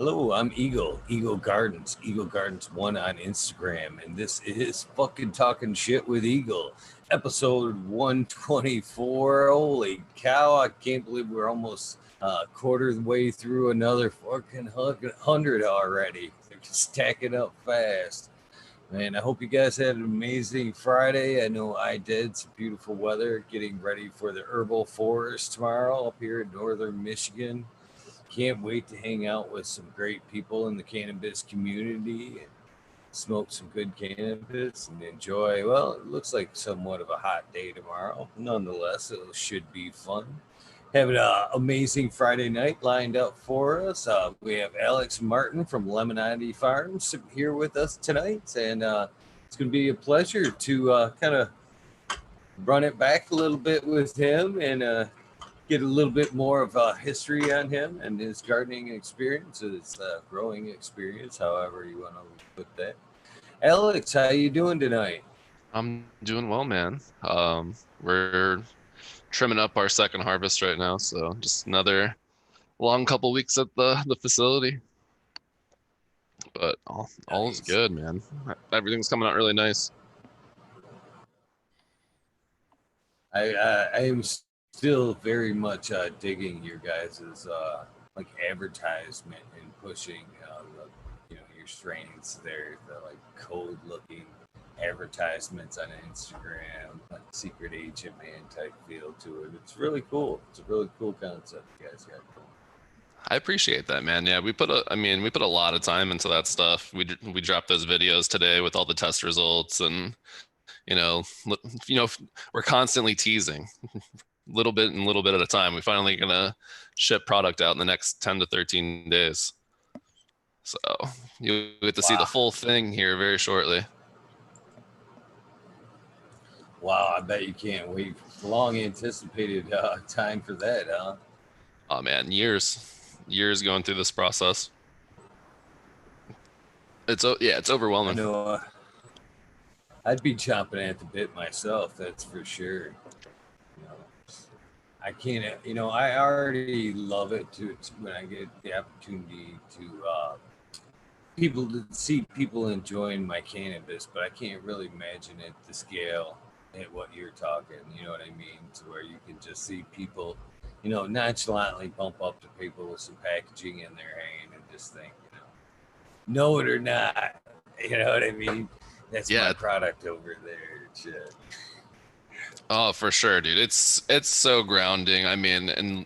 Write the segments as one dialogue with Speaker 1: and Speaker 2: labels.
Speaker 1: Hello, I'm Eagle Gardens, Eagle Gardens 1 on Instagram, and this is fucking Talking Shit with Eagle, episode 124. Holy cow, I can't believe we're almost a quarter of the way through another fucking 100 already. They're stacking up fast. Man, I hope you guys had an amazing Friday. I know I did. Some beautiful weather, getting ready for the herbal forest tomorrow up here in northern Michigan. Can't wait to hang out with some great people in the cannabis community and smoke some good cannabis and enjoy. Well, it looks like somewhat of a hot day tomorrow. Nonetheless, it should be fun. Having an amazing Friday night lined up for us. We have Alex Martin from Lemonati Farms here with us tonight, and it's going to be a pleasure to kind of run it back a little bit with him and get a little bit more of a history on him and his gardening experience, his growing experience, however you want to put that. Alex, how you doing tonight?
Speaker 2: I'm doing well, man. We're trimming up our second harvest right now, so just another long couple weeks at the facility. But all is
Speaker 1: Nice.
Speaker 2: good, man. Everything's coming out really nice.
Speaker 1: I am still very much digging your guys's like advertisement and pushing your strains there, the like code looking advertisements on Instagram, like secret agent man type feel to it. It's really cool. It's a really cool concept you guys got going.
Speaker 2: I appreciate that, man. Yeah, we put a lot of time into that stuff. We dropped those videos today with all the test results, and you know, li- you know, we're constantly teasing, little bit and little bit at a time. We finally gonna ship product out in the next 10 to 13 days. So you get to see the
Speaker 1: Wow.
Speaker 2: full thing here very shortly.
Speaker 1: Wow, I bet you can't wait. Long anticipated time for that, huh?
Speaker 2: Oh man, years going through this process. It's
Speaker 1: I
Speaker 2: overwhelming.
Speaker 1: know I'd be chomping at the bit myself, that's for sure. You know, I can't, I already love it when I get the opportunity to people to see people enjoying my cannabis, but I can't really imagine it the scale at what you're talking. You know what I mean? To where you can just see people, nonchalantly bump up to people with some packaging in their hand and just think, know it or not. You know what I mean? That's my
Speaker 2: Yeah.
Speaker 1: product over there. Shit.
Speaker 2: Oh, for sure, dude. It's so grounding. I mean,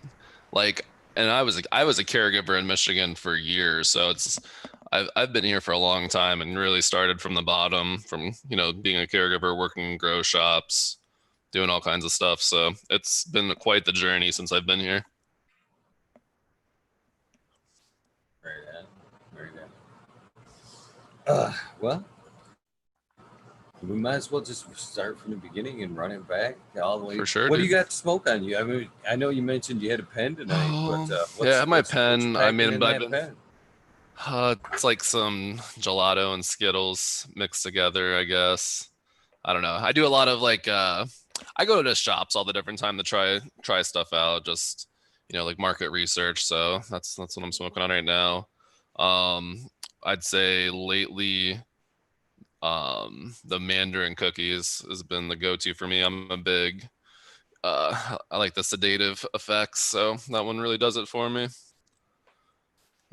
Speaker 2: like, and I was a caregiver in Michigan for years, so I've been here for a long time and really started from the bottom, from being a caregiver, working in grow shops, doing all kinds of stuff. So it's been quite the journey since I've been here.
Speaker 1: Right on. Right on. Well, we might as well just start from the beginning and run it back all the way.
Speaker 2: For sure,
Speaker 1: What do you
Speaker 2: dude.
Speaker 1: got to smoke on you? I mean, I know you mentioned you had a pen tonight, but
Speaker 2: Oh, yeah, I
Speaker 1: what's
Speaker 2: have my
Speaker 1: what you
Speaker 2: pen. I
Speaker 1: packing
Speaker 2: mean,
Speaker 1: in
Speaker 2: but I've
Speaker 1: that
Speaker 2: been
Speaker 1: pen?
Speaker 2: it's like some gelato and Skittles mixed together, I guess. I don't know. I do a lot of like I go to shops all the different time to try stuff out, just like market research. So that's what I'm smoking on right now. Um I'd say lately the Mandarin cookies has been the go-to for me. I'm a big I like the sedative effects, so that one really does it for me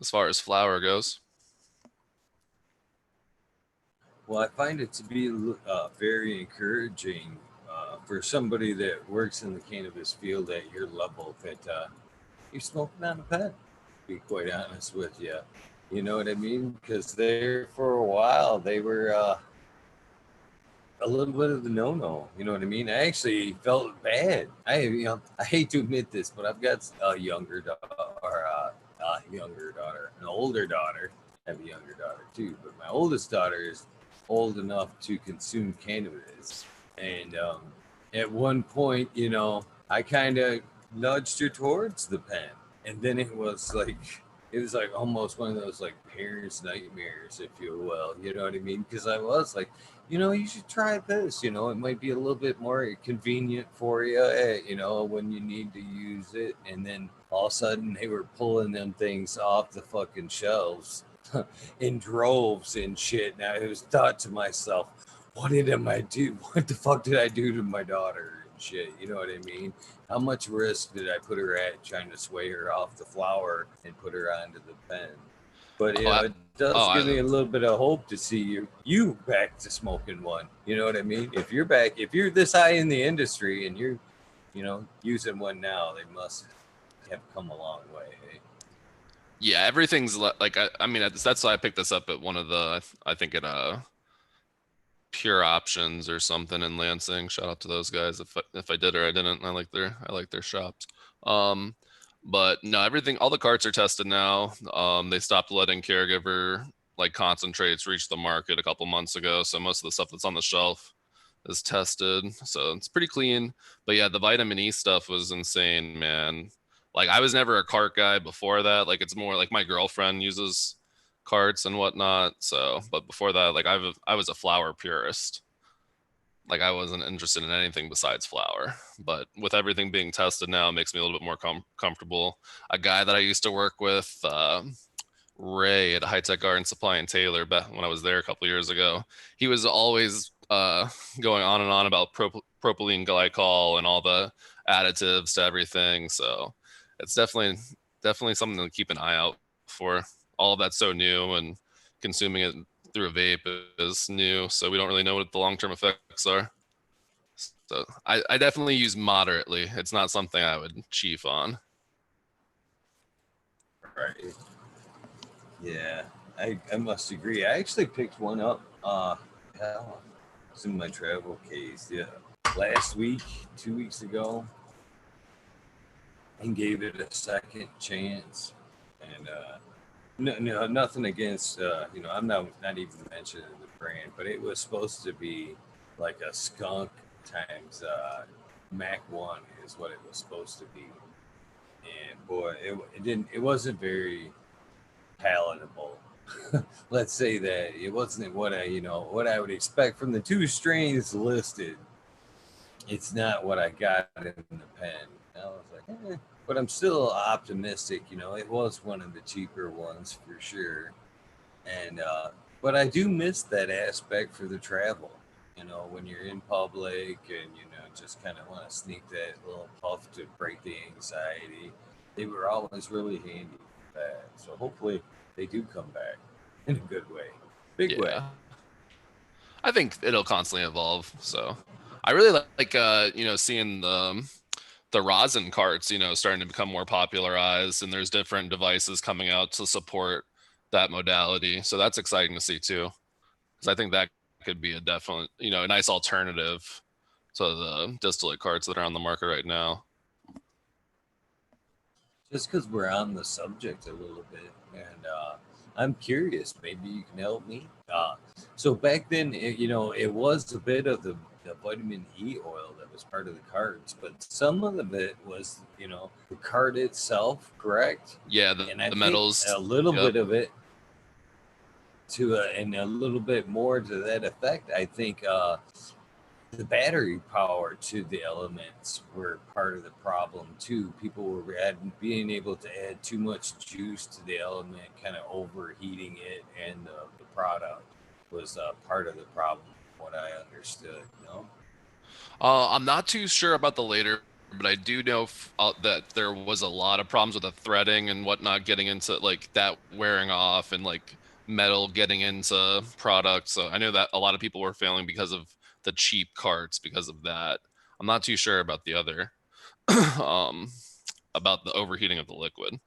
Speaker 2: as far as flower goes.
Speaker 1: Well, I find it to be very encouraging for somebody that works in the cannabis field at your level that you're smoking on a pen. To be quite honest with you, you know what I mean? Because there for a while they were a little bit of the no-no. You know what I mean? I actually felt bad. I hate to admit this, but I've got a younger daughter, or younger daughter, an older daughter. I have a younger daughter too, but my oldest daughter is old enough to consume cannabis, and at one point, I kind of nudged her towards the pen, and then it was like it was like almost one of those like parents' nightmares, if you will. You know what I mean? Because I was like, you should try this. It might be a little bit more convenient for you, when you need to use it. And then all of a sudden, they were pulling them things off the fucking shelves in droves and shit. And I was thought to myself, what did I do? What the fuck did I do to my daughter and shit? You know what I mean? How much risk did I put her at trying to sway her off the flower and put her onto the pen? But
Speaker 2: Oh,
Speaker 1: it does give me
Speaker 2: I,
Speaker 1: a little bit of hope to see you back to smoking one. You know what I mean? If you're this high in the industry and you're, using one now, they must have come a long way. Eh?
Speaker 2: yeah, everything's like I mean that's why I picked this up at one of the I think at Pure Options or something in Lansing. Shout out to those guys if I did or I didn't. I like their shops. Um, but no, everything all the carts are tested now. They stopped letting caregiver like concentrates reach the market a couple months ago, so most of the stuff that's on the shelf is tested. So it's pretty clean. But yeah, the vitamin E stuff was insane, man. Like I was never a cart guy before that. Like it's more like my girlfriend uses carts and whatnot. So, but before that, like I was a flower purist. Like I wasn't interested in anything besides flower. But with everything being tested now, it makes me a little bit more comfortable. A guy that I used to work with, Ray at High Tech Garden Supply in Taylor, back when I was there a couple years ago, he was always going on and on about propylene glycol and all the additives to everything. So it's definitely something to keep an eye out for. All of that's so new, and consuming it through a vape is new, so we don't really know what the long-term effects are. So I definitely use moderately. It's not something I would chief on.
Speaker 1: Right. Yeah, I must agree. I actually picked one up. Hell, it's in my travel case. Yeah, last week, 2 weeks ago, and gave it a second chance. And no, nothing against. I'm not even mentioning the brand, but it was supposed to be like a skunk times Mac One is what it was supposed to be. And boy, it didn't. It wasn't very palatable. Let's say that it wasn't what I would expect from the two strains listed. It's not what I got in the pen. I was like, but I'm still optimistic. It was one of the cheaper ones for sure, and but I do miss that aspect for the travel. When you're in public and just kind of want to sneak that little puff to break the anxiety. They were always really handy for that. So hopefully they do come back in a good way, big way.
Speaker 2: Yeah, I think it'll constantly evolve. So I really like seeing the rosin carts, starting to become more popularized, and there's different devices coming out to support that modality. So that's exciting to see too, because I think that could be a definite, a nice alternative to the distillate carts that are on the market right now.
Speaker 1: Just because we're on the subject a little bit, and I'm curious, maybe you can help me. So back then, it was a bit of the vitamin E oil that was part of the cards, but some of it was, the card itself, correct?
Speaker 2: Yeah, the,
Speaker 1: And I
Speaker 2: the
Speaker 1: think
Speaker 2: metals.
Speaker 1: a little
Speaker 2: Yep.
Speaker 1: bit of it and a little bit more to that effect. I think the battery power to the elements were part of the problem too. People were being able to add too much juice to the element, kind of overheating it, and the product was part of the problem. What I understood,
Speaker 2: I'm not too sure about the later, but I do know that there was a lot of problems with the threading and whatnot getting into like that wearing off and like metal getting into products. So I know that a lot of people were failing because of the cheap carts because of that. I'm not too sure about the other, um, about the overheating of the liquid.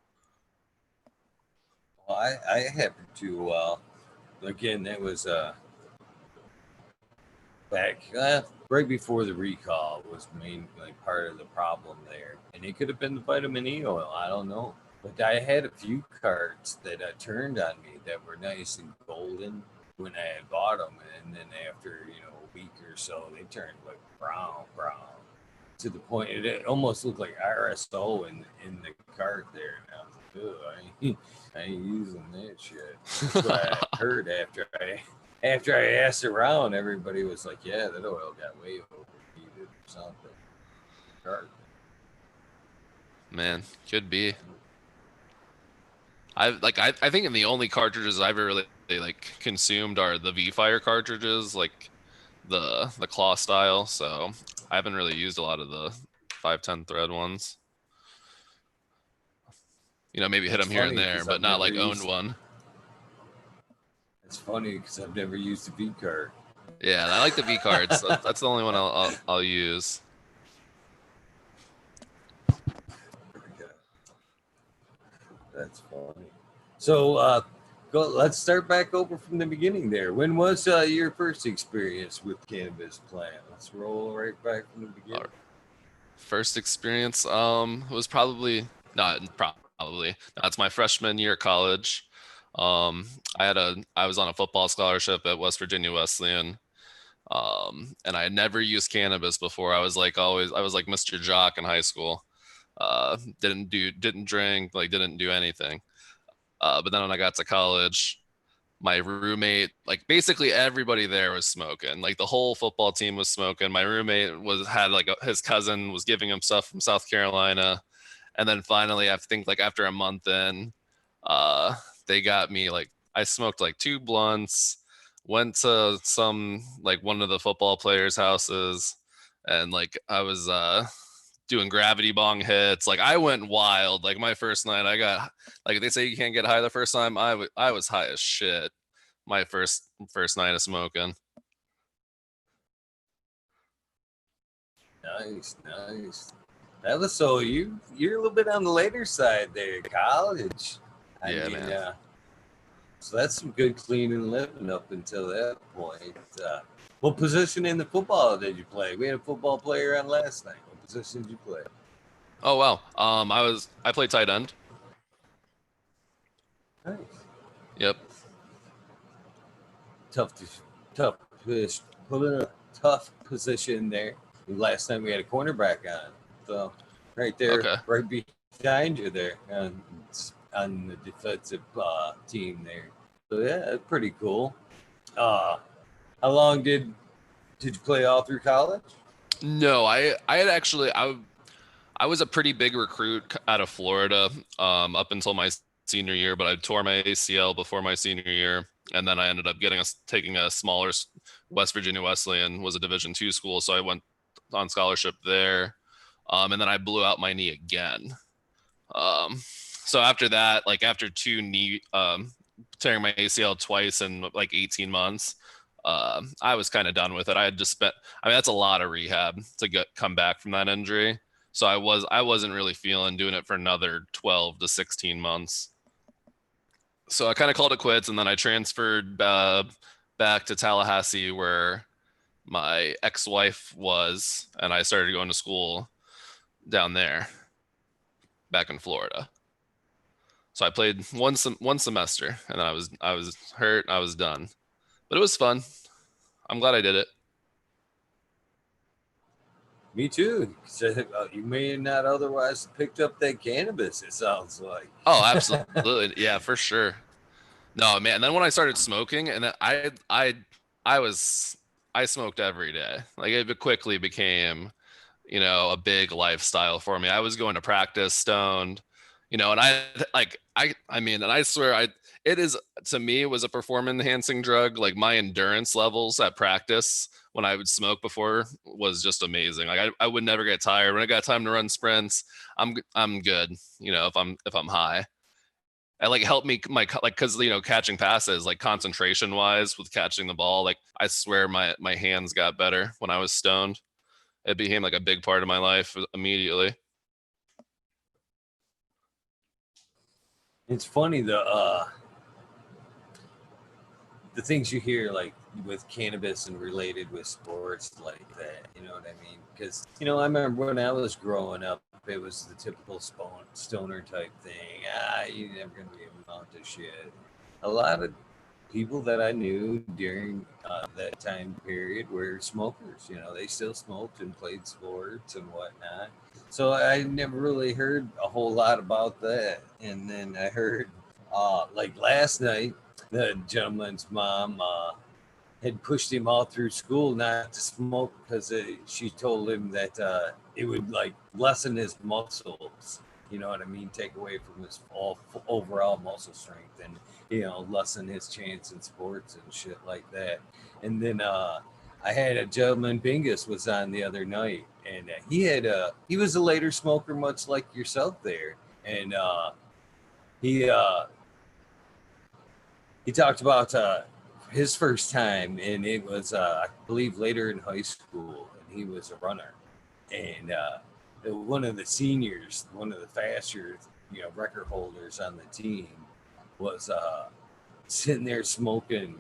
Speaker 1: Well, I happen to again that was back right before the recall was mainly part of the problem there, and it could have been the vitamin E oil. I don't know, but I had a few carts that turned on me that were nice and golden when I had bought them, and then after a week or so, they turned like brown to the point it almost looked like RSO in the cart there now. Ugh, I ain't using that shit. That's what I heard after I asked around. Everybody was like, "Yeah, that oil got way overheated or something."
Speaker 2: Man, could be. I think the only cartridges I've ever really like consumed are the V-Fire cartridges, like the claw style. So I haven't really used a lot of the 510 thread ones. You know, maybe hit them here and there, but not like owned one.
Speaker 1: It's funny because I've never used a V card.
Speaker 2: Yeah, I like the V cards. That's the only one I'll use.
Speaker 1: That's funny. So let's start back over from the beginning there. When was your first experience with cannabis plant? Let's roll right back from the beginning.
Speaker 2: First experience was probably not probably that's my freshman year of college. I was on a football scholarship at West Virginia Wesleyan. And I had never used cannabis before. I was like Mr. Jock in high school. Didn't drink, like didn't do anything. But then when I got to college, my roommate, like basically everybody there was smoking. Like the whole football team was smoking. My roommate had like his cousin was giving him stuff from South Carolina. And then finally, I think like after a month in, they got me like I smoked like 2 blunts, went to one of the football players' houses, and like I was doing gravity bong hits. Like I went wild. Like my first night, I got like they say you can't get high the first time. I was high as shit. My first night of smoking.
Speaker 1: Nice. That was so you're a little bit on the later side there, college.
Speaker 2: Yeah, man.
Speaker 1: So that's some good clean and living up until that point. What position in the football did you play? We had a football player on last night. What position did you play?
Speaker 2: Oh wow. I played tight end.
Speaker 1: Nice.
Speaker 2: Yep.
Speaker 1: Tough position there. Last time we had a cornerback on, so right there,
Speaker 2: Okay.
Speaker 1: right behind you there on the defensive team there. So yeah, that's pretty cool. How long did you play all through college?
Speaker 2: No, I had actually I was a pretty big recruit out of Florida up until my senior year, but I tore my ACL before my senior year, and then I ended up taking a smaller West Virginia Wesleyan was a Division II school, so I went on scholarship there, and then I blew out my knee again. So after that, like after tearing my ACL twice in like 18 months, I was kind of done with it. I had just spent, I mean, that's a lot of rehab to come back from that injury. So I wasn't really feeling doing it for another 12 to 16 months. So I kind of called it quits, and then I transferred back to Tallahassee where my ex-wife was, and I started going to school down there back in Florida. So I played one semester, and then I was hurt. I was done, but it was fun. I'm glad I did it.
Speaker 1: Me too. You may not otherwise picked up that cannabis. It sounds like.
Speaker 2: Oh, absolutely, yeah, for sure. No, man. And then when I started smoking, and I smoked every day. Like it quickly became, a big lifestyle for me. I was going to practice stoned, and and I swear it is, to me, it was a performance enhancing drug. Like my endurance levels at practice when I would smoke before was just amazing. Like I would never get tired. When I got time to run sprints, I'm good, if I'm high. It like helped me because catching passes, like concentration wise with catching the ball, like I swear my hands got better when I was stoned. It became like a big part of my life immediately.
Speaker 1: It's funny the things you hear like with cannabis and related with sports like that. You know what I mean? Because I remember when I was growing up, it was the typical stoner type thing. You're never gonna be able to shit. A lot of people that I knew during that time period were smokers. You know, they still smoked and played sports and whatnot. So I never really heard a whole lot about that. And then I heard, like last night, the gentleman's mom had pushed him all through school not to smoke because she told him that it would like lessen his muscles. You know what I mean? Take away from his overall muscle strength and lessen his chance in sports and shit like that. And then I had a gentleman Bingus was on the other night, and he was a later smoker, much like yourself there, and he he talked about his first time, and it was, I believe, later in high school, and he was a runner, and one of the seniors, one of the faster, record holders on the team, was sitting there smoking,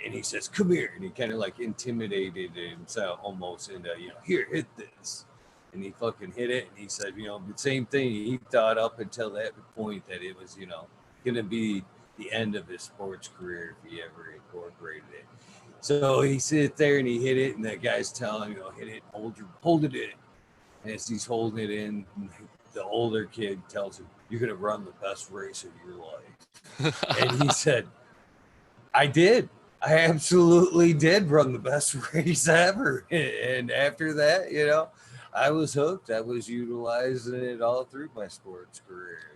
Speaker 1: and he says, "Come here," and he kind of like intimidated himself almost into, here, hit this. And he fucking hit it, and he said, the same thing he thought up until that point that it was, gonna be the end of his sports career if he ever incorporated it. So he sits there and he hit it, and that guy's telling him, hit it, hold it in. And as he's holding it in, the older kid tells him, "You're gonna run the best race of your life." And he said, "I did. I absolutely did run the best race ever." And after that, I was hooked. I was utilizing it all through my sports career.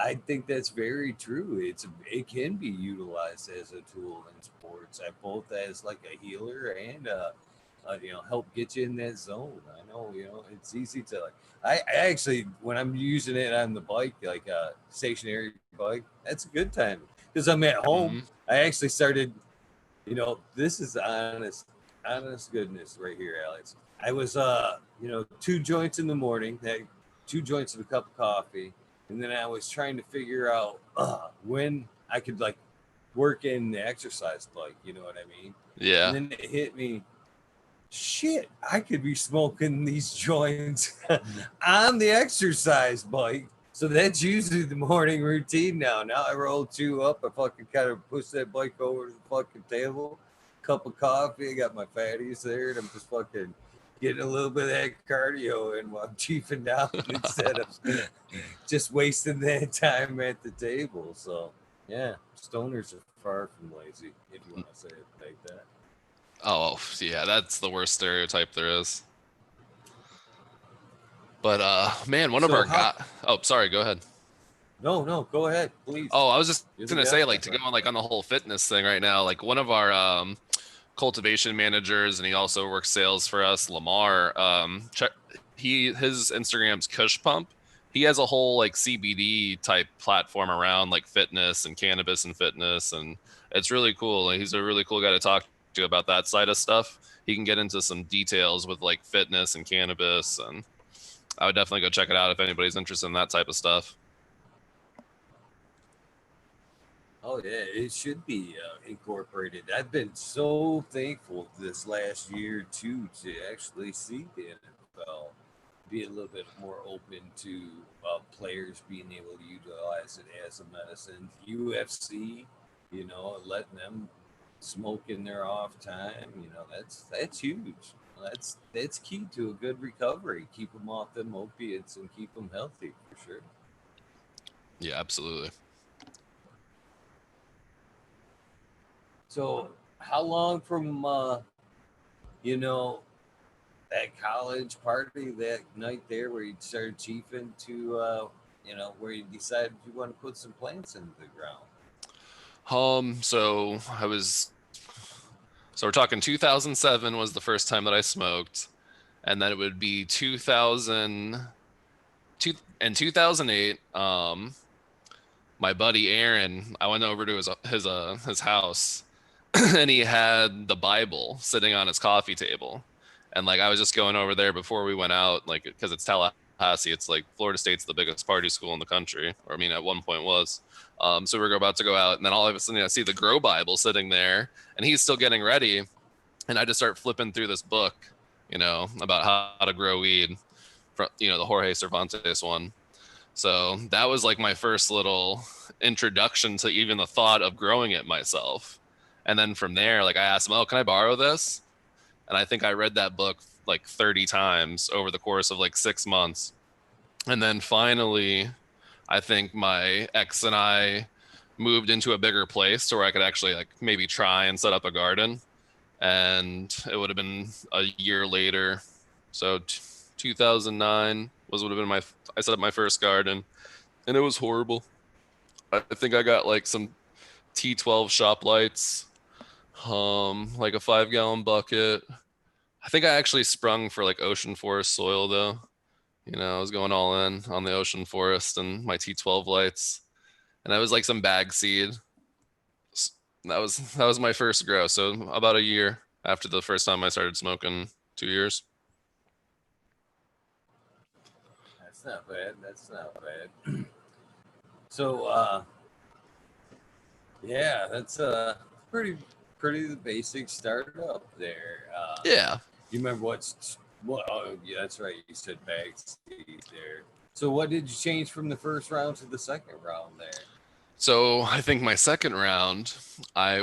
Speaker 1: I think that's very true. It can be utilized as a tool in sports, both as like a healer and help get you in that zone. I know, it's easy to like. I actually, when I'm using it on the bike, like a stationary bike, that's a good time because I'm at home.
Speaker 2: Mm-hmm.
Speaker 1: I actually started. This is honest goodness right here, Alex. I was, 2 joints in the morning, that 2 joints and a cup of coffee, and then I was trying to figure out when I could like work in the exercise bike. You know what I mean?
Speaker 2: Yeah.
Speaker 1: And then it hit me. Shit, I could be smoking these joints on the exercise bike. So that's usually the morning routine now. Now I roll 2 up. I fucking kind of push that bike over to the fucking table. Cup of coffee. I got my fatties there, and I'm just fucking getting a little bit of that cardio in while I'm chiefing down instead of just wasting that time at the table. So yeah, stoners are far from lazy, if you want to say it like that.
Speaker 2: Oh, yeah, that's the worst stereotype there is. But man, one of
Speaker 1: So
Speaker 2: our
Speaker 1: how?
Speaker 2: guys. Oh, sorry, go ahead.
Speaker 1: No, go ahead, please.
Speaker 2: Oh, I was just
Speaker 1: You're the
Speaker 2: gonna say,
Speaker 1: guest, my
Speaker 2: like, to go
Speaker 1: friend.
Speaker 2: on like on the whole fitness thing right now, like one of our cultivation managers, and he also works sales for us, Lamar. His Instagram's Kush Pump. He has a whole like CBD type platform around like fitness and cannabis and fitness, and it's really cool. Like, he's a really cool guy to talk to about that side of stuff. He can get into some details with like fitness and cannabis, and I would definitely go check it out if anybody's interested in that type of stuff.
Speaker 1: Oh yeah, it should be incorporated. I've been so thankful this last year too to actually see the NFL be a little bit more open to players being able to utilize it as a medicine. UFC, letting them smoke in their off time. That's huge. That's key to a good recovery. Keep them off them opiates and keep them healthy for sure.
Speaker 2: Yeah, absolutely.
Speaker 1: So, how long from you know that college party that night there where you started chiefing to where you decided you want to put some plants into the ground?
Speaker 2: So I was so we're talking 2007 was the first time that I smoked, and then it would be 2008. My buddy Aaron, I went over to his house, and he had the Bible sitting on his coffee table, and like I was just going over there before we went out, like because it's Tallahassee, it's like Florida State's the biggest party school in the country, or I mean at one point was. So we are about to go out, and then all of a sudden I see the Grow Bible sitting there, and he's still getting ready, and I just start flipping through this book, about how to grow weed, from the Jorge Cervantes one. So that was like my first little introduction to even the thought of growing it myself. And then from there, like I asked him, oh, can I borrow this? And I think I read that book like 30 times over the course of like 6 months. And then finally, I think my ex and I moved into a bigger place to where I could actually like maybe try and set up a garden. And it would have been a year later. So 2009 would have been I set up my first garden, and it was horrible. I think I got like some T12 shop lights, like a 5 gallon bucket. I think I actually sprung for like ocean forest soil though. I was going all in on the ocean forest and my T12 lights, and that was like some bag seed. That was my first grow. So about a year after the first time I started smoking, 2 years.
Speaker 1: That's not bad. That's not bad. So, yeah, that's pretty the basic startup there.
Speaker 2: Yeah.
Speaker 1: You remember what? Oh, yeah, that's right. You said backseat there. So, what did you change from the first round to the second round there?
Speaker 2: So I think my second round, I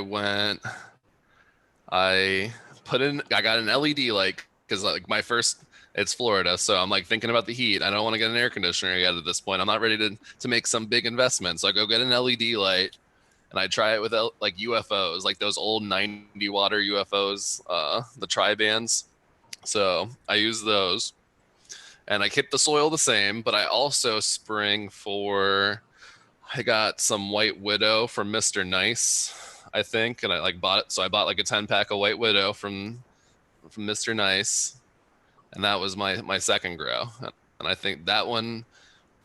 Speaker 2: I I got an LED light because like my first, it's Florida, so I'm like thinking about the heat. I don't want to get an air conditioner yet at this point. I'm not ready to make some big investment, so I go get an LED light and I try it with like UFOs, like those old 90 water UFOs, the tri-bands. So I use those, and I keep the soil the same, but I also spring for. I got some White Widow from Mr. Nice, I think, and I like bought it. So I bought like a 10 pack of White Widow from Mr. Nice, and that was my second grow. And I think that one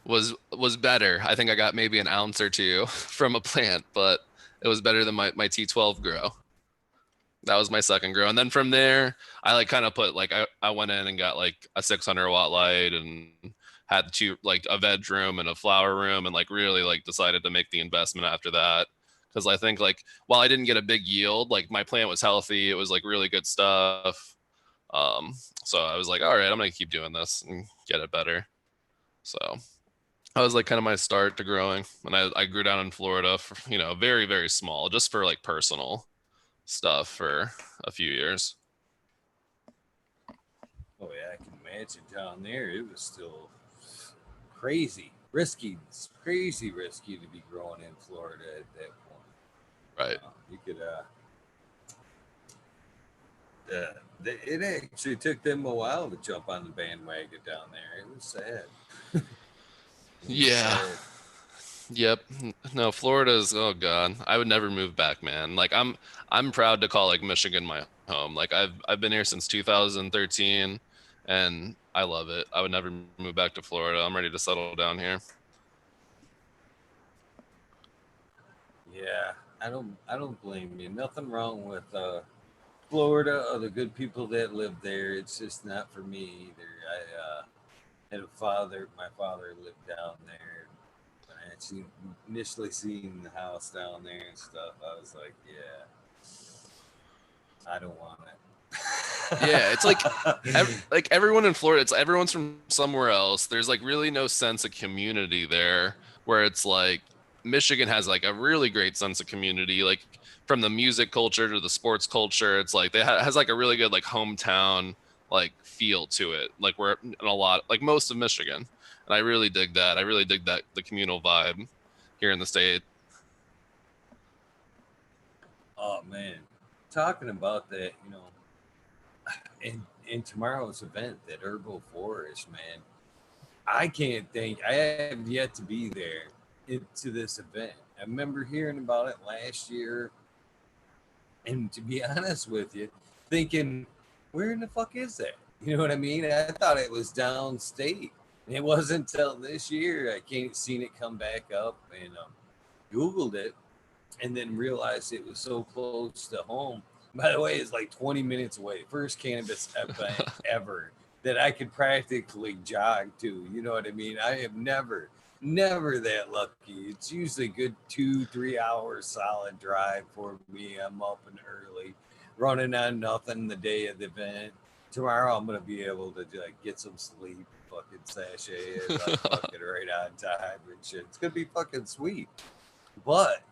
Speaker 2: was better. I think I got maybe an ounce or two from a plant, but it was better than my T12 grow. That was my second grow. And then from there, I like kind of put like I went in and got like a 600-watt light and had like a veg room and a flower room, and like really like decided to make the investment after that. Because I think like while I didn't get a big yield, like my plant was healthy. It was like really good stuff. Um, so I was like, all right, I'm gonna keep doing this and get it better. So that was like kind of my start to growing. And I grew down in Florida for, very, very small, just for like personal stuff for a few years.
Speaker 1: Oh yeah, I can imagine down there. It was still crazy, risky, crazy risky to be growing in Florida at that point.
Speaker 2: Right.
Speaker 1: You could it actually took them a while to jump on the bandwagon down there. It was sad. It was
Speaker 2: Yeah.
Speaker 1: sad.
Speaker 2: Yep. No, Florida's, oh god. I would never move back, man. Like I'm proud to call like Michigan my home. Like I've been here since 2013 and I love it. I would never move back to Florida. I'm ready to settle down here.
Speaker 1: Yeah, I don't blame you. Nothing wrong with Florida or the good people that live there. It's just not for me either. I had a father. My father lived down there. When I actually initially seen the house down there and stuff, I was like, yeah, I don't want it.
Speaker 2: Yeah, it's like everyone in Florida, it's everyone's from somewhere else. There's like really no sense of community there, where it's like Michigan has like a really great sense of community, like from the music culture to the sports culture. It's like has like a really good like hometown like feel to it. Like we're in a lot like most of Michigan. And I really dig that. I really dig that the communal vibe here in the state.
Speaker 1: Oh man, talking about that, in tomorrow's event, that herbal forest, man. I can't think. I have yet to be there into this event. I remember hearing about it last year, and to be honest with you, thinking, where in the fuck is that? You know what I mean? I thought it was downstate. And it wasn't until this year I came seen it come back up and Googled it, and then realized it was so close to home. By the way, it's like 20 minutes away. First cannabis event ever that I could practically jog to. You know what I mean? I have never that lucky. It's usually a good 2-3 hours solid drive for me. I'm up and early, running on nothing the day of the event. Tomorrow I'm gonna be able to like get some sleep, fucking sashay it, like fucking right on time and shit. It's gonna be fucking sweet. but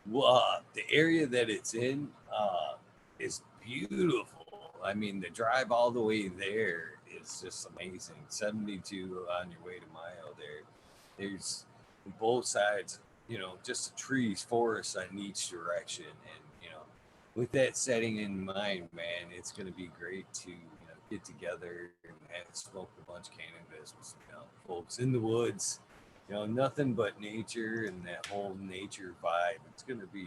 Speaker 1: the area that it's in is beautiful. I mean, the drive all the way there is just amazing. 72 on your way to Mayo there. There's both sides, just trees, forests on each direction. And, with that setting in mind, man, it's going to be great to, get together and smoke a bunch of cannabis with folks in the woods. Nothing but nature and that whole nature vibe. It's going to be,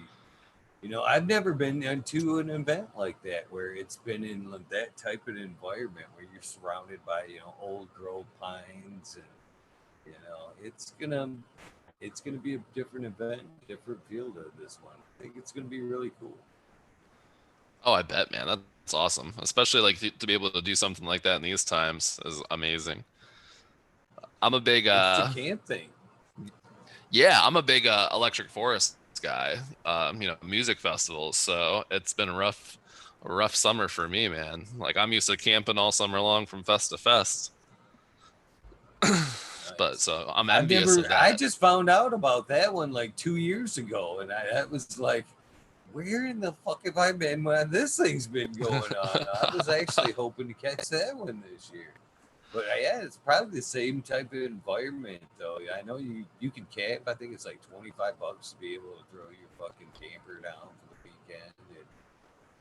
Speaker 1: I've never been into an event like that where it's been in that type of environment where you're surrounded by, old growth pines and, it's gonna be a different event, different feel to this one. I think it's gonna be really cool.
Speaker 2: Oh, I bet, man. That's awesome. Especially like to be able to do something like that in these times is amazing. I'm a big
Speaker 1: It's a camp thing.
Speaker 2: yeah, I'm a big Electric Forest guy. Music festivals. So it's been a rough summer for me, man. Like I'm used to camping all summer long from fest to fest. But
Speaker 1: Nice.
Speaker 2: so I'm
Speaker 1: I've
Speaker 2: envious
Speaker 1: never.
Speaker 2: of
Speaker 1: I
Speaker 2: that.
Speaker 1: just found out about that one like 2 years ago, and that was like, where in the fuck have I been when this thing's been going on? I was actually hoping to catch that one this year. But yeah, it's probably the same type of environment, though. I know you can camp. I think it's like $25 to be able to throw your fucking camper down for the weekend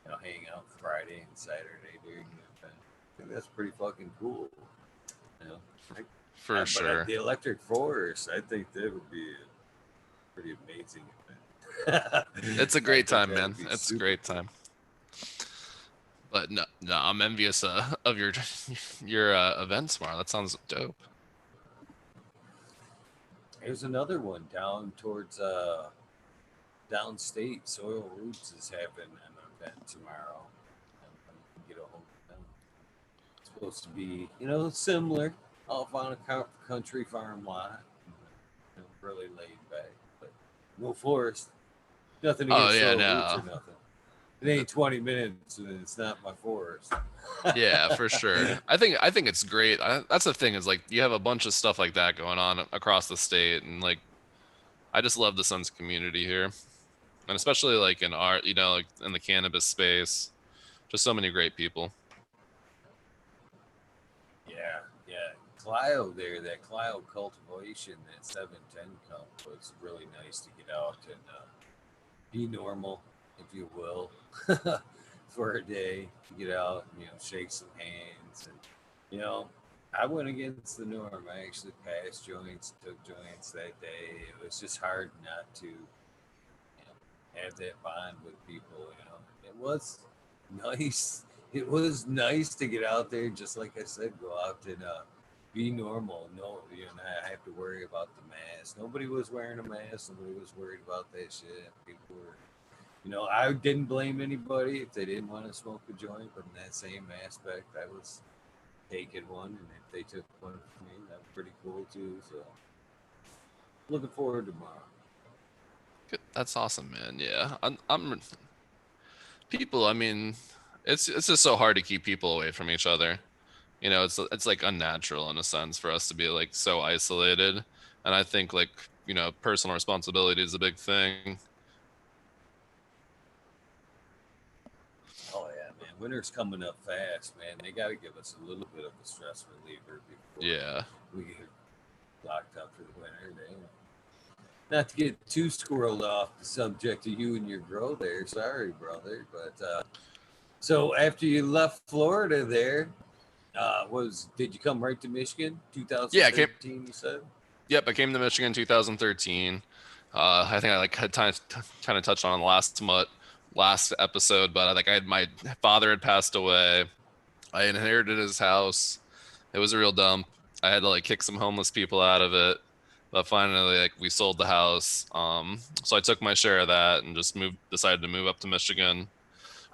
Speaker 1: and hang out Friday and Saturday during the event. I think that's pretty fucking cool. You know,
Speaker 2: For
Speaker 1: but at
Speaker 2: sure.
Speaker 1: the Electric Forest, I think that would be a pretty amazing event.
Speaker 2: It's a
Speaker 1: I
Speaker 2: great
Speaker 1: think
Speaker 2: time,
Speaker 1: that would
Speaker 2: man.
Speaker 1: be
Speaker 2: It's a
Speaker 1: super
Speaker 2: great
Speaker 1: cool.
Speaker 2: time. But no, I'm envious of your your event tomorrow. That sounds dope.
Speaker 1: There's another one down towards downstate. Soil Roots is having an event tomorrow. Get a hold of them. It's supposed to be, similar, off on a country farm lot. Really laid back, but no forest. Nothing
Speaker 2: Oh
Speaker 1: against
Speaker 2: yeah,
Speaker 1: Soil Roots or
Speaker 2: no.
Speaker 1: nothing. It ain't 20 minutes and it's not my forest.
Speaker 2: Yeah, for sure. I think it's great. That's the thing is like you have a bunch of stuff like that going on across the state, and like I just love the Suns community here, and especially like in art, like in the cannabis space, just so many great people.
Speaker 1: Yeah, yeah. Clio there, that Clio cultivation, that 710 cup was really nice to get out and be normal, if you will, for a day. Get out and, shake some hands. And, you know, I went against the norm. I actually passed joints, took joints that day. It was just hard not to, have that bond with people. It was nice. It was nice to get out there, just like I said, go out and be normal. No, not have to worry about the mask. Nobody was wearing a mask. Nobody was worried about that shit. People were, I didn't blame anybody if they didn't want to smoke a joint, but in that same aspect, I was taking one, and if they took one from me, that was pretty cool too. So, looking forward to tomorrow.
Speaker 2: That's awesome, man. Yeah, I'm people. I mean, it's just so hard to keep people away from each other. It's like unnatural in a sense for us to be like so isolated, and I think like personal responsibility is a big thing.
Speaker 1: Oh yeah, man. Winter's coming up fast, man. They got to give us a little bit of a stress reliever before
Speaker 2: Yeah.
Speaker 1: we get locked up for the winter. Not to get too squirreled off the subject of you and your grow there. Sorry, brother. But so after you left Florida there, did you come right to Michigan?
Speaker 2: Yeah, I came.
Speaker 1: 2013, you said?
Speaker 2: Yep, I came to Michigan in 2013. I think I like had kind of touched on the last episode, but I had my father had passed away. I inherited his house. It was a real dump. I had to like kick some homeless people out of it, but finally like we sold the house. So I took my share of that and just decided to move up to Michigan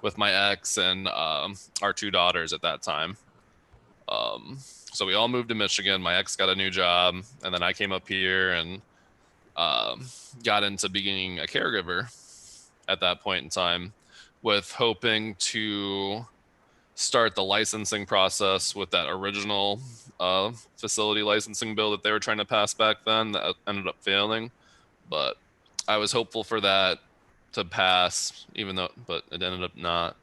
Speaker 2: with my ex and our two daughters at that time. So we all moved to Michigan. My ex got a new job, and then I came up here and um, got into being a caregiver at that point in time, with hoping to start the licensing process with that original facility licensing bill that they were trying to pass back then that ended up failing. But I was hopeful for that to pass, even though, but it ended up not.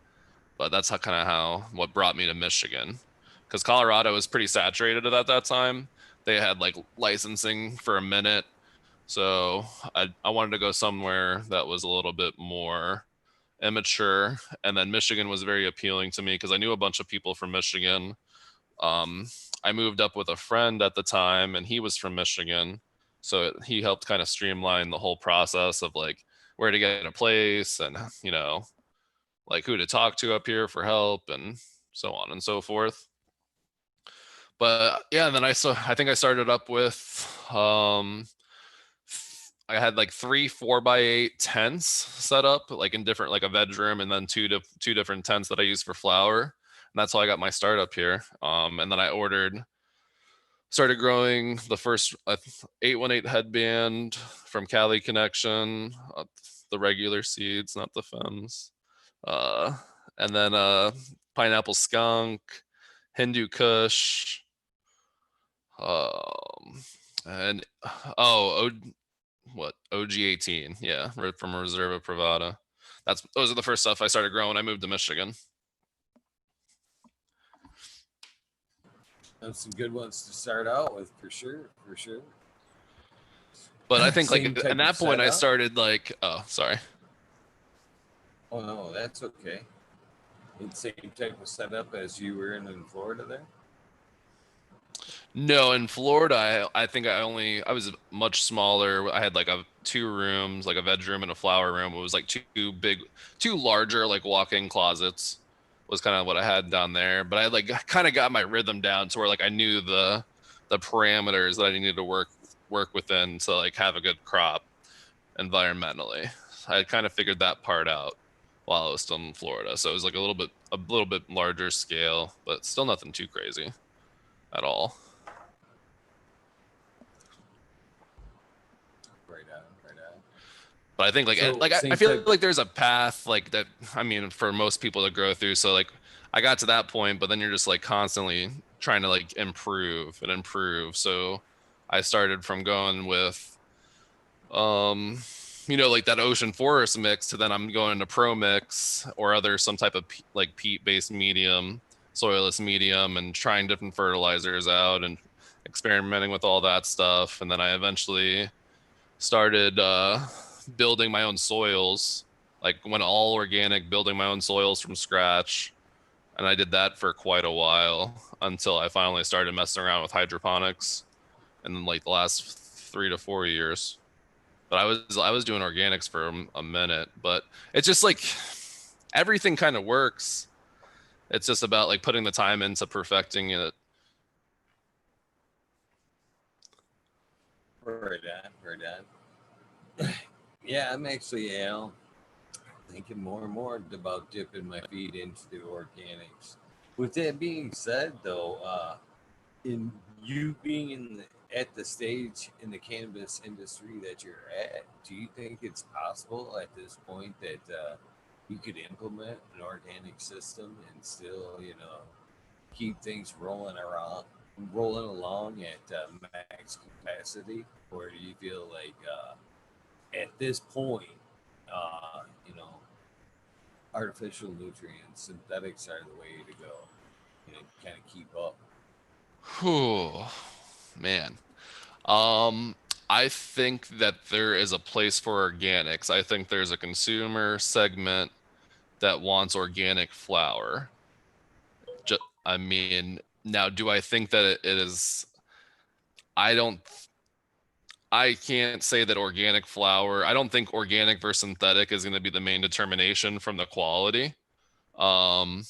Speaker 2: But that's kind of how what brought me to Michigan, because Colorado was pretty saturated at that time. They had like licensing for a minute, so I wanted to go somewhere that was a little bit more immature. And then Michigan was very appealing to me because I knew a bunch of people from Michigan. Um, I moved up with a friend at the time, and he was from Michigan, so he helped kind of streamline the whole process of like where to get a place and like who to talk to up here for help and so on and so forth. But yeah, and then I think I started up with I had like 3 4x8 tents set up like in different, like a bedroom, and then two different tents that I use for flower. And that's how I got my start up here. And then I started growing the first 818 headband from Cali Connection, the regular seeds, not the femmes. Uh, and then pineapple skunk, Hindu Kush, um, and what OG18, yeah, right from Reserva Privada. Those are the first stuff I started growing when I moved to Michigan.
Speaker 1: That's some good ones to start out with, for sure, for sure.
Speaker 2: But I think like
Speaker 1: Same type
Speaker 2: at that
Speaker 1: of
Speaker 2: point I
Speaker 1: setup?
Speaker 2: started like, oh, sorry.
Speaker 1: Oh no, that's okay. It's same type of setup as you were in Florida there.
Speaker 2: No, in Florida, I think I was much smaller. I had like 2 rooms, like a bedroom and a flower room. It was like two larger like walk-in closets was kind of what I had down there. But I like kind of got my rhythm down to where like I knew the parameters that I needed to work within to like have a good crop environmentally. I kind of figured that part out while I was still in Florida. So it was like a little bit larger scale, but still nothing too crazy at all.
Speaker 1: Right on, right on.
Speaker 2: But I think
Speaker 1: So
Speaker 2: I
Speaker 1: same
Speaker 2: feel
Speaker 1: type.
Speaker 2: like there's a path like that. I mean, for most people to grow through. So like I got to that point, but then you're just like constantly trying to like improve and improve. So I started from going with like that ocean forest mix to then I'm going to pro mix or other some type of like peat based medium, soilless medium, and trying different fertilizers out and experimenting with all that stuff. And then I eventually started building my own soils, like went all organic, building my own soils from scratch. And I did that for quite a while until I finally started messing around with hydroponics in like the last 3 to 4 years. But I was doing organics for a minute, but it's just like everything kind of works. It's just about like putting the time into perfecting it.
Speaker 1: Right on, right on. Yeah, I'm actually thinking more and more about dipping my feet into the organics. With that being said, though, in you being at the stage in the cannabis industry that you're at, do you think it's possible at this point that you could implement an organic system and still, keep things rolling along at max capacity, or do you feel like at this point, uh, you know, artificial nutrients, synthetics are the way to go, kind of keep up?
Speaker 2: Whew, man. Um, I think that there is a place for organics. I think there's a consumer segment that wants organic flour. I mean, now, do I think that it is? I don't. I can't say that organic flour. I don't think organic versus synthetic is going to be the main determination from the quality. Um,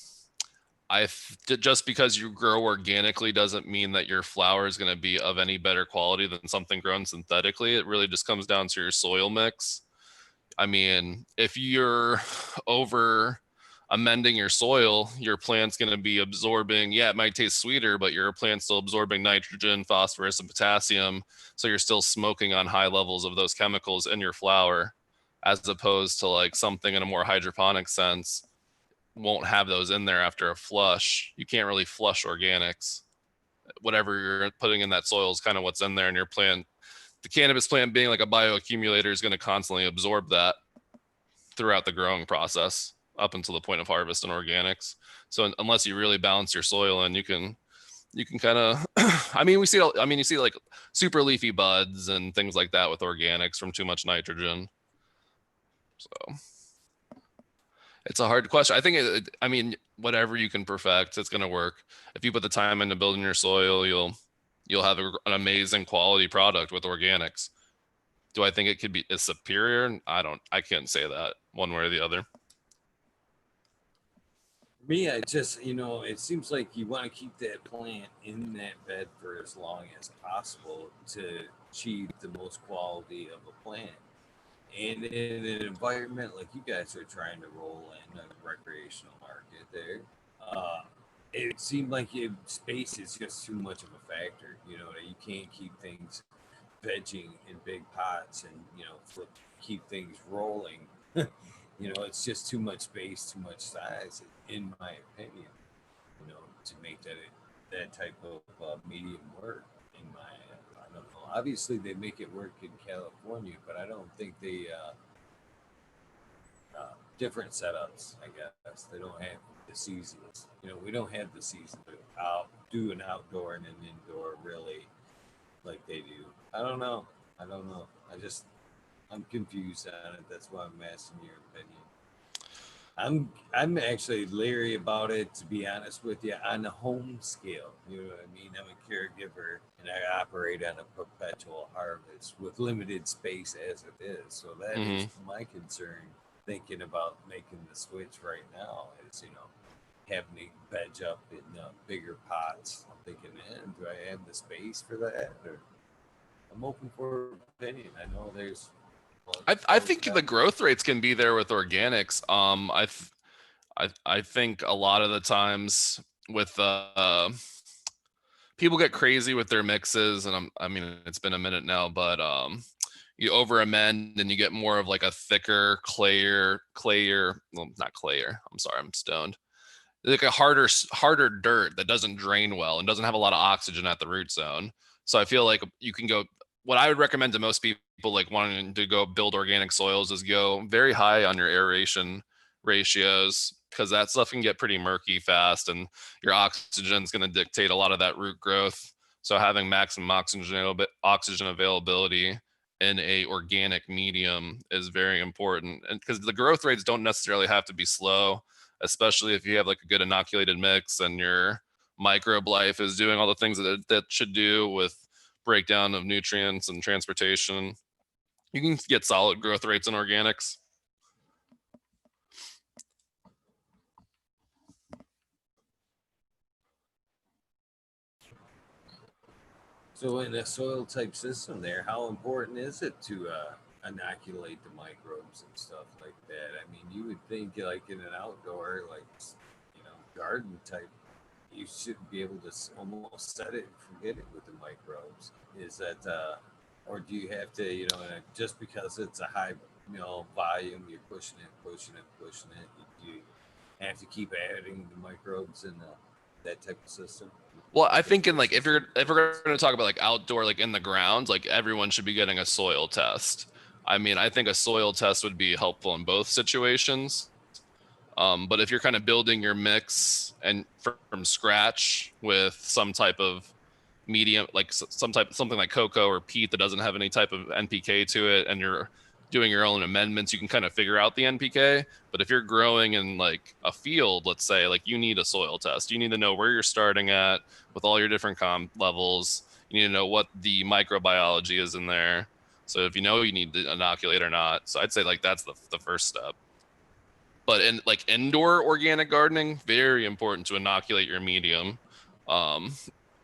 Speaker 2: just because you grow organically doesn't mean that your flour is going to be of any better quality than something grown synthetically. It really just comes down to your soil mix. I mean, if you're over amending your soil, your plant's going to be absorbing, yeah, it might taste sweeter, but your plant's still absorbing nitrogen, phosphorus, and potassium. So you're still smoking on high levels of those chemicals in your flour, as opposed to like something in a more hydroponic sense won't have those in there after a flush. You can't really flush organics. Whatever you're putting in that soil is kind of what's in there, and your plant the cannabis plant being like a bioaccumulator is going to constantly absorb that throughout the growing process up until the point of harvest in organics. So unless you really balance your soil, and you can kind of I mean you see like super leafy buds and things like that with organics from too much nitrogen. So it's a hard question. I think I mean, whatever you can perfect, it's going to work. If you put the time into building your soil, you'll have an amazing quality product with organics. Do I think it could be is superior? I can't say that one way or the other.
Speaker 1: Me, I just, it seems like you want to keep that plant in that bed for as long as possible to achieve the most quality of a plant. And in an environment like you guys are trying to roll in a recreational market there, uh, it seemed like space is just too much of a factor. That you can't keep things vegging in big pots and keep things rolling. It's just too much space, too much size, in my opinion. To make that type of medium work. I don't know. Obviously, they make it work in California, but I don't think they different setups. I guess they don't have the seasons. We don't have the season to do an outdoor and an indoor really like they do. I don't know. I'm confused on it. That's why I'm asking your opinion. I'm actually leery about it, to be honest with you, on a home scale. You know what I mean? I'm a caregiver and I operate on a perpetual harvest with limited space as it is. So that is my concern. Thinking about making the switch right now is, having to veg up in bigger pots. I'm thinking, man, do I have the space for that? Or I'm open for opinion. I know there's.
Speaker 2: I think the growth rates can be there with organics. I think a lot of the times with people get crazy with their mixes, and I mean it's been a minute now, but you over amend and you get more of like a thicker, clayer, well, not clayer. I'm sorry, I'm stoned. Like a harder dirt that doesn't drain well and doesn't have a lot of oxygen at the root zone. So I feel like you can go. What I would recommend to most people like wanting to go build organic soils is go very high on your aeration ratios, because that stuff can get pretty murky fast, and your oxygen is going to dictate a lot of that root growth. So having maximum oxygen availability in a organic medium is very important, and because the growth rates don't necessarily have to be slow, especially if you have like a good inoculated mix and your microbe life is doing all the things that should do with breakdown of nutrients and transportation. You can get solid growth rates in organics.
Speaker 1: So in a soil type system there, how important is it to inoculate the microbes and stuff like that? I mean, you would think like in an outdoor, like, garden type, you should be able to almost set it and forget it with the microbes. Is that, or do you have to, just because it's a high, volume, you're pushing it, you have to keep adding the microbes in that type of system?
Speaker 2: Well, I think in like if we're going to talk about like outdoor, like in the grounds, like everyone should be getting a soil test. I mean, I think a soil test would be helpful in both situations. But if you're kind of building your mix and from scratch with some type of medium, like something like cocoa or peat that doesn't have any type of NPK to it, and you're doing your own amendments, you can kind of figure out the NPK. But if you're growing in like a field, let's say, like you need a soil test. You need to know where you're starting at with all your different levels. You need to know what the microbiology is in there. So if you know you need to inoculate or not. So I'd say like that's the first step. But in like indoor organic gardening, very important to inoculate your medium.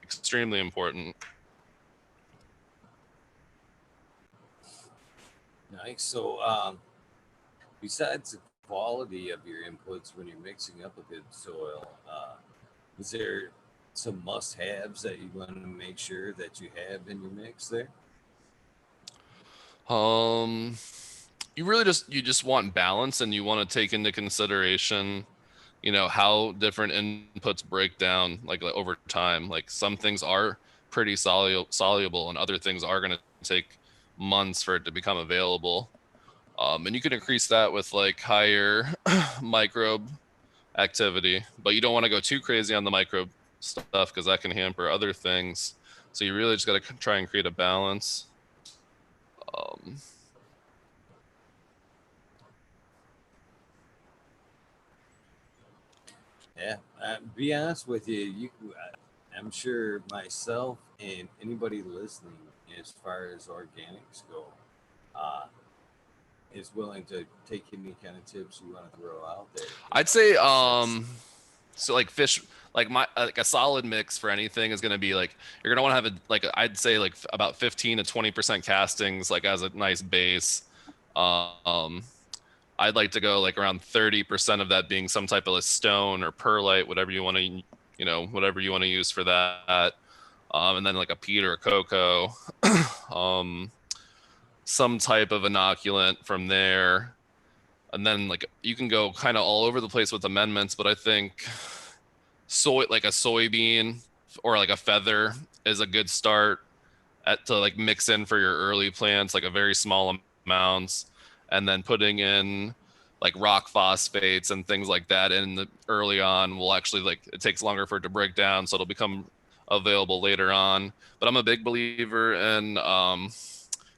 Speaker 2: Extremely important.
Speaker 1: Nice. So, besides the quality of your inputs when you're mixing up a good soil, is there some must-haves that you want to make sure that you have in your mix there?
Speaker 2: You just want balance, and you want to take into consideration, how different inputs break down like over time. Like some things are pretty soluble and other things are going to take months for it to become available. And you can increase that with like higher microbe activity, but you don't want to go too crazy on the microbe stuff because that can hamper other things. So you really just got to try and create a balance. Um,
Speaker 1: Yeah, be honest with you, I'm sure myself and anybody listening, as far as organics go, uh, is willing to take any kind of tips you want to throw out there.
Speaker 2: I'd say
Speaker 1: That's
Speaker 2: so like fish, like my like a solid mix for anything is going to be like you're going to want to have a like I'd say like about 15 to 20% castings like as a nice base. um I'd like to go like around 30% of that being some type of a stone or perlite, whatever you want to, whatever you want to use for that. And then like a peat or a cocoa, um, some type of inoculant from there. And then like you can go kind of all over the place with amendments, but I think like a soybean or like a feather is a good start to like mix in for your early plants, like a very small amounts, and then putting in like rock phosphates and things like that in the early on will actually like it takes longer for it to break down, so it'll become available later on. But I'm a big believer in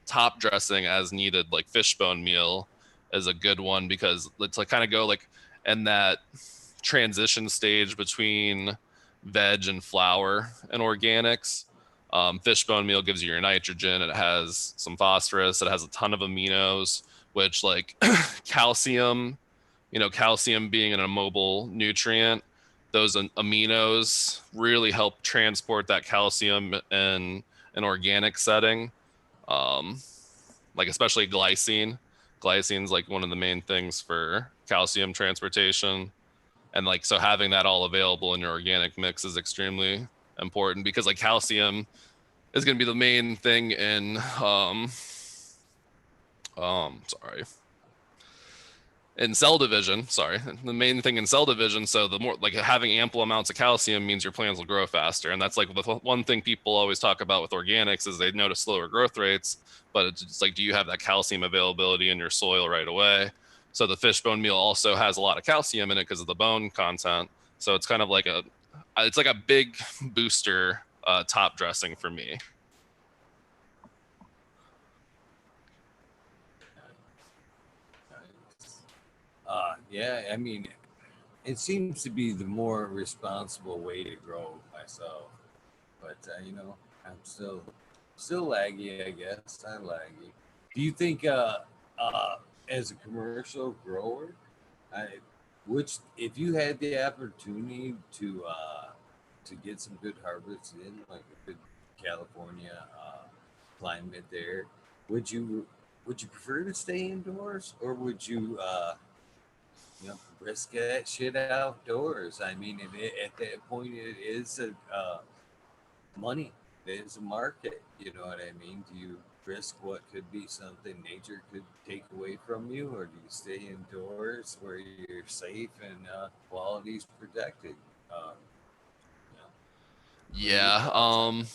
Speaker 2: top dressing as needed, like fishbone meal is a good one because it's like kind of go like in that transition stage between veg and flour and organics. Fishbone meal gives you your nitrogen. It has some phosphorus. It has a ton of aminos, which like calcium, calcium being an immobile nutrient, those aminos really help transport that calcium in an organic setting. Um, like especially glycine. Glycine's like one of the main things for calcium transportation. And like so having that all available in your organic mix is extremely important because like calcium is going to be the main thing in sorry, in cell division. Sorry, the main thing in cell division. So the more like having ample amounts of calcium means your plants will grow faster, and that's like the one thing people always talk about with organics is they notice slower growth rates, but it's just like, do you have that calcium availability in your soil right away? So the fishbone meal also has a lot of calcium in it because of the bone content. So it's kind of like it's like a big booster top dressing for me.
Speaker 1: nice. Yeah, I mean, it seems to be the more responsible way to grow myself. But I'm still laggy, I guess. I'm laggy. Do you think, as a commercial grower, I, which if you had the opportunity to get some good harvests in, like a good California climate there, would you would you prefer to stay indoors, or would you risk that shit outdoors? I mean, at that point, it is a money. It is a market. You know what I mean? Do you risk what could be something nature could take away from you, or do you stay indoors where you're safe and quality's protected? Um, you know, what are your
Speaker 2: Yeah.
Speaker 1: thoughts on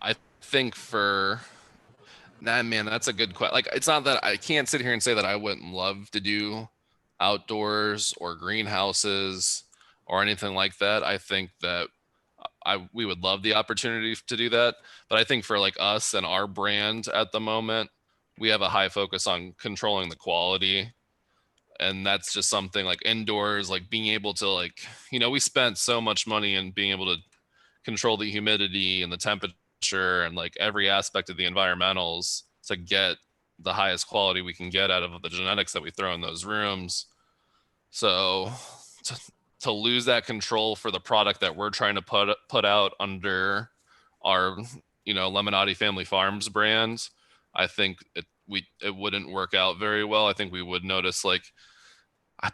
Speaker 2: I think for nah, man, that's a good question. Like, it's not that I can't sit here and say that I wouldn't love to do outdoors or greenhouses or anything like that. I think that we would love the opportunity to do that. But I think for like us and our brand at the moment, we have a high focus on controlling the quality. And that's just something like indoors, like being able to like, we spent so much money in being able to control the humidity and the temperature and like every aspect of the environmentals to get the highest quality we can get out of the genetics that we throw in those rooms. So to, to lose that control for the product that we're trying to put out under our Lemonati Family Farms brand, I think it wouldn't work out very well. I think we would notice like,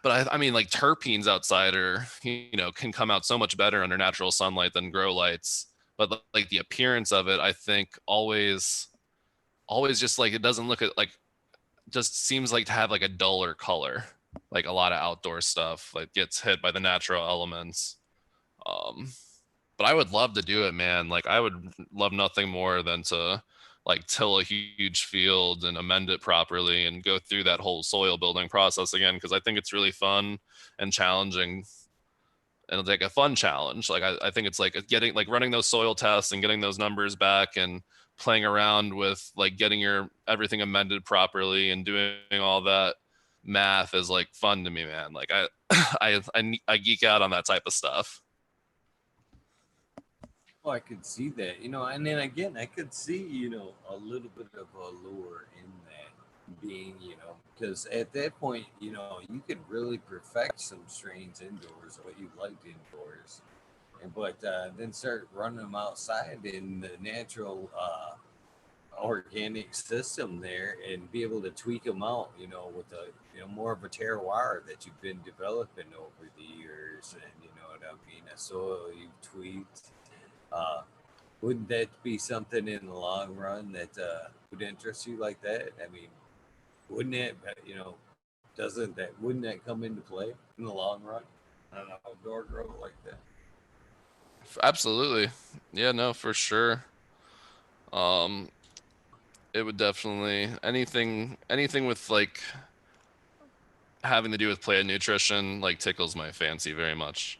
Speaker 2: but I mean like terpenes outside are can come out so much better under natural sunlight than grow lights. But like the appearance of it, I think always just like it doesn't look at like just seems like to have like a duller color. Like a lot of outdoor stuff like gets hit by the natural elements. Um, but I would love to do it, man. Like I would love nothing more than to like till a huge field and amend it properly and go through that whole soil building process again, because I think it's really fun and challenging, and it's like a fun challenge. Like I think it's like getting like running those soil tests and getting those numbers back and playing around with like getting your everything amended properly and doing all that math is like fun to me, man. Like I geek out on that type of stuff.
Speaker 1: Well, I could see that, and then again, I could see, a little bit of allure in that being, because at that point, you could really perfect some strains indoors, what you liked indoors, and but then start running them outside in the natural organic system there and be able to tweak them out, with a, more of a terroir that you've been developing over the years, and you know what I mean, a soil you've tweaked. Uh, wouldn't that be something in the long run that would interest you like that? I mean, wouldn't it, wouldn't that come into play in the long run on an outdoor grow like that?
Speaker 2: Absolutely. Yeah, no, for sure. Um, it would definitely anything with like having to do with plant nutrition like tickles my fancy very much.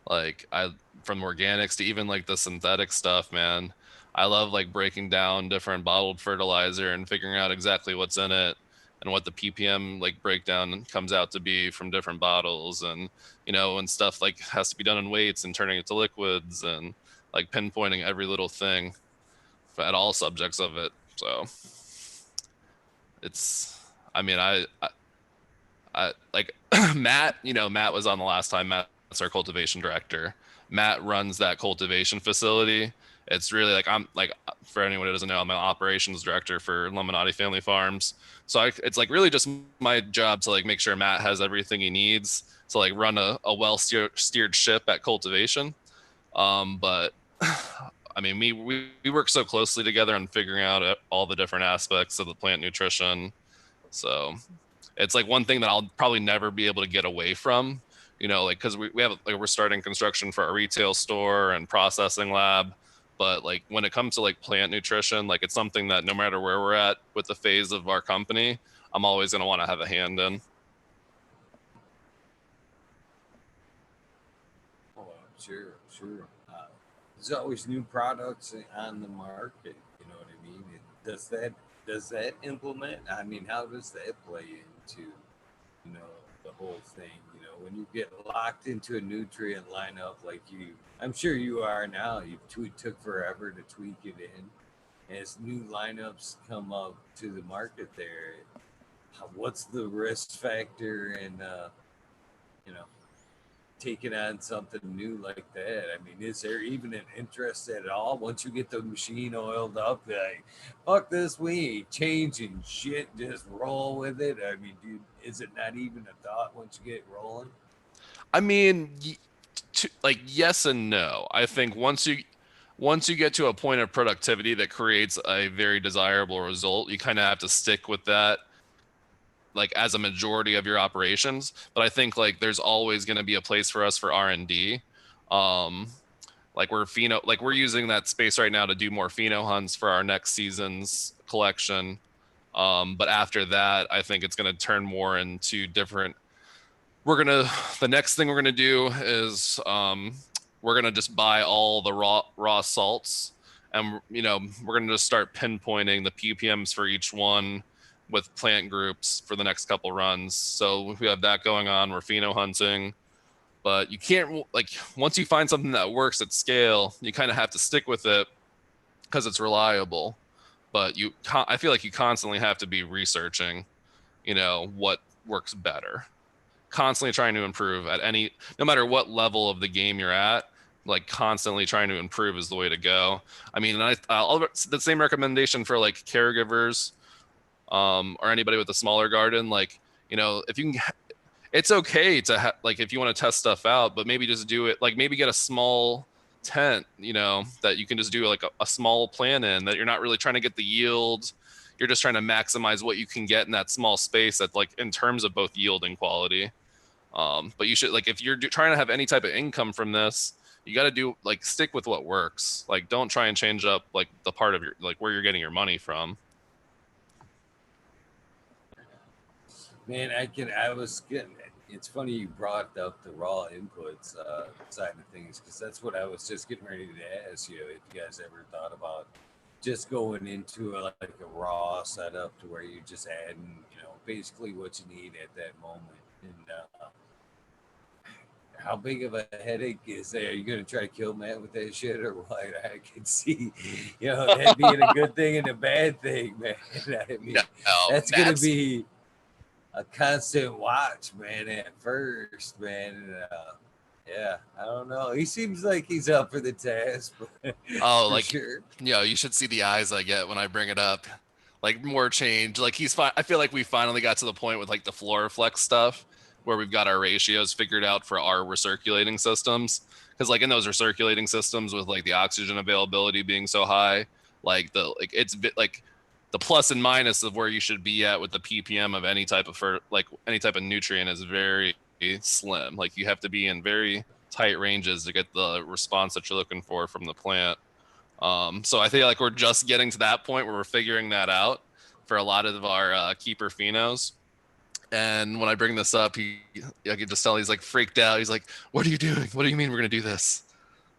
Speaker 2: Like I from organics to even like the synthetic stuff, man. I love like breaking down different bottled fertilizer and figuring out exactly what's in it and what the ppm like breakdown comes out to be from different bottles, and and stuff like has to be done in weights and turning it to liquids and like pinpointing every little thing at all subjects of it. So it's I mean I like Matt, Matt was on the last time. Matt's our cultivation director. Matt runs that cultivation facility. It's really like I'm like for anyone who doesn't know, I'm an operations director for Lemonati Family Farms. So it's like really just my job to like make sure Matt has everything he needs to like run a well steered ship at cultivation. But I mean, we work so closely together on figuring out all the different aspects of the plant nutrition. So it's like one thing that I'll probably never be able to get away from, like because we have like we're starting construction for a retail store and processing lab. But like when it comes to like plant nutrition, like it's something that no matter where we're at with the phase of our company, I'm always going to want to have a hand in.
Speaker 1: Oh, sure, sure. There's always new products on the market. You know what I mean? Does that implement? I mean, how does that play into the whole thing? When you get locked into a nutrient lineup like I'm sure you are now. Took forever to tweak it in. As new lineups come up to the market, there, what's the risk factor in you know taking on something new like that? I mean, is there even an interest at all once you get the machine oiled up? Like, fuck this, we ain't changing shit, just roll with it. I mean, dude, is it not even a thought once you get rolling?
Speaker 2: I mean, like yes and no. I think once you get to a point of productivity that creates a very desirable result, you kind of have to stick with that like as a majority of your operations. But I think like there's always going to be a place for us for R&D. um like we're using that space right now to do more pheno hunts for our next season's collection. But after that, I think it's going to turn more into different. The next thing we're gonna do is we're gonna just buy all the raw salts, and we're gonna just start pinpointing the ppms for each one with plant groups for the next couple runs. So we have that going on. We're pheno hunting, but you can't like once you find something that works at scale, you kind of have to stick with it because it's reliable. But I feel like you constantly have to be researching, what works better, constantly trying to improve at no matter what level of the game you're at. Like constantly trying to improve is the way to go. I mean, the same recommendation for like caregivers, or anybody with a smaller garden. Like, if you can, it's okay to like if you want to test stuff out, but maybe just do it. Like maybe get a small tent, that you can just do like a small plan in, that you're not really trying to get the yield. You're just trying to maximize what you can get in that small space, that like in terms of both yield and quality. But you should, like, if you're trying to have any type of income from this, you got to do like stick with what works. Like don't try and change up like the part of your like where you're getting your money from.
Speaker 1: Man, I was getting. It's funny you brought up the raw inputs side of things because that's what I was just getting ready to ask you. If you guys ever thought about just going into like a raw setup to where you just adding, basically what you need at that moment. And how big of a headache is there? Are you gonna try to kill Matt with that shit or what? I can see, that being a good thing and a bad thing, man. I mean,
Speaker 2: No,
Speaker 1: that's gonna
Speaker 2: Matt's
Speaker 1: be a constant watch, man. At first, man. And, yeah, I don't know. He seems like he's up for the task,
Speaker 2: oh
Speaker 1: for
Speaker 2: like
Speaker 1: sure.
Speaker 2: you should see the eyes I get when I bring it up. Like more change. Like he's fine. I feel like we finally got to the point with like the FluoroFlex stuff where we've got our ratios figured out for our recirculating systems. Because like in those recirculating systems with like the oxygen availability being so high, like it's like the plus and minus of where you should be at with the ppm of any type of any type of nutrient is very slim. Like you have to be in very tight ranges to get the response that you're looking for from the plant. So I feel like we're just getting to that point where we're figuring that out for a lot of our keeper phenos. And when I bring this up, I can just tell he's like freaked out. He's like, "What are you doing? What do you mean we're gonna do this?"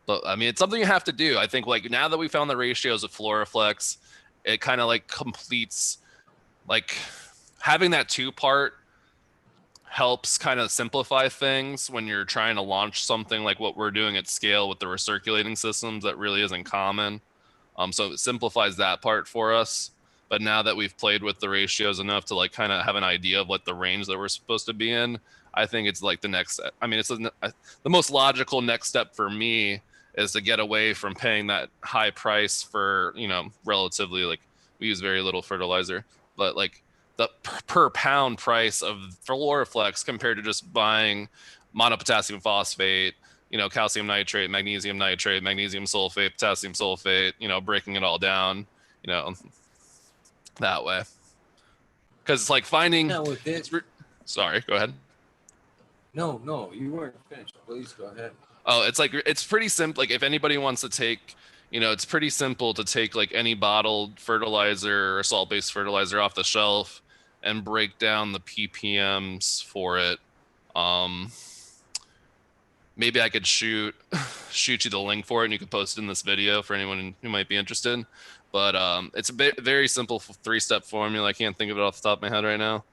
Speaker 2: But I mean, it's something you have to do. I think like now that we found the ratios of FluoroFlex, it kind of like completes like having that two part helps kind of simplify things when you're trying to launch something like what we're doing at scale with the recirculating systems that really isn't common. So it simplifies that part for us. But now that we've played with the ratios enough to like kind of have an idea of what the range that we're supposed to be in, I think it's like the next. I mean, it's the most logical next step for me is to get away from paying that high price for relatively like we use very little fertilizer, but like the per pound price of FluoroFlex compared to just buying monopotassium phosphate, calcium nitrate, magnesium sulfate, potassium sulfate, breaking it all down, that way. Because it's like finding,
Speaker 1: Now with it,
Speaker 2: sorry, go ahead.
Speaker 1: no, you weren't finished. Please go ahead.
Speaker 2: Oh, it's like, it's pretty simple. Like if anybody wants to take, it's pretty simple to take like any bottled fertilizer or salt-based fertilizer off the shelf and break down the ppms for it. Maybe I could shoot you the link for it and you could post it in this video for anyone who might be interested. But it's a very simple 3-step formula. I can't think of it off the top of my head right now,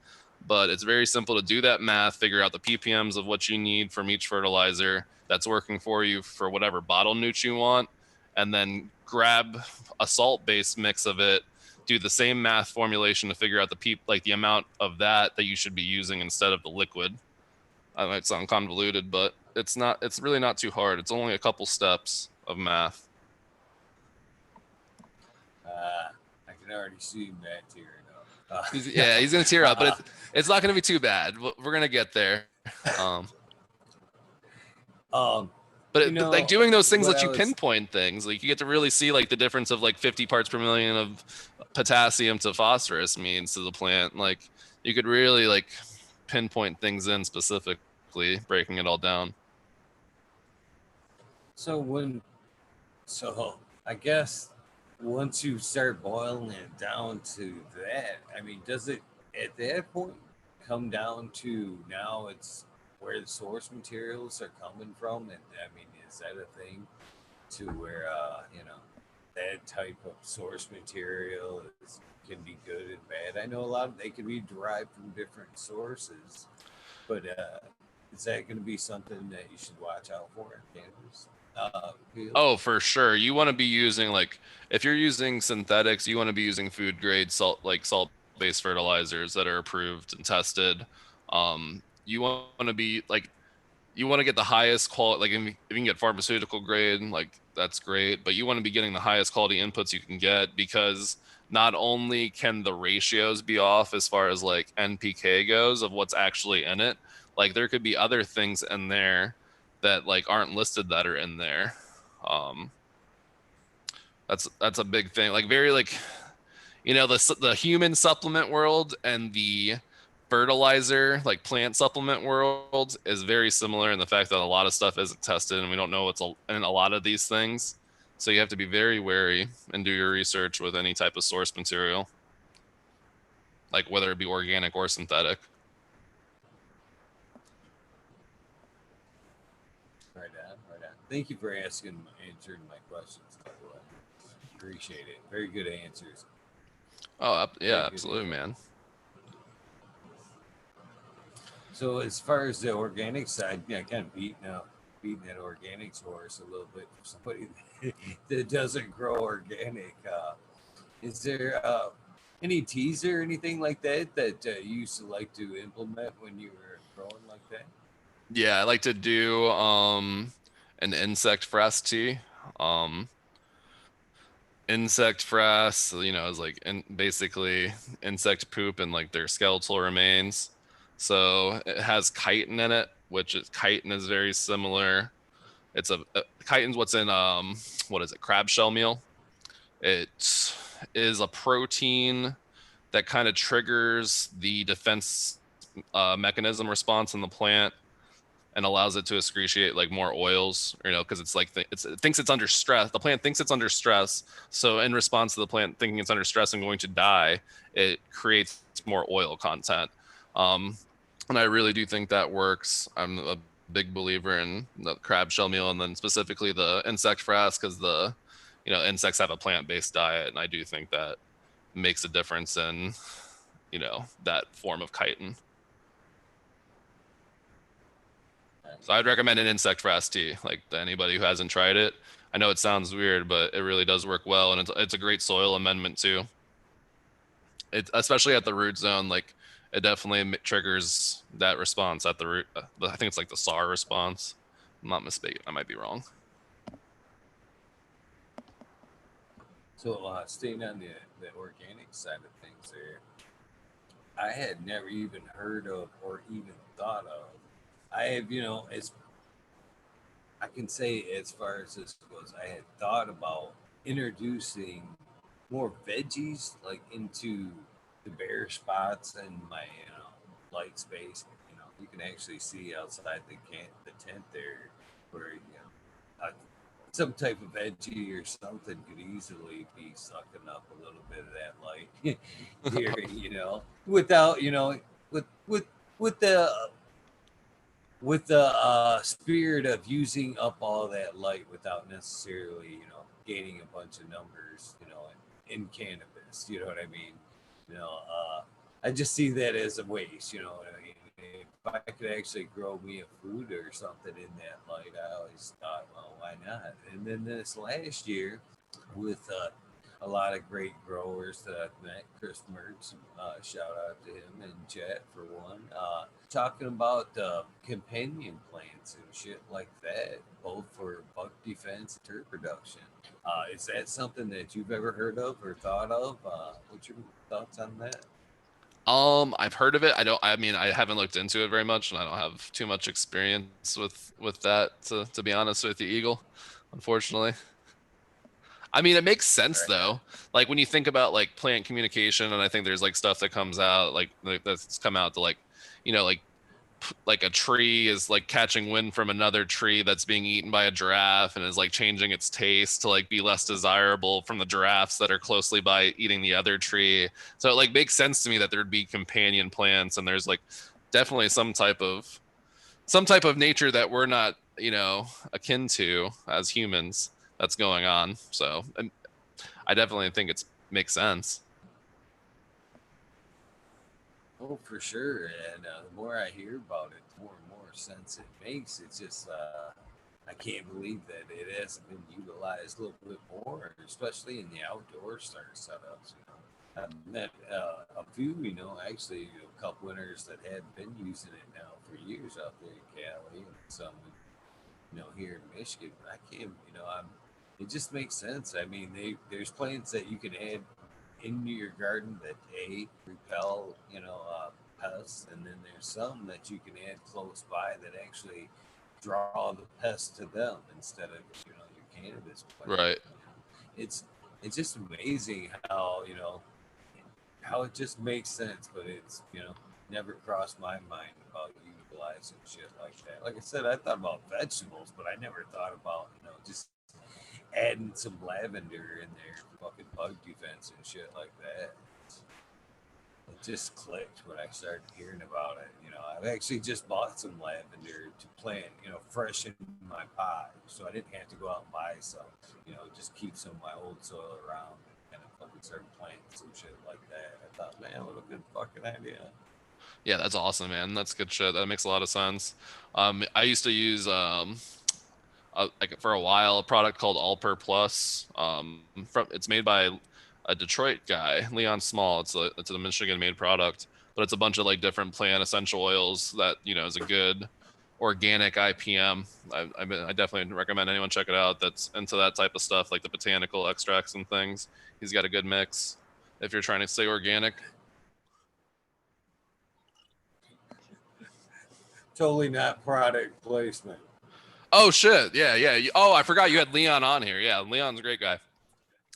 Speaker 2: but it's very simple to do that math, figure out the ppms of what you need from each fertilizer that's working for you for whatever bottle nut you want, and then grab a salt-based mix of it, do the same math formulation to figure out the amount of that you should be using instead of the liquid. I might sound convoluted, but it's not. It's really not too hard. It's only a couple steps of math.
Speaker 1: I can already see Matt tearing up.
Speaker 2: He's gonna tear up, but it's not gonna be too bad. We're gonna get there. But like doing those things lets you pinpoint things. Like you get to really see like the difference of like 50 parts per million of potassium to phosphorus means to the plant. Like you could really like pinpoint things in specifically, breaking it all down.
Speaker 1: So I guess once you start boiling it down to that, I mean, does it at that point come down to now it's where the source materials are coming from? And I mean, is that a thing to where, that type of source material can be good and bad? I know a lot of they can be derived from different sources, but is that going to be something that you should watch out for in cannabis?
Speaker 2: Oh, for sure. You want to be using like if you're using synthetics, you want to be using food grade salt-based fertilizers that are approved and tested. You want to be like you want to get the highest quality. Like if you can get pharmaceutical grade, like that's great. But you want to be getting the highest quality inputs you can get, because not only can the ratios be off as far as like NPK goes of what's actually in it, like there could be other things in there that like aren't listed that are in there. That's a big thing. Like very like the human supplement world and the fertilizer, like plant supplement world, is very similar in the fact that a lot of stuff isn't tested and we don't know what's in a lot of these things. So you have to be very wary and do your research with any type of source material, like whether it be organic or synthetic.
Speaker 1: Right on, right on. Thank you for answering my questions, by the way. Appreciate it. Very good answers.
Speaker 2: Oh,
Speaker 1: Very
Speaker 2: yeah,
Speaker 1: good
Speaker 2: absolutely, man.
Speaker 1: So as far as the organic side, yeah, kind of beating that organics horse a little bit for somebody that doesn't grow organic. Is there any teaser or anything like that that you used to like to implement when you were growing like that?
Speaker 2: Yeah, I like to do an insect frass tea. Um, Insect frass, is like basically insect poop and like their skeletal remains. So it has chitin in it, which is chitin is very similar. It's a chitin's what's in what is it, crab shell meal. It is a protein that kind of triggers the defense mechanism response in the plant and allows it to excrete like more oils, because it's like it thinks it's under stress. The plant thinks it's under stress, so in response to the plant thinking it's under stress and going to die, it creates more oil content. Um, and I really do think that works. I'm a big believer in the crab shell meal, and then specifically the insect frass, because the insects have a plant-based diet, and I do think that makes a difference in that form of chitin. So I'd recommend an insect frass tea, like to anybody who hasn't tried it. I know it sounds weird, but it really does work well, and it's a great soil amendment too. It especially at the root zone, like it definitely triggers that response at the root. I think it's like the SAR response. I'm not mistaken. I might be wrong.
Speaker 1: So staying on the organic side of things there, I had never even heard of or even thought of. I have, as I can say, as far as this goes, I had thought about introducing more veggies like into the bare spots in my light space. You can actually see outside the tent there where some type of veggie or something could easily be sucking up a little bit of that light here, without with with the with the spirit of using up all that light without necessarily, gaining a bunch of numbers, in cannabis. You know what I mean? I just see that as a waste. You know what I mean? If I could actually grow me a food or something in that light, I always thought, well, why not? And then this last year, with a lot of great growers that I've met. Chris Mertz, shout out to him, and Jet for one. Talking about companion plants and shit like that, both for buck defense and turf production. Is that something that you've ever heard of or thought of? What's your thoughts on that?
Speaker 2: I've heard of it. I mean, I haven't looked into it very much, and I don't have too much experience with that to be honest with you, Eagle, unfortunately. I mean, it makes sense
Speaker 1: Right now.
Speaker 2: though. Like when you think about like plant communication, and I think there's like stuff that comes out like that's come out to like, like a tree is like catching wind from another tree that's being eaten by a giraffe and is like changing its taste to like be less desirable from the giraffes that are closely by eating the other tree. So it like makes sense to me that there'd be companion plants, and there's like definitely some type of nature that we're not, akin to as humans that's going on. So and I definitely think it's makes sense.
Speaker 1: Oh, for sure. And the more I hear about it, the more and more sense it makes. It's just, I can't believe that it hasn't been utilized a little bit more, especially in the outdoor start setups. I've met a few, actually a couple winners that had been using it now for years out there in Cali, and some, here in Michigan. But I can't, it just makes sense. I mean, there's plants that you can add into your garden that repel pests, and then there's some that you can add close by that actually draw the pests to them instead of your cannabis plant.
Speaker 2: Right.
Speaker 1: It's it's just amazing how how it just makes sense, but it's, you know, never crossed my mind about utilizing shit like that. Like I said, I thought about vegetables, but I never thought about, you know, just adding some lavender in there for fucking bug defense and shit like that. It just clicked when I started hearing about it. You know, I've actually just bought some lavender to plant, you know, fresh in my pot, so I didn't have to go out and buy some. You know, just keep some of my old soil around and fucking start planting some shit like that. I thought, man, what a good fucking idea.
Speaker 2: Yeah, that's awesome, man. That's good shit. That makes a lot of sense. I used to use like for a while a product called Allper Plus. From it's made by a Detroit guy, Leon Small. It's a Michigan made product, but it's a bunch of like different plant essential oils that is a good organic IPM. I definitely recommend anyone check it out that's into that type of stuff, like the botanical extracts and things. He's got a good mix if you're trying to stay organic.
Speaker 1: Totally not product placement.
Speaker 2: Oh shit, yeah, yeah. Oh, I forgot you had Leon on here. Yeah, Leon's a great guy.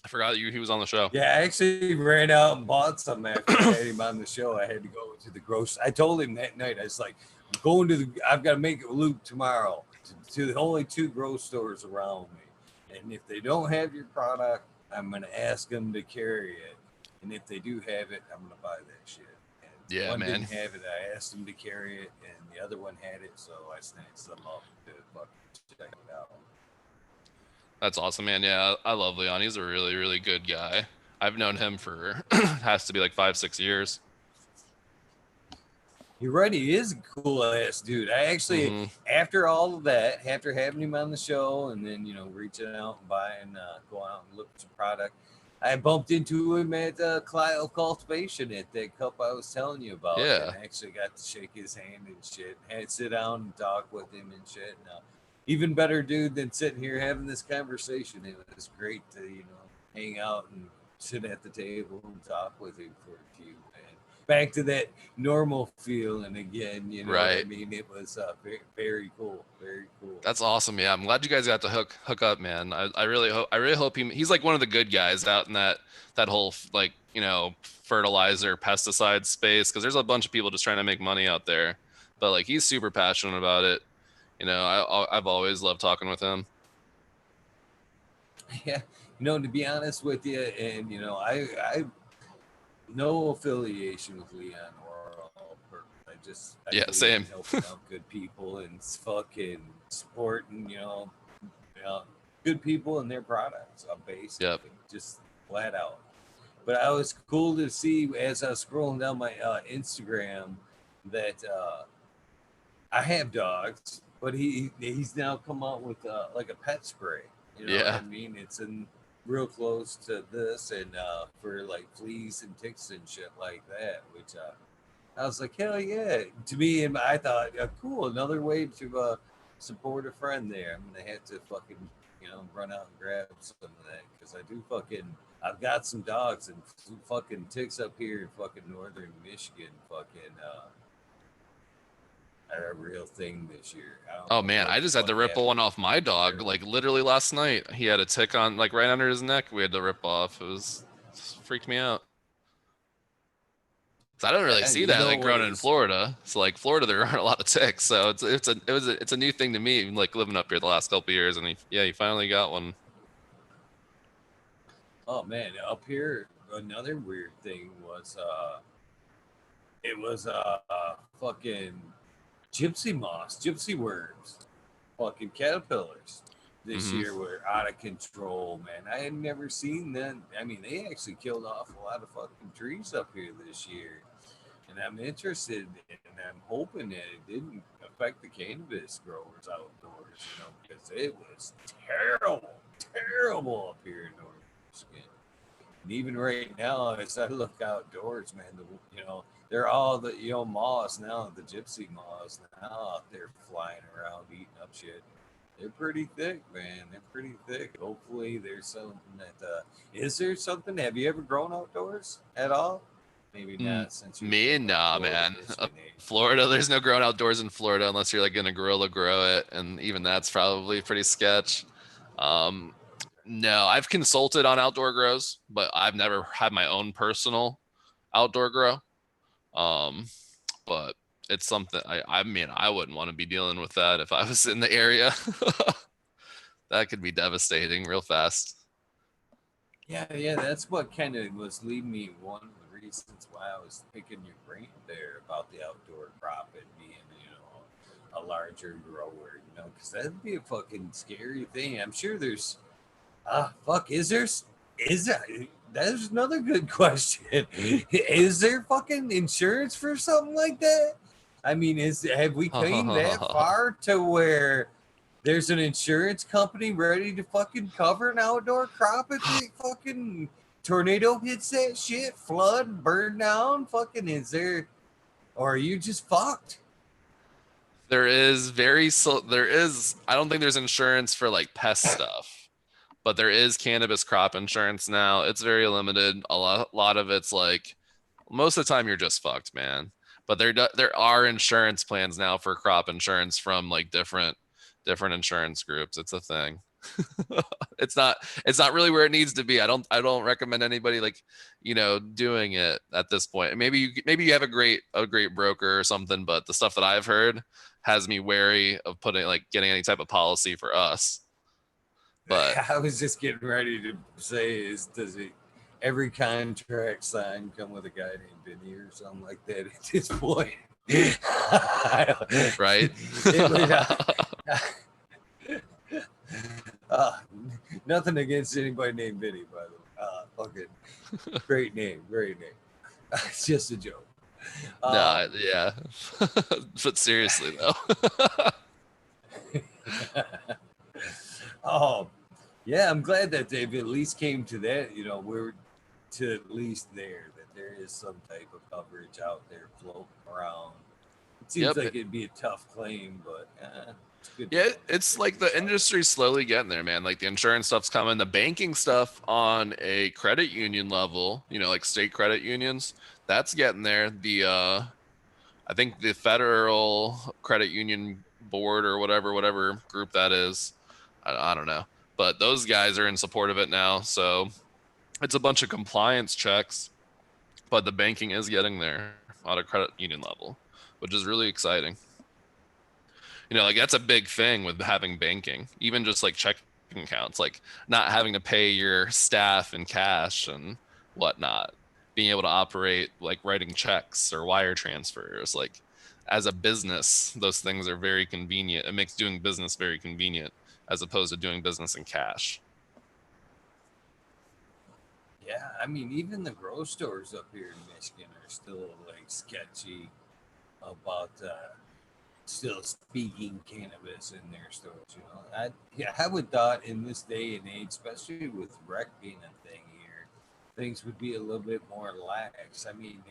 Speaker 2: I forgot he was on the show.
Speaker 1: Yeah, I actually ran out and bought some after I had him on the show. I had to go to the grocery. I told him that night, I was like, I'm going to the, I've got to make a loop tomorrow to the only two grocery stores around me. And if they don't have your product, I'm going to ask them to carry it. And if they do have it, I'm going to buy that shit. And
Speaker 2: Yeah,
Speaker 1: one
Speaker 2: man.
Speaker 1: didn't have it. I asked them to carry it, and the other one had it. So I snatched them up to fucking check it out.
Speaker 2: That's awesome, man. Yeah, I love Leon. He's a really, really good guy. I've known him for has to be like 5, 6 years.
Speaker 1: You're right. He is a cool ass dude. I actually, after all of that, after having him on the show, and then reaching out and buying, going out and looking at some product, I bumped into him at Clio Cultivation at that cup I was telling you about,
Speaker 2: Yeah.
Speaker 1: and I actually got to shake his hand and shit. Had to sit down and talk with him and shit. And, even better dude than sitting here having this conversation. It was great to hang out and sit at the table and talk with him for a few. Back to that normal feeling again,
Speaker 2: Right.
Speaker 1: what I mean? It was very, very cool. Very cool.
Speaker 2: That's awesome. Yeah, I'm glad you guys got to hook up, man. I really hope he's like one of the good guys out in that whole like fertilizer pesticide space, because there's a bunch of people just trying to make money out there, but like he's super passionate about it. I've always loved talking with him.
Speaker 1: Yeah, to be honest with you, and I no affiliation with Leon or I
Speaker 2: Same.
Speaker 1: Helping out good people and fucking supporting good people and their products. Basically just flat out. But I was cool to see as I was scrolling down my Instagram that I have dogs, but he's now come out with like a pet spray. You know what I mean? It's in real close to this, and for like fleas and ticks and shit like that, which I was like, hell yeah. To me, and I thought, cool, another way to support a friend there. I'm gonna have to fucking run out and grab some of that, because I've got some dogs, and fucking ticks up here in fucking northern Michigan fucking are a real thing this year.
Speaker 2: Oh man, I just had to rip one off my dog like literally last night. He had a tick on like right under his neck. We had to rip off. It freaked me out. I don't really see that like growing in Florida. So like Florida, there aren't a lot of ticks. So it's a new thing to me, like living up here the last couple of years. And he finally got one.
Speaker 1: Oh man, up here another weird thing was it was fucking gypsy moths, gypsy worms, fucking caterpillars. This year were out of control, man. I had never seen that. I mean, they actually killed off a lot of fucking trees up here this year. And I'm interested, and I'm hoping that it didn't affect the cannabis growers outdoors, because it was terrible up here in North Michigan. And even right now, as I look outdoors, man, they're all the moths now, the gypsy moths now out there flying around eating up shit. They're pretty thick, man. They're pretty thick. Hopefully, there's something that. Is there something? Have you ever grown outdoors at all? Maybe not. Since
Speaker 2: nah, man. Florida, there's no growing outdoors in Florida unless you're like gonna gorilla grow it, and even that's probably pretty sketch. No, I've consulted on outdoor grows, but I've never had my own personal outdoor grow. Um, but it's something I mean, I wouldn't want to be dealing with that if I was in the area. That could be devastating real fast.
Speaker 1: Yeah, that's what kind of was leading me. One of the reasons why I was picking your brain there about the outdoor crop and being, a larger grower, because that'd be a fucking scary thing. I'm sure there's, fuck, is there, there's another good question. Is there fucking insurance for something like that? I mean, have we came that far to where there's an insurance company ready to fucking cover an outdoor crop if it fucking tornado hits that shit, flood, burn down? Fucking is there, or are you just fucked?
Speaker 2: There is there is, I don't think there's insurance for like pest stuff, but there is cannabis crop insurance now. It's very limited. A lot of it's like, most of the time you're just fucked, man. But there are insurance plans now for crop insurance from like different insurance groups. It's a thing. It's not really where it needs to be. I don't recommend anybody like, doing it at this point. Maybe you have a great broker or something, but the stuff that I've heard has me wary of getting any type of policy for us. But
Speaker 1: I was just getting ready to say, every contract sign come with a guy named Vinny or something like that at this point?
Speaker 2: right.
Speaker 1: Uh, Nothing against anybody named Vinny, by the way. Fucking great name. It's just a joke.
Speaker 2: No, yeah. But seriously though.
Speaker 1: Oh, yeah, I'm glad that they've at least came to that. We're to at least there, that there is some type of coverage out there floating around. It seems like it'd be a tough claim, but it's good.
Speaker 2: Yeah, it's like the industry's slowly getting there, man. Like the insurance stuff's coming, the banking stuff on a credit union level, like state credit unions, that's getting there. I think the Federal Credit Union Board or whatever group that is, I don't know, but those guys are in support of it now. So it's a bunch of compliance checks, but the banking is getting there on a credit union level, which is really exciting. Like that's a big thing with having banking, even just like checking accounts, like not having to pay your staff in cash and whatnot, being able to operate like writing checks or wire transfers. Like as a business, those things are very convenient. It makes doing business very convenient as opposed to doing business in cash.
Speaker 1: Yeah, I mean, even the grocery stores up here in Michigan are still like sketchy about still speaking cannabis in their stores. I would thought in this day and age, especially with rec being a thing here, things would be a little bit more lax. I mean,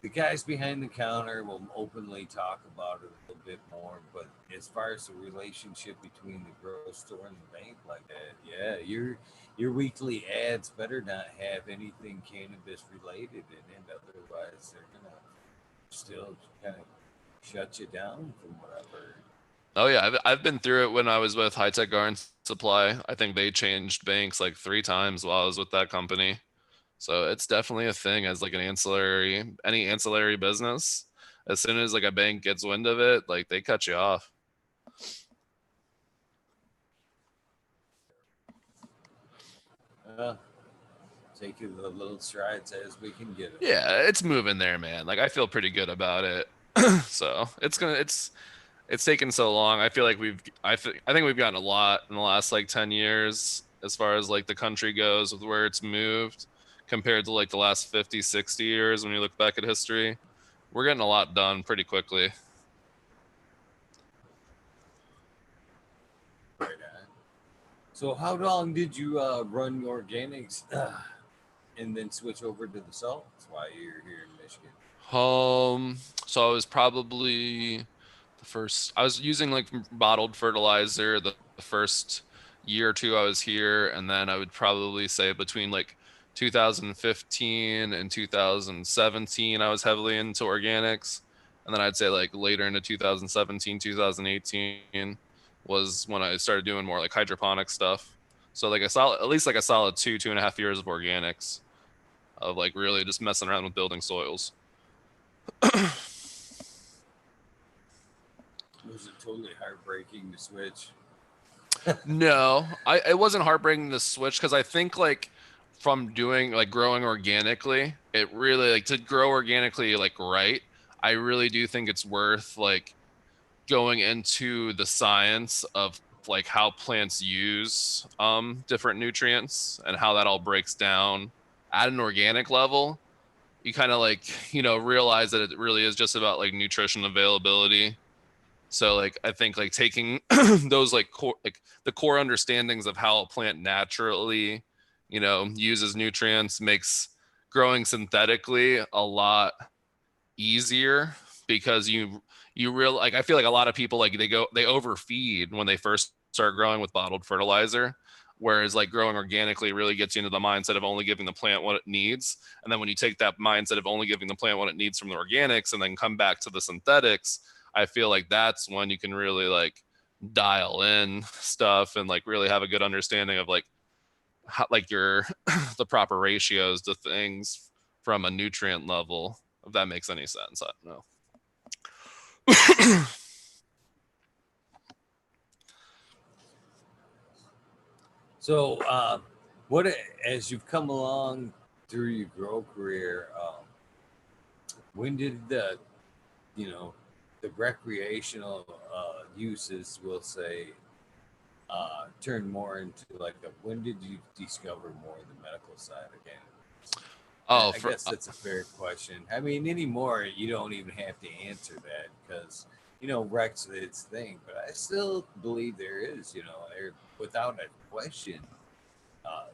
Speaker 1: the guys behind the counter will openly talk about it a little bit more, but as far as the relationship between the grocery store and the bank like that, yeah, your weekly ads better not have anything cannabis related in it, otherwise they're gonna still kind of shut you down from what I've heard.
Speaker 2: Oh yeah, I've been through it when I was with High Tech Garden Supply. I think they changed banks like 3 times while I was with that company. So it's definitely a thing as like any ancillary business. As soon as like a bank gets wind of it, like they cut you off.
Speaker 1: Uh, Taking the little strides as we can get it.
Speaker 2: Yeah, it's moving there, man. Like I feel pretty good about it. So it's taken so long. I feel like I think we've gotten a lot in the last like 10 years as far as like the country goes with where it's moved compared to like the last 50, 60 years when you look back at history. We're getting a lot done pretty quickly.
Speaker 1: Right on. So, how long did you run organics and then switch over to the salts while you're here in Michigan?
Speaker 2: So I was probably I was using like bottled fertilizer the first year or two I was here, and then I would probably say between like 2015 and 2017 I was heavily into organics, and then I'd say like later into 2017 2018 was when I started doing more like hydroponic stuff. So like at least like a solid 2.5 years of organics. of like really just messing around with building soils.
Speaker 1: Was it totally heartbreaking to switch?
Speaker 2: No, it wasn't heartbreaking to switch because I think like from doing like growing organically, it really like to grow organically like right. I really do think it's worth like going into the science of like how plants use different nutrients and how that all breaks down at an organic level. You kind of like, realize that it really is just about like nutrition availability. So like I think like taking those like the core understandings of how a plant naturally, uses nutrients makes growing synthetically a lot easier because you real like I feel like a lot of people like they overfeed when they first start growing with bottled fertilizer, whereas like growing organically really gets you into the mindset of only giving the plant what it needs. And then when you take that mindset of only giving the plant what it needs from the organics and then come back to the synthetics, I feel like that's when you can really like dial in stuff and like really have a good understanding of like how, like your the proper ratios to things from a nutrient level, if that makes any sense. I don't know.
Speaker 1: So, what as you've come along through your grow career, when did the recreational uses, we'll say, turn more into like when did you discover more of the medical side again?
Speaker 2: Oh,
Speaker 1: I guess that's a fair question. I mean, anymore, you don't even have to answer that because, Rex, its thing. But I still believe there is, there, without a question,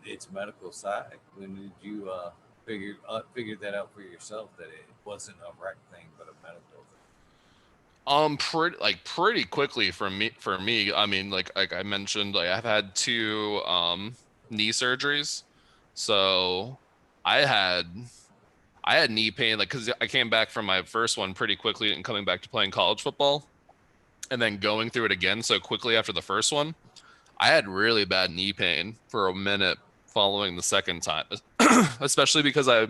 Speaker 1: its medical side. When did you figure that out for yourself that it wasn't a rec thing but a medical thing?
Speaker 2: pretty quickly for me. I mean, like I mentioned, like I've had two knee surgeries. So I had I had knee pain like because I came back from my first one pretty quickly and coming back to playing college football and then going through it again so quickly after the first one. I had really bad knee pain for a minute following the second time, especially because I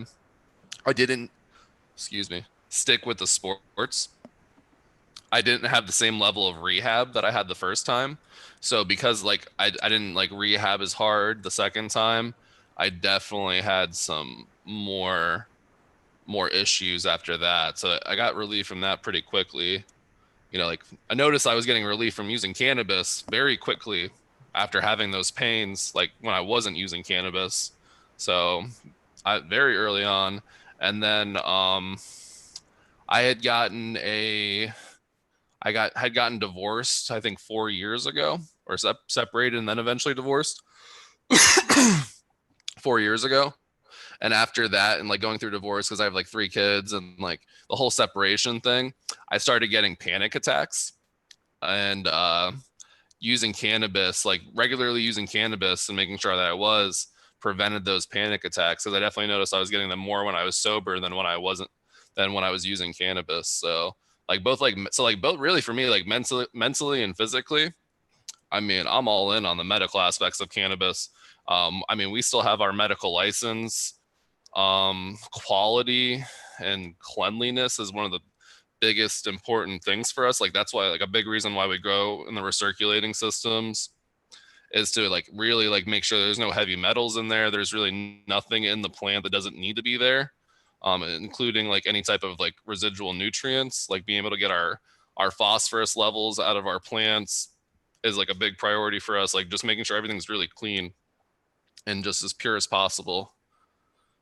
Speaker 2: didn't, excuse me, stick with the sports. I didn't have the same level of rehab that I had the first time. So because like I didn't like rehab as hard the second time, I definitely had some more issues after that. So I got relief from that pretty quickly. Like I noticed I was getting relief from using cannabis very quickly after having those pains, like when I wasn't using cannabis. So I very early on. And then I had gotten a I got had gotten divorced, I think 4 years ago, or separated and then eventually divorced 4 years ago. And after that, and like going through divorce, because I have like 3 kids and like the whole separation thing, I started getting panic attacks. And using cannabis, like regularly using cannabis and making sure that I was prevented those panic attacks. Because I definitely noticed I was getting them more when I was sober than when I wasn't, than when I was using cannabis. So both really for me, like mentally and physically, I mean, I'm all in on the medical aspects of cannabis. I mean, we still have our medical license. Quality and cleanliness is one of the biggest important things for us. Like that's why like a big reason why we grow in the recirculating systems is to like really like make sure there's no heavy metals in there. There's really nothing in the plant that doesn't need to be there, including like any type of like residual nutrients. Like being able to get our phosphorus levels out of our plants is like a big priority for us. Like just making sure everything's really clean and just as pure as possible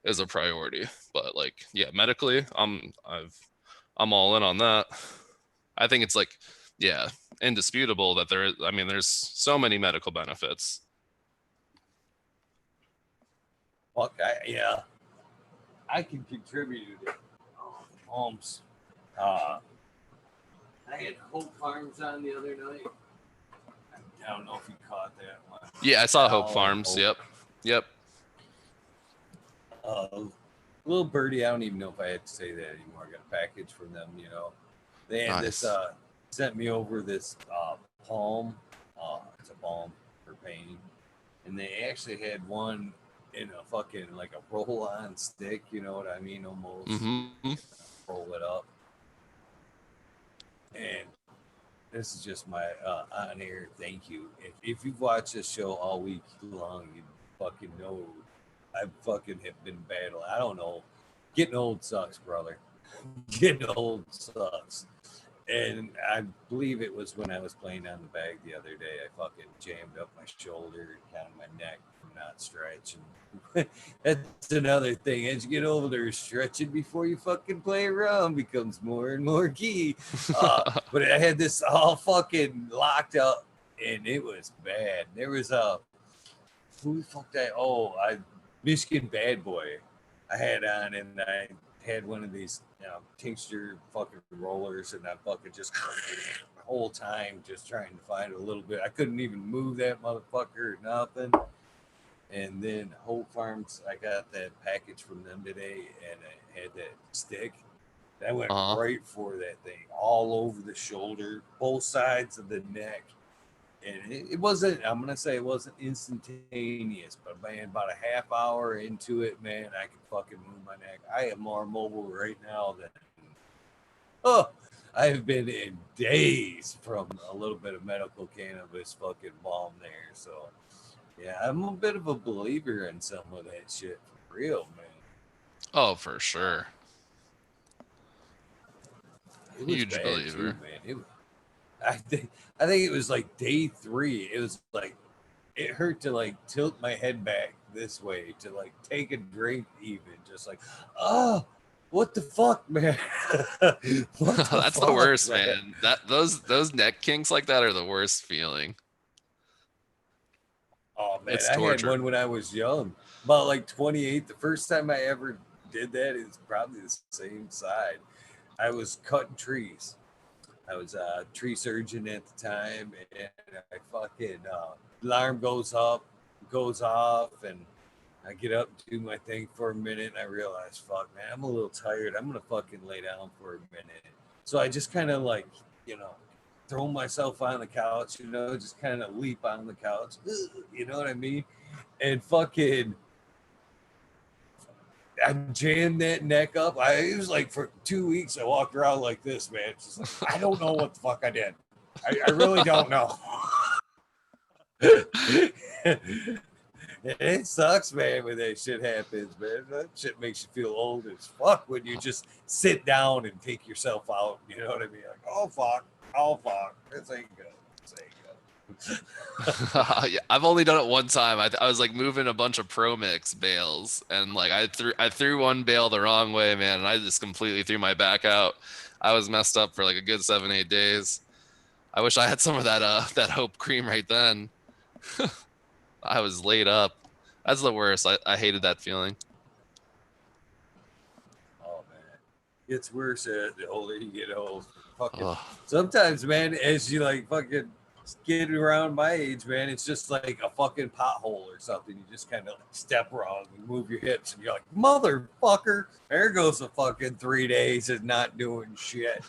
Speaker 2: is a priority. But like yeah, medically, I'm all in on that. I think it's like, yeah, indisputable that there is, I mean, there's so many medical benefits.
Speaker 1: Fuck, yeah, I can contribute to it. Homes. Uh, I had Hope Farms on the other night. I don't know if you caught that one.
Speaker 2: Yeah, I saw Hope
Speaker 1: Al and
Speaker 2: Farms.
Speaker 1: Hope.
Speaker 2: Yep.
Speaker 1: Little birdie, I don't even know if I had to say that anymore. I got a package from them, They had
Speaker 2: Nice.
Speaker 1: this sent me over this palm. It's a balm for pain. And they actually had one. in a fucking like a roll-on stick. You know what I mean? Almost
Speaker 2: Mm-hmm.
Speaker 1: roll it up. And this is just my on-air thank you. If you've watched this show all week long, you fucking know I fucking have been battling. I don't know. Getting old sucks, brother. Getting old sucks. And I believe it was when I was playing on the bag the other day. I fucking jammed up my shoulder, kind of my neck from not stretching. That's another thing. As you get older, stretching before you fucking play around becomes more and more key. But I had this all fucking locked up, and it was bad. There was a who the fuck that? Oh, Michigan Bad Boy. I had on, and I had one of these tincture fucking rollers, and I fucking just the whole time just trying to find a little bit. I couldn't even move that motherfucker or nothing. And then Hope Farms, I got that package from them today, and I had that stick. That went
Speaker 2: Uh-huh.
Speaker 1: right for that thing, all over the shoulder, both sides of the neck. And it wasn't, I'm going to say it wasn't instantaneous, but man, about a half hour into it, man, I could fucking move my neck. I am more mobile right now than, oh, I have been in days from a little bit of medical cannabis fucking balm there. So, yeah, I'm a bit of a believer in some of that shit for real, man.
Speaker 2: Oh, for sure.
Speaker 1: It was
Speaker 2: Huge
Speaker 1: bad too,
Speaker 2: believer.
Speaker 1: man. I think it was like day 3. It was like it hurt to like tilt my head back this way to like take a drink, even just like, oh, what the fuck, man? What the
Speaker 2: That's the
Speaker 1: fuck,
Speaker 2: worst,
Speaker 1: man?
Speaker 2: man. Those neck kinks like that are the worst feeling.
Speaker 1: Oh man,
Speaker 2: It's
Speaker 1: I had
Speaker 2: torture.
Speaker 1: one when I was young, about like 28. The first time I ever did that is probably the same side. I was cutting trees. I was a tree surgeon at the time, and I fucking alarm goes off, and I get up and do my thing for a minute, and I realize, fuck, man, I'm a little tired. I'm gonna fucking lay down for a minute. So I just kind of like, you know, throw myself on the couch, just kind of leap on the couch, you know what I mean? And fucking I jammed that neck up. It was like for 2 weeks I walked around like this, man. It's just like I don't know what the fuck I did. I really don't know. It sucks, man, when that shit happens, man. That shit makes you feel old as fuck when you just sit down and take yourself out. You know what I mean? Like, oh fuck, this ain't good. This ain't good.
Speaker 2: Yeah, I've only done it one time. I was like moving a bunch of Pro Mix bales, and like I threw one bale the wrong way, man, and I just completely threw my back out. I was messed up for like a good 7-8 days. I wish I had some of that Hope cream right then. I was laid up. That's the worst. I hated that feeling.
Speaker 1: Oh man, it's worse the older you get old. Fucking
Speaker 2: Oh,
Speaker 1: sometimes, man, as you like fucking get around my age, man, it's just like a fucking pothole or something. You just kind of like step wrong and move your hips, and you're like, motherfucker, there goes the fucking 3 days of not doing shit.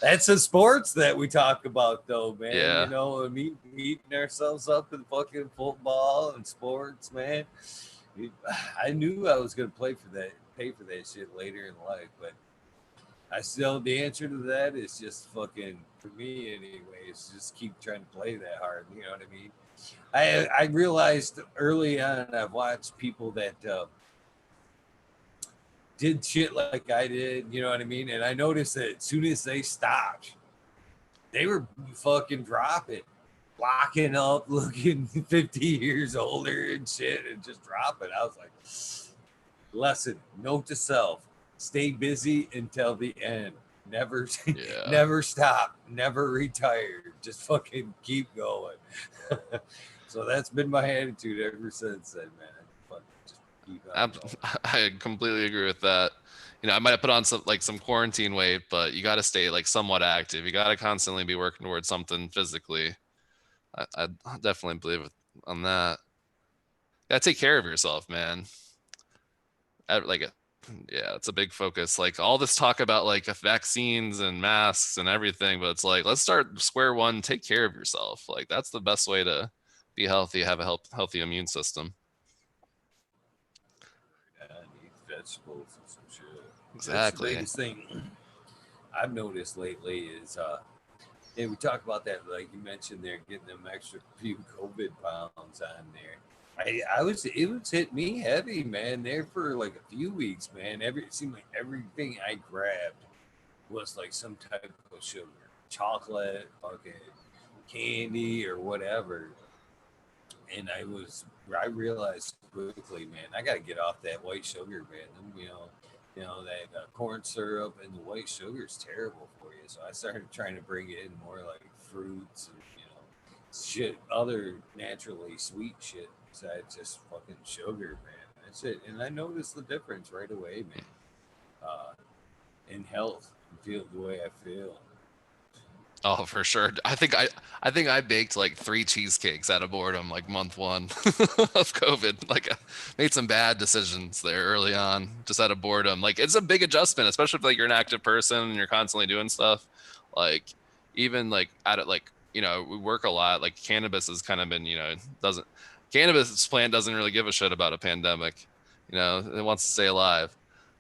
Speaker 1: That's the sports that we talk about, though, man.
Speaker 2: yeah.
Speaker 1: Meeting ourselves up in fucking football and sports, man. I knew I was gonna pay for that shit later in life, but I still the answer to that is just fucking for me, anyways. Just keep trying to play that hard. You know what I mean? I realized early on I've watched people that did shit like I did. You know what I mean? And I noticed that as soon as they stopped, they were fucking dropping, locking up, looking 50 years older and shit, and just dropping. I was like, lesson, note to self: stay busy until the end. Never,
Speaker 2: Yeah.
Speaker 1: never stop, never retire. Just fucking keep going. So that's been my attitude ever since then, man. Fucking just keep on going.
Speaker 2: I completely agree with that. I might have put on some quarantine weight, but you got to stay like somewhat active. You got to constantly be working towards something physically. I definitely believe on that. You got to take care of yourself, man. Like, yeah, it's a big focus. Like all this talk about like vaccines and masks and everything, but it's like let's start square one. Take care of yourself. Like that's the best way to be healthy, have a healthy immune system.
Speaker 1: I need vegetables and some shit. That's the
Speaker 2: Exactly.
Speaker 1: biggest thing I've noticed lately is and we talk about that, like you mentioned there, getting them extra few COVID pounds on there. It was hit me heavy, man. There for like a few weeks, man. It seemed like everything I grabbed was like some type of sugar, chocolate, fucking candy, or whatever. And I realized quickly, man, I got to get off that white sugar, man. That corn syrup and the white sugar is terrible for you. So I started trying to bring in more like fruits and shit, other naturally sweet shit besides just fucking sugar, man. That's it. And I noticed the difference right away, man. In health, and feel the way I feel.
Speaker 2: Oh, for sure. I think I baked like 3 cheesecakes out of boredom, like month one of COVID. Like, made some bad decisions there early on, just out of boredom. Like, it's a big adjustment, especially if like you're an active person and you're constantly doing stuff. Like, even like at it, like we work a lot. Like, cannabis has kind of been, doesn't cannabis plant doesn't really give a shit about a pandemic. It wants to stay alive.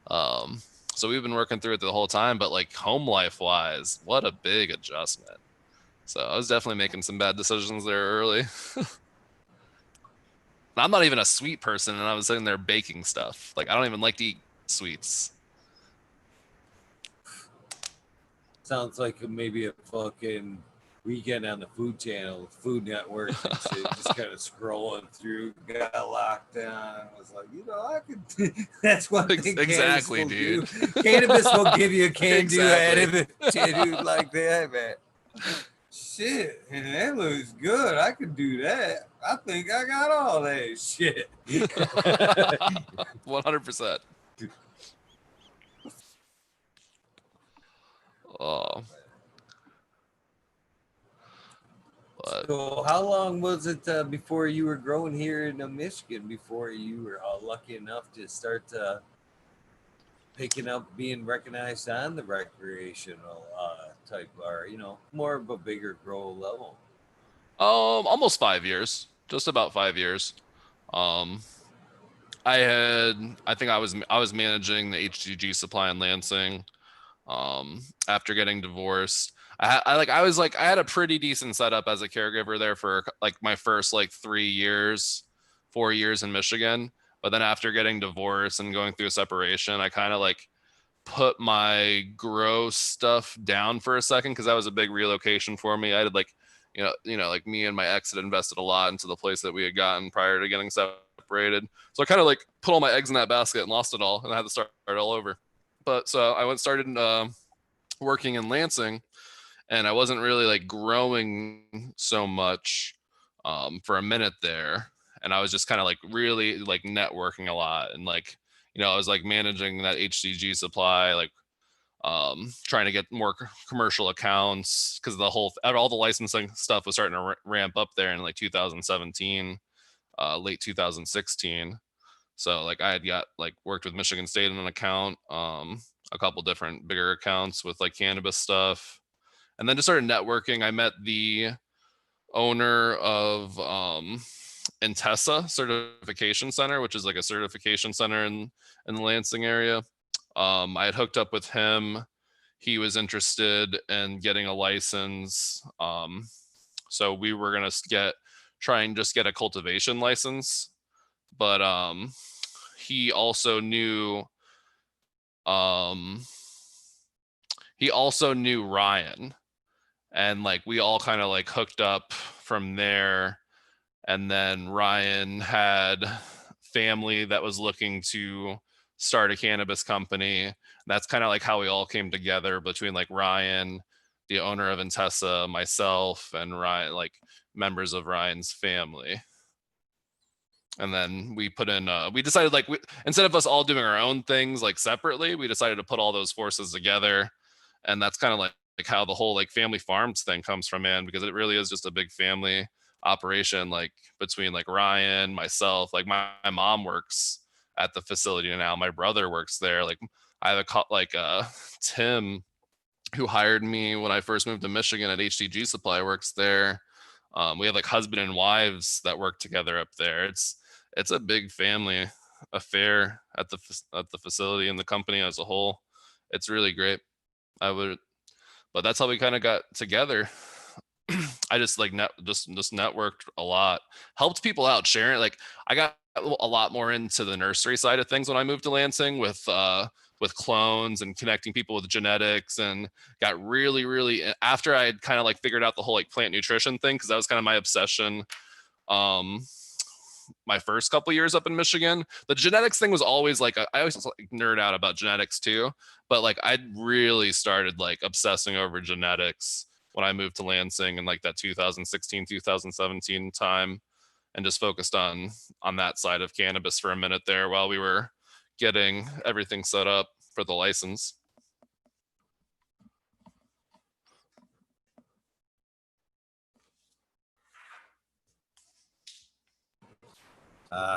Speaker 2: Um, so we've been working through it the whole time, but like home life wise, what a big adjustment. So I was definitely making some bad decisions there early. I'm not even a sweet person, and I was sitting there baking stuff. Like, I don't even like to eat sweets.
Speaker 1: Sounds like maybe a fucking weekend on the Food Channel, Food Network and shit. Just kind of scrolling through, got locked down. I was like, I could. That's one thing cannabis
Speaker 2: Exactly,
Speaker 1: will
Speaker 2: dude.
Speaker 1: do. Cannabis will give you a can-do
Speaker 2: Exactly.
Speaker 1: attitude like that, man. Shit, and that looks good. I could do that. I think I got all that shit.
Speaker 2: 100%. Oh, but
Speaker 1: So, how long was it before you were growing here in Michigan? Before you were lucky enough to start picking up, being recognized on the recreational type, or more of a bigger grow level?
Speaker 2: almost 5 years, just about 5 years. Um, I think I was managing the HGG supply in Lansing. After getting divorced, I had a pretty decent setup as a caregiver there for like my first like 3 years, 4 years in Michigan. But then after getting divorced and going through a separation, I kind of like put my grow stuff down for a second because that was a big relocation for me. I had like, like me and my ex had invested a lot into the place that we had gotten prior to getting separated. So I kind of like put all my eggs in that basket and lost it all, and I had to start all over. But so I started working in Lansing, and I wasn't really like growing so much for a minute there, and I was just kind of like really like networking a lot, and like I was like managing that HCG supply, like trying to get more commercial accounts because all the licensing stuff was starting to ramp up there in like 2017, late 2016. So like I had got like worked with Michigan State on an account, a couple different bigger accounts with like cannabis stuff, and then just started networking. I met the owner of Intessa Certification Center, which is like a certification center in the Lansing area. I had hooked up with him. He was interested in getting a license. So we were gonna try and just get a cultivation license, but he also knew um he also knew Ryan, and like we all kind of like hooked up from there. And then Ryan had family that was looking to start a cannabis company. That's kind of like how we all came together between like Ryan, the owner of Intessa, myself, and Ryan, like members of Ryan's family. And then we decided like instead of us all doing our own things like separately, we decided to put all those forces together. And that's kind of like how the whole like family farms thing comes from, man, because it really is just a big family operation, like between like Ryan, myself, like my mom works at the facility now, my brother works there. Like I have Tim, who hired me when I first moved to Michigan at HDG Supply, works there. We have like husband and wives that work together up there. It's a big family affair at the facility and the company as a whole. It's really great. I would, but that's how we kind of got together. I just like just networked a lot, helped people out, sharing. Like I got a lot more into the nursery side of things when I moved to Lansing with clones and connecting people with genetics, and got really after I had kind of like figured out the whole like plant nutrition thing, because that was kind of my obsession. Um, my first couple years up in Michigan, the genetics thing was always like I always like nerd out about genetics too, but like I really started like obsessing over genetics when I moved to Lansing in like that 2016 2017 time, and just focused on that side of cannabis for a minute there while we were getting everything set up for the license.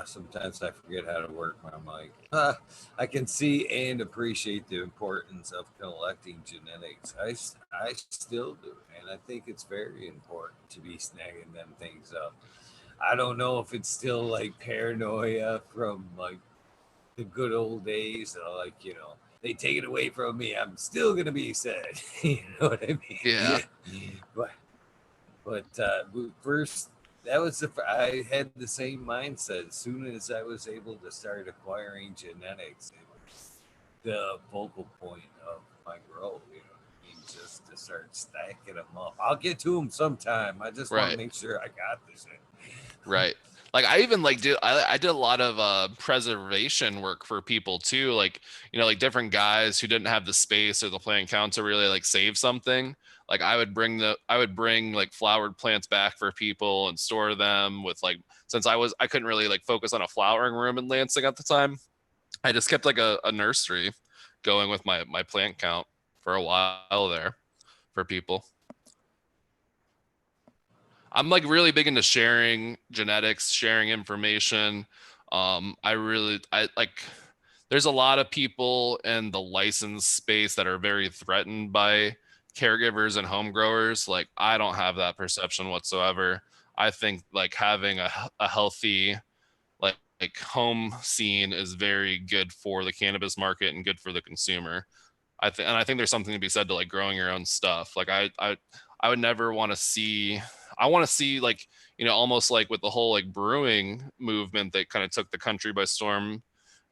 Speaker 1: Sometimes I forget how to work my mic. I can see and appreciate the importance of collecting genetics. I still do, and I think it's very important to be snagging them things up. I don't know if it's still like paranoia from like the good old days, like they take it away from me, I'm still gonna be sad. You know what I mean?
Speaker 2: Yeah.
Speaker 1: but but first, that was I had the same mindset. As soon as I was able to start acquiring genetics, it was the focal point of my growth. Just to start stacking them up. I'll get to them sometime. I just want to
Speaker 2: Right.
Speaker 1: make sure I got this in.
Speaker 2: Right. Like I even like I did a lot of preservation work for people too, like like different guys who didn't have the space or the plant count to really like save something. Like I would bring like flowered plants back for people and store them with like, since I couldn't really like focus on a flowering room in Lansing at the time, I just kept like a nursery going with my plant count for a while there for people. I'm like really big into sharing genetics, sharing information. I like, there's a lot of people in the license space that are very threatened by caregivers and home growers. Like I don't have that perception whatsoever. I think like having a healthy like home scene is very good for the cannabis market and good for the consumer. I think there's something to be said to like growing your own stuff. Like I would never want to see. I want to see like almost like with the whole like brewing movement that kind of took the country by storm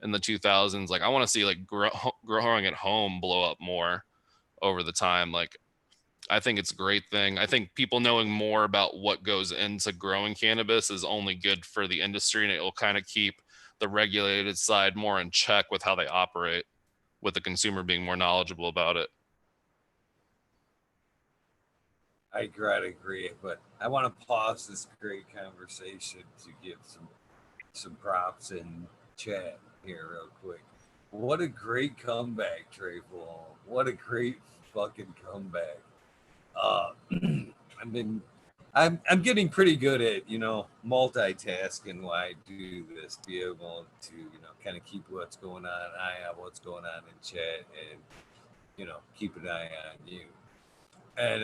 Speaker 2: in the 2000s. Like I want to see like growing at home blow up more over the time. Like I think it's a great thing. I think people knowing more about what goes into growing cannabis is only good for the industry, and it will kind of keep the regulated side more in check with how they operate, with the consumer being more knowledgeable about it.
Speaker 1: I gotta agree, but I want to pause this great conversation to give some props in chat here real quick. What a great comeback, Trayvon. What a great fucking comeback. I've been I'm getting pretty good at multitasking while I do this, be able to kind of keep what's going on, eye on what's going on in chat, and keep an eye on you. And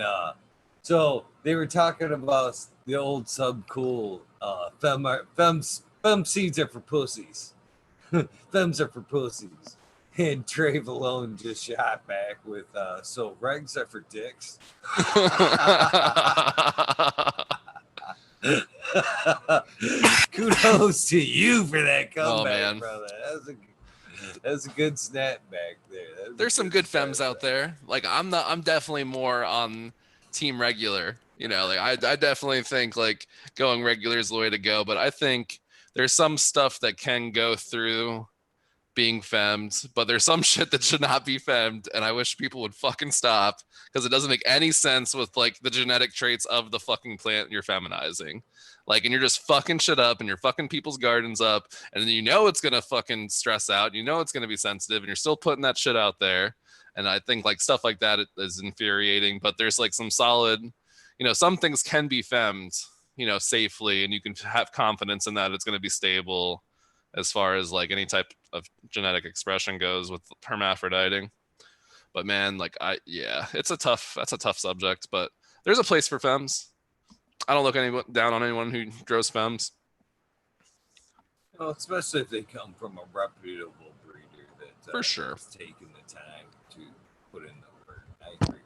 Speaker 1: so they were talking about the old subcool fem seeds are for pussies. Fems are for pussies. And Trey Valone just shot back with so regs are for dicks. Kudos to you for that comeback, brother. That's a good snapback there.
Speaker 2: There's some good femmes out there. Like I'm definitely more on team regular. Like I definitely think like going regular is the way to go. But I think there's some stuff that can go through being femmed, but there's some shit that should not be femmed, and I wish people would fucking stop, because it doesn't make any sense with like the genetic traits of the fucking plant you're feminizing. Like, and you're just fucking shit up, and you're fucking people's gardens up, and then it's gonna fucking stress out, it's gonna be sensitive, and you're still putting that shit out there. And I think like stuff like that is infuriating, but there's like some solid, some things can be femmed, safely, and you can have confidence in that it's going to be stable as far as like any type of genetic expression goes with hermaphroditing. But man, like that's a tough subject, but there's a place for femmes. I don't look down on anyone who grows femmes.
Speaker 1: Well, especially if they come from a reputable breeder that
Speaker 2: For sure.
Speaker 1: has taken the time to put in the work. I agree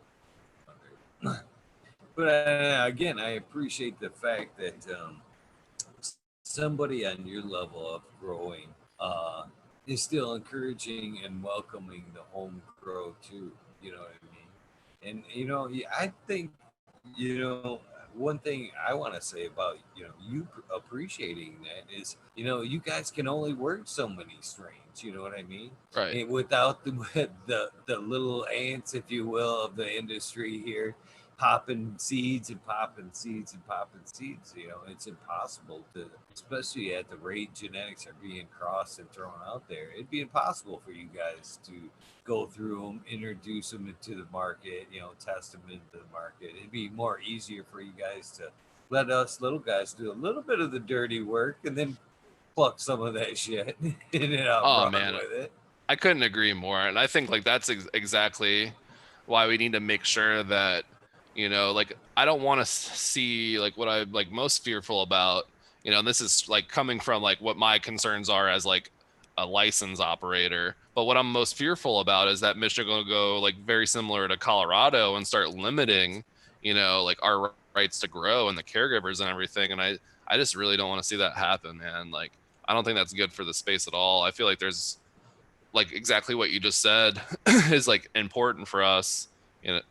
Speaker 1: with you. But again, I appreciate the fact that somebody on your level of growing uh, is still encouraging and welcoming the home grow too. You know what I mean? And I think one thing I want to say about you appreciating that is you guys can only work so many strains. You know what I mean?
Speaker 2: Right.
Speaker 1: And without the little ants, if you will, of the industry here, popping seeds and popping seeds and popping seeds. It's impossible to, especially at the rate genetics are being crossed and thrown out there. It'd be impossible for you guys to go through them, introduce them into the market, test them into the market. It'd be more easier for you guys to let us little guys do a little bit of the dirty work and then pluck some of that shit and then
Speaker 2: Oh
Speaker 1: run
Speaker 2: man,
Speaker 1: with it.
Speaker 2: I couldn't agree more. And I think like that's exactly why we need to make sure that, like I don't want to see like what I'm like most fearful about, and this is like coming from like what my concerns are as like a license operator. But what I'm most fearful about is that Michigan will go like very similar to Colorado and start limiting, like our rights to grow and the caregivers and everything. And I just really don't want to see that happen, man. Like I don't think that's good for the space at all. I feel like there's like exactly what you just said is like important for us.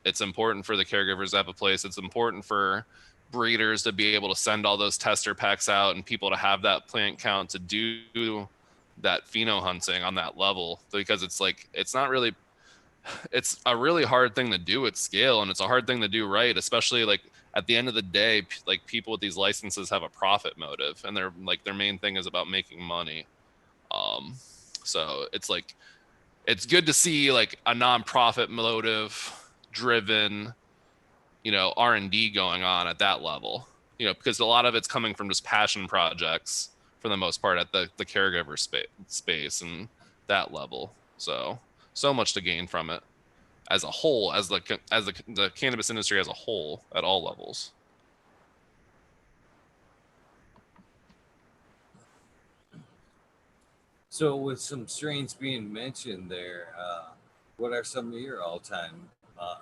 Speaker 2: It's important for the caregivers to have a place. It's important for breeders to be able to send all those tester packs out and people to have that plant count to do that pheno hunting on that level, because it's like it's not really, it's a really hard thing to do at scale, and it's a hard thing to do right, especially like at the end of the day, like people with these licenses have a profit motive, and they're like their main thing is about making money. um so it's like it's good to see like a nonprofit motive driven, R&D going on at that level, because a lot of it's coming from just passion projects for the most part at the caregiver space and that level. So much to gain from it as a whole, as the cannabis industry as a whole at all levels.
Speaker 1: So, with some strains being mentioned there, what are some of your all-time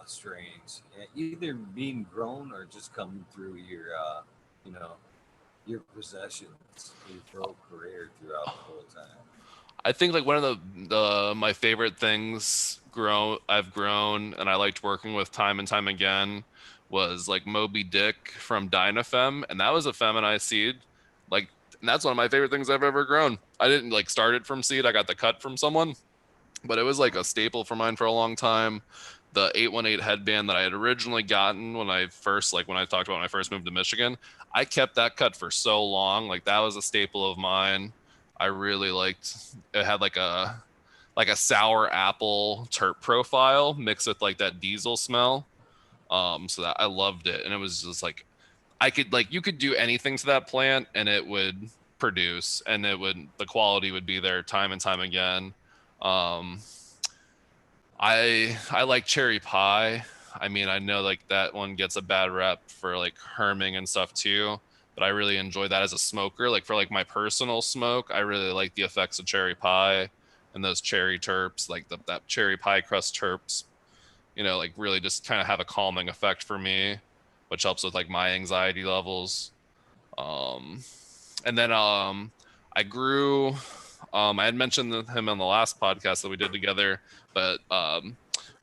Speaker 1: strains, either being grown or just coming through you know, your possessions, your pro career throughout the whole time?
Speaker 2: I think like one of the my favorite things I've grown and I liked working with time and time again was like Moby Dick from Dynafem, and that was a feminized seed. Like, and that's one of my favorite things I've ever grown. I didn't like start it from seed. I got the cut from someone, but it was like a staple for mine for a long time. The 818 headband that I had originally gotten when I first, like when I talked about when I first moved to Michigan, I kept that cut for so long. Like that was a staple of mine. I really liked it. Had like a sour apple terp profile mixed with like that diesel smell. So that I loved it. And it was just like I could like you could do anything to that plant and it would produce, and the quality would be there time and time again. Um I like cherry pie. I mean, I know like that one gets a bad rep for like herming and stuff too, but I really enjoy that as a smoker. Like for like my personal smoke, I really like the effects of cherry pie and those cherry terps, like that cherry pie crust terps, like really just kind of have a calming effect for me, which helps with like my anxiety levels. Um and then I grew I had mentioned him on the last podcast that we did together, but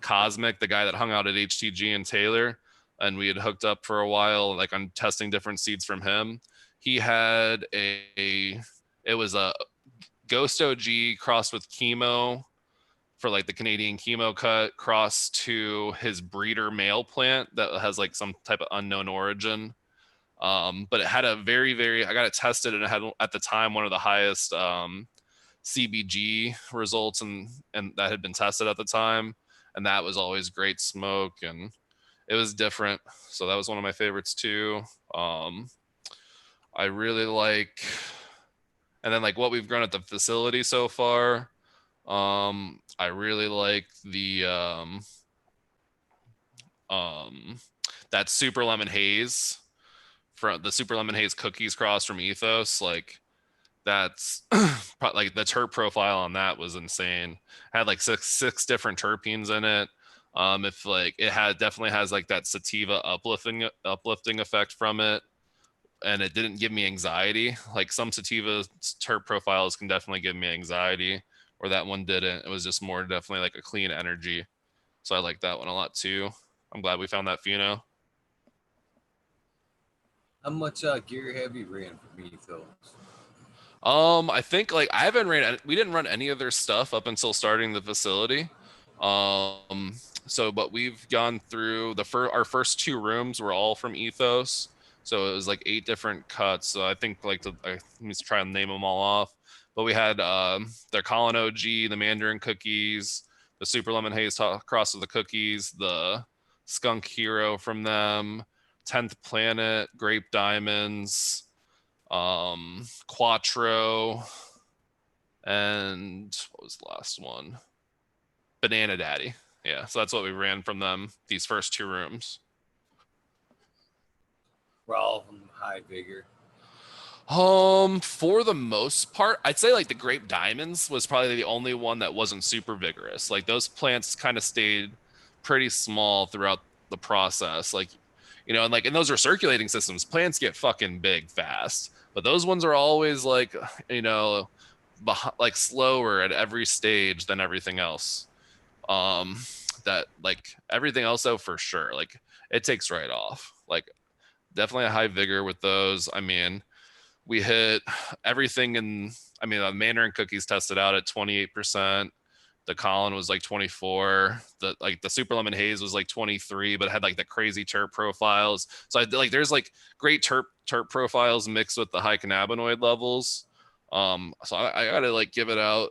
Speaker 2: Cosmic, the guy that hung out at HTG and Taylor, and we had hooked up for a while, like on testing different seeds from him. He had it was a Ghost OG crossed with chemo for like the Canadian chemo cut, crossed to his breeder male plant that has like some type of unknown origin. But it had a I got it tested, and it had at the time one of the highest CBG results, and that had been tested at the time, and that was always great smoke, and it was different. So that was one of my favorites too. Um, I really like, and then like what we've grown at the facility so far. I really like the um, that super lemon haze from the Super Lemon Haze cookies cross from Ethos, like that's like the terp profile on that was insane. Had like six different terpenes in it. If like it had definitely has like that sativa uplifting effect from it, and it didn't give me anxiety. Like some sativa terp profiles can definitely give me anxiety, or that one didn't. It was just more definitely like a clean energy. So I like that one a lot too. I'm glad we found that pheno.
Speaker 1: How much gear have you ran from Ethos?
Speaker 2: I think like we didn't run any of their stuff up until starting the facility. So but we've gone through our first two rooms were all from Ethos. So it was like 8 different cuts. So I think like let me try and name them all off. But we had their Colin OG, the Mandarin cookies, the Super Lemon Haze cross of the cookies, the Skunk Hero from them, 10th Planet, Grape Diamonds, Quattro, and what was the last one? Banana Daddy. Yeah, so that's what we ran from them these first 2 rooms.
Speaker 1: We're all from high vigor.
Speaker 2: For the most part, I'd say like the Grape Diamonds was probably the only one that wasn't super vigorous. Like those plants kind of stayed pretty small throughout the process. Like, and like, and those are circulating systems. Plants get fucking big fast, but those ones are always like, like slower at every stage than everything else. Um, that like everything else though, for sure, like it takes right off. Like definitely a high vigor with those. I mean, we hit everything the Mandarin cookies tested out at 28%. The Colin was like 24. The Super Lemon Haze was like 23, but it had like the crazy terp profiles. So there's like great terp profiles mixed with the high cannabinoid levels. So I gotta like give it out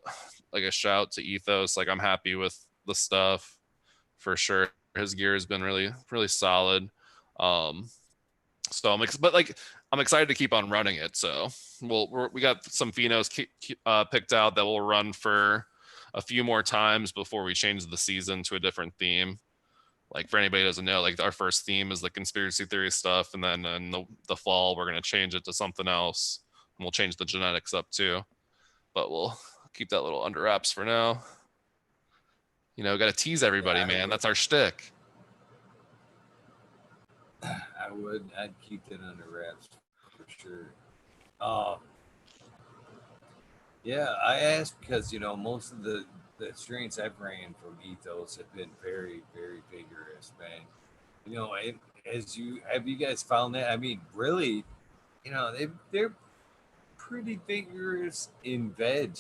Speaker 2: like a shout to Ethos. Like I'm happy with the stuff for sure. His gear has been really, really solid. So I'm excited to keep on running it. So we got some phenos picked out that will run for a few more times before we change the season to a different theme. Like for anybody who doesn't know, like our first theme is the conspiracy theory stuff, and then in the fall we're gonna change it to something else, and we'll change the genetics up too. But we'll keep that little under wraps for now. Got to tease everybody,
Speaker 1: Yeah,
Speaker 2: man. That's our shtick.
Speaker 1: I'd keep it under wraps for sure. Um, yeah, I asked because most of the strains I've ran from Ethos have been very very vigorous, man. It, as you have you guys found that? I mean, really, they're pretty vigorous in veg.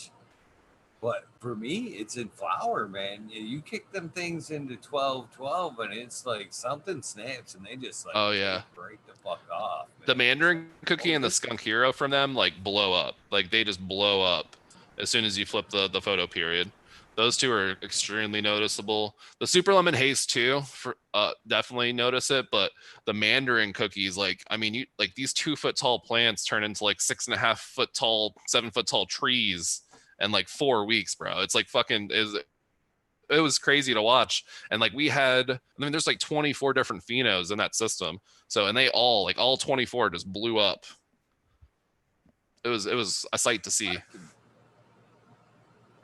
Speaker 1: But for me, it's in flower, man. You kick them things into 12-12, and it's like something snaps, and they just like
Speaker 2: Oh
Speaker 1: take
Speaker 2: yeah.
Speaker 1: right the fuck off,
Speaker 2: The
Speaker 1: man. It's like,
Speaker 2: Mandarin cookie
Speaker 1: oh,
Speaker 2: and the
Speaker 1: this.
Speaker 2: skunk hero from them like blow up. Like they just blow up as soon as you flip the photo period. Those two are extremely noticeable. The Super Lemon Haze too, for definitely notice it. But the Mandarin cookies, like I mean, you like these 2 foot tall plants turn into like 6.5 foot tall, 7 foot tall trees in like 4 weeks, bro. It's like fucking is it was crazy to watch. And like there's like 24 different phenos in that system. So and they all 24 just blew up. It was a sight to see.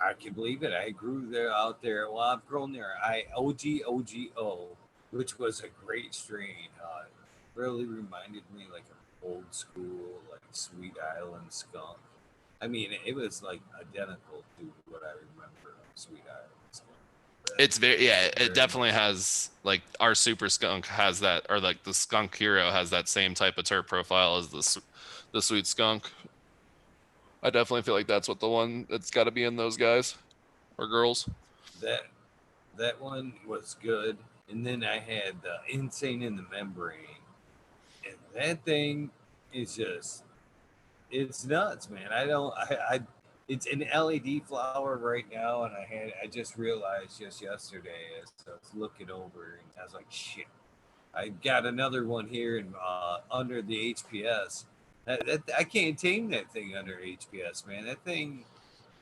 Speaker 1: I can believe it. I grew there out there. Well, I've grown there. OGO, which was a great strain. Really reminded me like an old school, like Sweet Island skunk. I mean, it was like identical to what I remember of Sweet Island skunk.
Speaker 2: It's very
Speaker 1: It's
Speaker 2: yeah, it
Speaker 1: very
Speaker 2: definitely
Speaker 1: much.
Speaker 2: has like our super skunk has that, or like the skunk hero has that same type of terp profile as the sweet skunk. I definitely feel like that's what the one that's got to be in those guys or girls.
Speaker 1: That that one was good. And then I had the Insane in the Membrane, and that thing is just it's nuts, man. I it's an LED flower right now, and I just realized just yesterday as I was looking over, and I was like, shit, I got another one here in under the HPS. I can't tame that thing under HPS, man. That thing,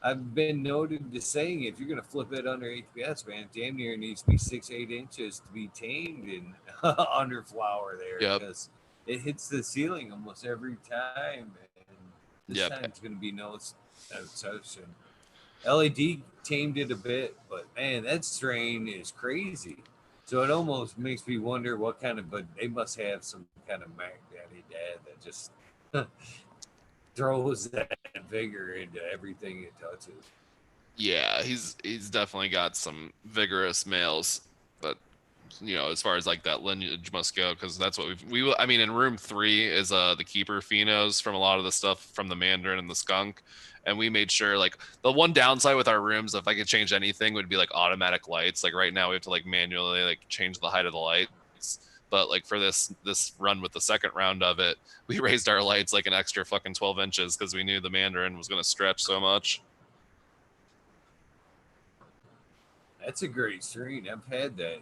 Speaker 1: I've been noted to saying if you're gonna flip it under HPS, man, damn near needs to be 6-8 inches to be tamed in under flower there
Speaker 2: Yep.
Speaker 1: because it hits the ceiling almost every time, and this
Speaker 2: Yep.
Speaker 1: time it's going to be no exception. LED tamed it a bit, but man, that strain is crazy. So it almost makes me wonder what kind of, but they must have some kind of Mac Daddy dad that just throws that vigor into everything it touches.
Speaker 2: Yeah, he's definitely got some vigorous males, but as far as like that lineage must go, because that's what I mean, in room 3 is the keeper phenos from a lot of the stuff from the Mandarin and the skunk, and we made sure, like, the one downside with our rooms, if I could change anything, would be like automatic lights. Like right now we have to like manually like change the height of the lights, but like for this run with the second round of it, we raised our lights like an extra fucking 12 inches because we knew the Mandarin was going to stretch so much.
Speaker 1: That's a great strain. I've had that.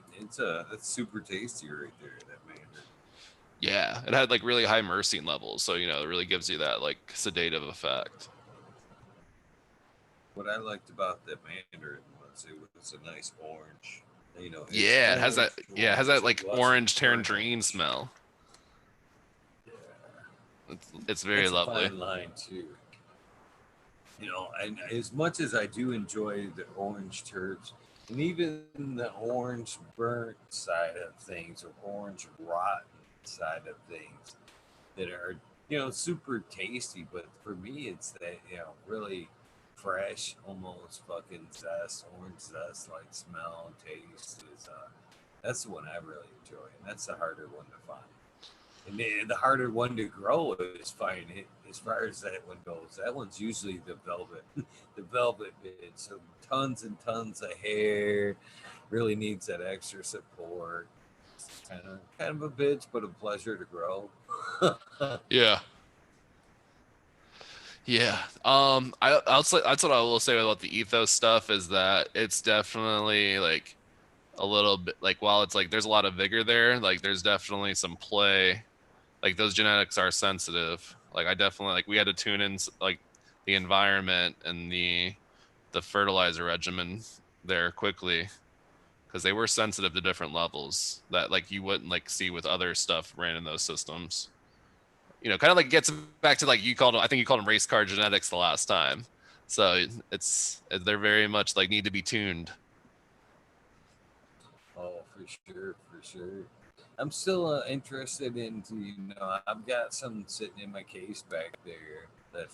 Speaker 1: That's super tasty right there. That Mandarin.
Speaker 2: Yeah, it had like really high myrcene levels, so it really gives you that like sedative effect.
Speaker 1: What I liked about that Mandarin was it was a nice orange. It's
Speaker 2: Yeah, it has that.
Speaker 1: orange
Speaker 2: Yeah, it has
Speaker 1: orange.
Speaker 2: that
Speaker 1: It
Speaker 2: like
Speaker 1: wasn't
Speaker 2: orange
Speaker 1: burnt
Speaker 2: tangerine
Speaker 1: orange.
Speaker 2: smell.
Speaker 1: Yeah,
Speaker 2: It's very
Speaker 1: that's a
Speaker 2: lovely.
Speaker 1: fine line too. And as much as I do enjoy the orange terps, and even the orange burnt side of things or orange rotten side of things that are super tasty, but for me it's that really fresh, almost fucking zest, orange zest like smell and taste is that's the one I really enjoy, and that's the harder one to find. And the harder one to grow is fine. As far as that one goes, that one's usually the velvet, the velvet bit. So tons and tons of hair, really needs that extra support. Kind of a bitch, but a pleasure to grow.
Speaker 2: Yeah, yeah. That's what I will say about the ethos stuff is that it's definitely like a little bit like, while it's like there's a lot of vigor there, like there's definitely some play. Like those genetics are sensitive. Like I definitely, like, we had to tune in like the environment and the fertilizer regimen there quickly, because they were sensitive to different levels that like you wouldn't like see with other stuff ran in those systems. Kind of like gets back to like I think you called them race car genetics the last time. So they're very much like need to be tuned.
Speaker 1: Oh, for sure, for sure. I'm still interested into, I've got some sitting in my case back there that,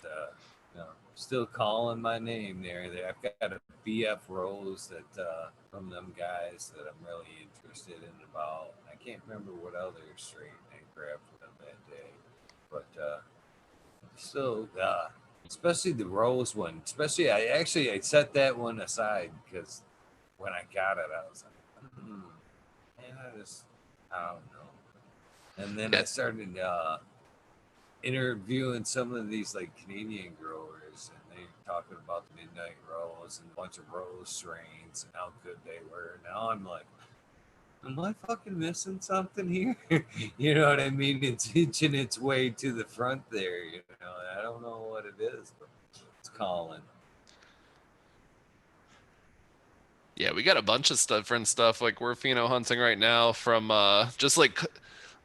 Speaker 1: still calling my name there. I've got a BF Rose that, from them guys that I'm really interested in about. I can't remember what other strain I grabbed from them that day, but, still, especially the Rose one, especially, I set that one aside because when I got it, I was like, and I don't know. And then
Speaker 2: Yeah,
Speaker 1: I started interviewing some of these like Canadian growers, and they talking about the Midnight Rose and a bunch of rose strains and how good they were. Now I'm like, am I fucking missing something here? You know what I mean? It's inching its way to the front there. I don't know what it is, but it's calling.
Speaker 2: yeah, we got a bunch of different stuff. Like we're pheno hunting right now from just like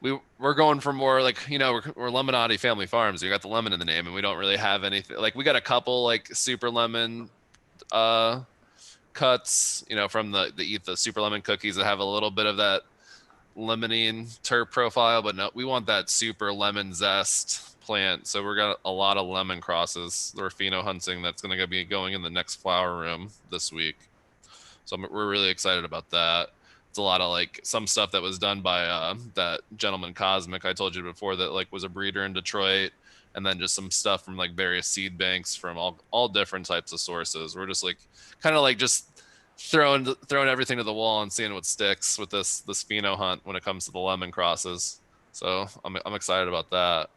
Speaker 2: we're going for more like, we're Lemonati family farms. We got the lemon in the name, and we don't really have anything. Like we got a couple like super lemon uh cuts, from the super lemon cookies that have a little bit of that lemonine terp profile, but no, we want that super lemon zest plant. So we're got a lot of lemon crosses. We're pheno hunting. That's going to be going in the next flower room this week. So we're really excited about that. It's a lot of like some stuff that was done by that gentleman Cosmic I told you before that like was a breeder in Detroit, and then just some stuff from like various seed banks from all different types of sources. We're just like kind of like just throwing everything to the wall and seeing what sticks with this pheno hunt when it comes to the lemon crosses. So I'm excited about that.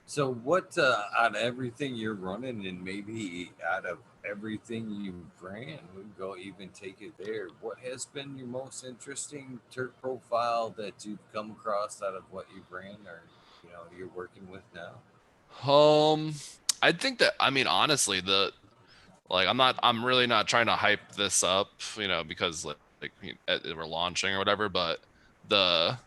Speaker 1: So, what out of everything you're running, and maybe out of everything you ran, we go even take it there. What has been your most interesting turf profile that you've come across out of what you've ran, or you're working with now?
Speaker 2: Um, I think that, I mean, honestly, like I'm really not trying to hype this up, because like we're launching or whatever, but the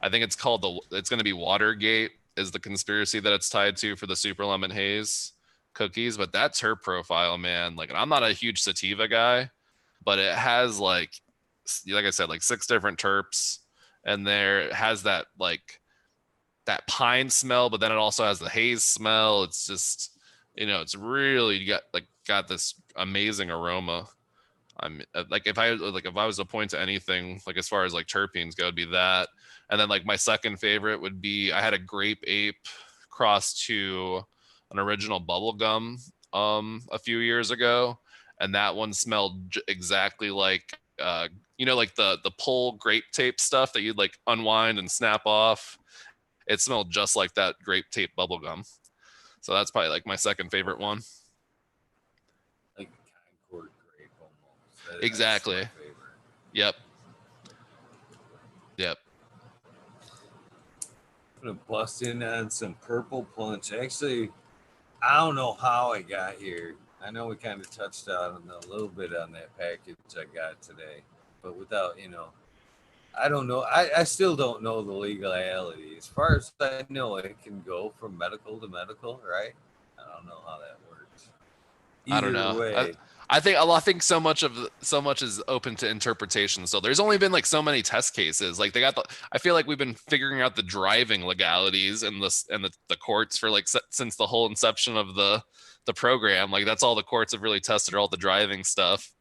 Speaker 2: I think it's called it's going to be Watergate is the conspiracy that it's tied to for the Super Lemon Haze cookies. But that's her profile, man. Like, I'm not a huge sativa guy, but it has like I said, like 6 different terps, and there it has that like that pine smell, but then it also has the haze smell. It's just, it's really got this amazing aroma. I'm like if I was to point to anything like as far as like terpenes go, it'd be that. And then like my second favorite would be I had a grape ape crossed to an original bubble gum a few years ago, and that one smelled exactly like like the pull grape tape stuff that you'd like unwind and snap off. It smelled just like that grape tape bubble gum. So that's probably like my second favorite one.
Speaker 1: Like a Concord grape almost. That's my
Speaker 2: Exactly.
Speaker 1: favorite.
Speaker 2: Yep. Yep.
Speaker 1: I'm gonna bust in on some purple punch. Actually, I don't know how I got here. I know we kind of touched on a little bit on that package I got today, but without, I don't know. I still don't know the legality. As far as I know, it can go from medical to medical, right? I don't know how that works.
Speaker 2: I don't
Speaker 1: Either
Speaker 2: know.
Speaker 1: way,
Speaker 2: I think so much is open to interpretation. So there's only been like so many test cases. Like I feel like we've been figuring out the driving legalities and the courts for like since the whole inception of the program. Like that's all the courts have really tested, all the driving stuff.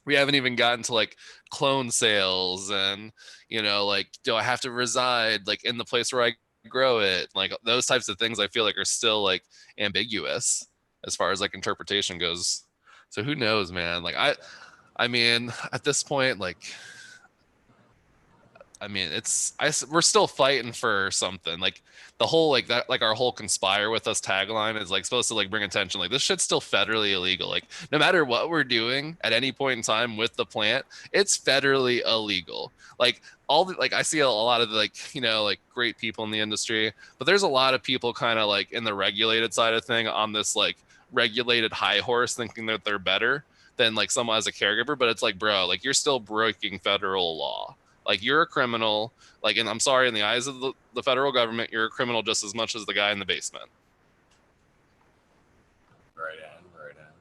Speaker 2: We haven't even gotten to like clone sales and like do I have to reside like in the place where I grow it? Like those types of things I feel like are still like ambiguous as far as like interpretation goes. So who knows, man? Like I mean, at this point, like I mean, we're still fighting for something. Like the whole like that like our whole conspire with us tagline is like supposed to like bring attention. Like this shit's still federally illegal. Like no matter what we're doing at any point in time with the plant, it's federally illegal. Like like I see a lot of like like great people in the industry, but there's a lot of people kind of like in the regulated side of thing on this like regulated high horse thinking that they're better than like someone as a caregiver. But it's like, bro, like you're still breaking federal law. Like you're a criminal. Like, and I'm sorry, in the eyes of the federal government, you're a criminal just as much as the guy in the basement.
Speaker 1: right on, right on.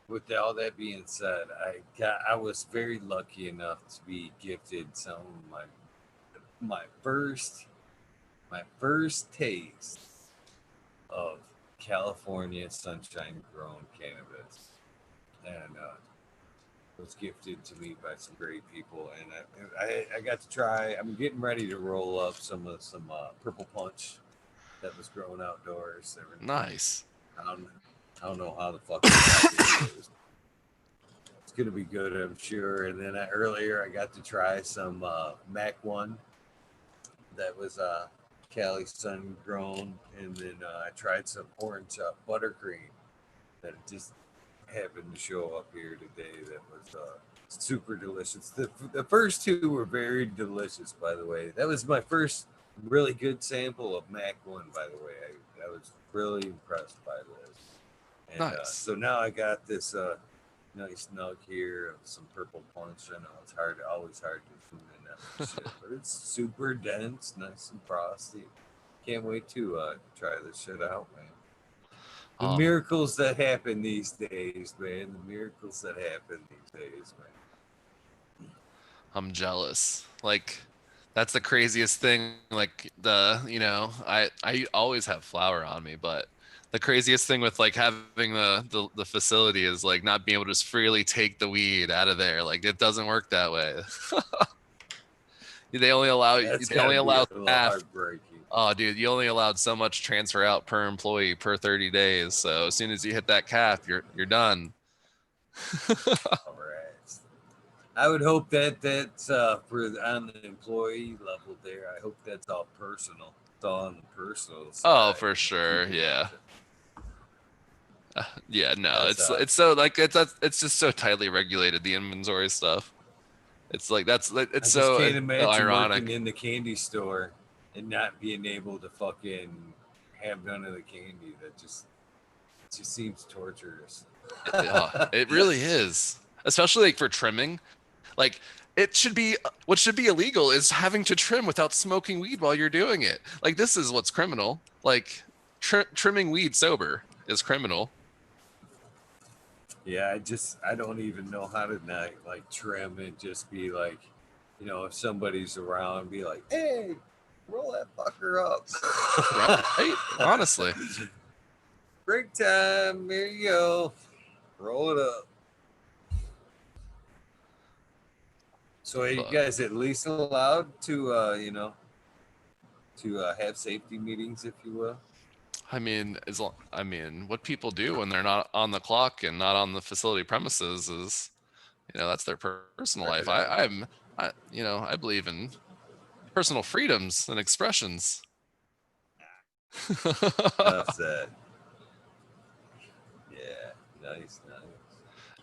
Speaker 1: With all that being said, I was very lucky enough to be gifted some of my first my first taste of California sunshine grown cannabis, and was gifted to me by some great people, and I got to try. I'm getting ready to roll up some purple punch that was grown outdoors.
Speaker 2: Nice.
Speaker 1: I don't, I don't know how the fuck I got here. It's gonna be good, I'm sure. And then earlier I got to try some Mac One that was Cali sun grown, and then I tried some orange buttercream that just happened to show up here today. That was super delicious. The first two were very delicious, by the way. That was my first really good sample of Mac One, by the way. I was really impressed by this. And
Speaker 2: Nice.
Speaker 1: so now I got this nice nug here of some purple punch. I know it's always hard to tune in that shit, but it's super dense, nice and frosty. Can't wait to try this shit out, man. The
Speaker 2: Oh,
Speaker 1: miracles that happen these days, man. The miracles that happen these days, man.
Speaker 2: I'm jealous. Like that's the craziest thing. Like I always have flour on me, but the craziest thing with like having the facility is like not being able to just freely take the weed out of there. Like it doesn't work that way.
Speaker 1: That's
Speaker 2: they
Speaker 1: got to
Speaker 2: only
Speaker 1: be a
Speaker 2: allow
Speaker 1: little
Speaker 2: half.
Speaker 1: heartbreaking.
Speaker 2: Oh, dude, you only allowed so much transfer out per employee per 30 days. So as soon as you hit that cap, you're done.
Speaker 1: All right. I would hope that that's for on the employee level there. I hope that's all personal. It's all on the personal
Speaker 2: Oh,
Speaker 1: side.
Speaker 2: for sure.
Speaker 1: Keeping it
Speaker 2: Yeah. Yeah, no,
Speaker 1: that's
Speaker 2: it's so like it's just so tightly regulated, the inventory stuff. It's like
Speaker 1: I
Speaker 2: it's
Speaker 1: just
Speaker 2: so
Speaker 1: can't imagine working
Speaker 2: ironic.
Speaker 1: in the candy store and not being able to fucking have none of the candy. It just seems torturous.
Speaker 2: It really is, especially like for trimming. Like it should be what should be illegal is having to trim without smoking weed while you're doing it. Like this is what's criminal. Like trimming weed sober is criminal.
Speaker 1: Yeah, I don't even know how to not like trim and just be like, if somebody's around, be like, hey, roll that fucker up.
Speaker 2: Right? Honestly.
Speaker 1: Break time. There you go. Roll it up. So are you
Speaker 2: But
Speaker 1: guys at least allowed to, to have safety meetings, if you will?
Speaker 2: I mean, what people do when they're not on the clock and not on the facility premises is, that's their personal
Speaker 1: Right
Speaker 2: life.
Speaker 1: on.
Speaker 2: I believe in personal freedoms and expressions.
Speaker 1: Enough said. Yeah, nice.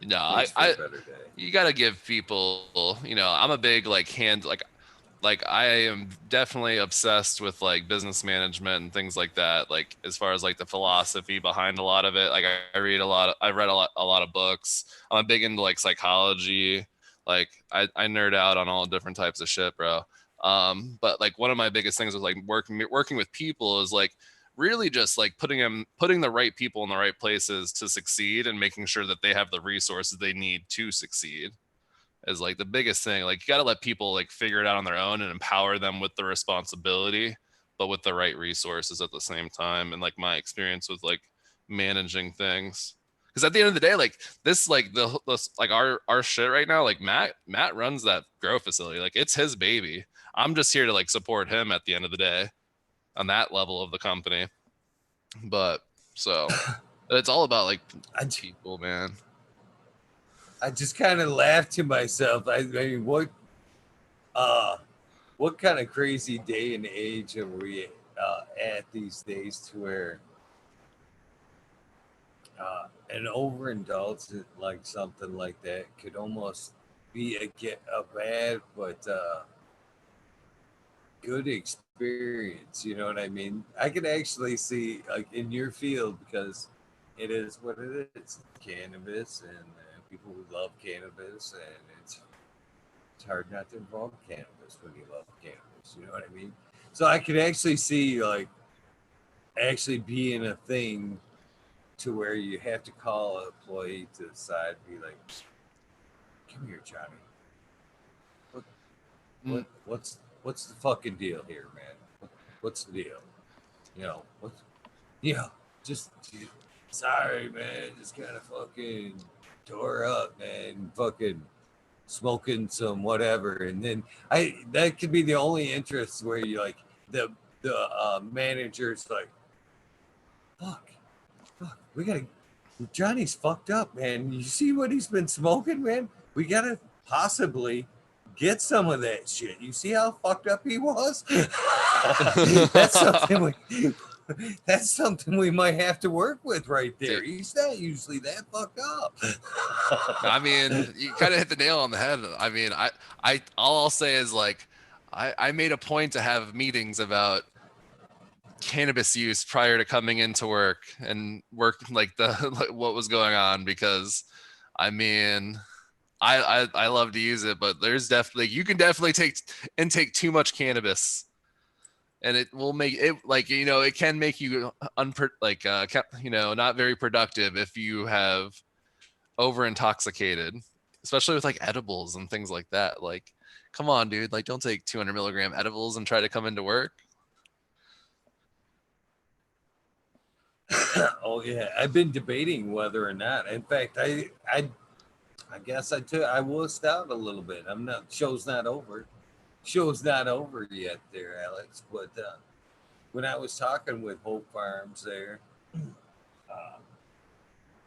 Speaker 2: No,
Speaker 1: Makes for a better day.
Speaker 2: you gotta give people, I'm a big like I am definitely obsessed with like business management and things like that. Like as far as like the philosophy behind a lot of it, like I read I've read a lot of books. I'm big into like psychology. Like I nerd out on all different types of shit, bro. But like one of my biggest things with like working with people is like really just like putting the right people in the right places to succeed and making sure that they have the resources they need to succeed is like the biggest thing. Like you got to let people like figure it out on their own and empower them with the responsibility, but with the right resources at the same time. And like my experience with like managing things, because at the end of the day, like this, like like our shit right now, like Matt runs that grow facility. Like it's his baby. I'm just here to like support him at the end of the day on that level of the company. But so it's all about like
Speaker 1: I,
Speaker 2: people, man.
Speaker 1: I just kind of laughed to myself. I mean, what kind of crazy day and age are we at these days to where an overindulgence like something like that could almost be a bad but good experience. You know what I mean? I could actually see like in your field because it is what it is, cannabis, and people who love cannabis, and it's hard not to involve cannabis when you love cannabis. You know what I mean? So I could actually see like actually being a thing to where you have to call an employee to the side and be like, "Come here, Johnny. What,
Speaker 2: Mm.
Speaker 1: what's the fucking deal here, man? What's the deal? What's yeah, just sorry, man. Just kind of fucking tore up, man. Fucking smoking some whatever, and then that could be the only interest where you like the manager's like, fuck, we gotta. Johnny's fucked up, man. You see what he's been smoking, man? We gotta possibly get some of that shit. You see how fucked up he was? that's something we that's something we might have to work with right there.
Speaker 2: Dude,
Speaker 1: He's not usually that fucked up.
Speaker 2: I mean, you kind of hit the nail on the head. I mean, all I'll say is like, I made a point to have meetings about cannabis use prior to coming into work and work like like what was going on because, I mean, I love to use it, but there's definitely you can definitely take too much cannabis, and it will make it like it can make you not very productive if you have over intoxicated, especially with like edibles and things like that. Like, come on, dude. Like, don't take 200 milligram edibles and try to come into work.
Speaker 1: Oh yeah, I've been debating whether or not. In fact, I guess I wussed out a little bit. I'm not show's not over. Show's not over yet, there, Alex. But when I was talking with Hope Farms there, uh,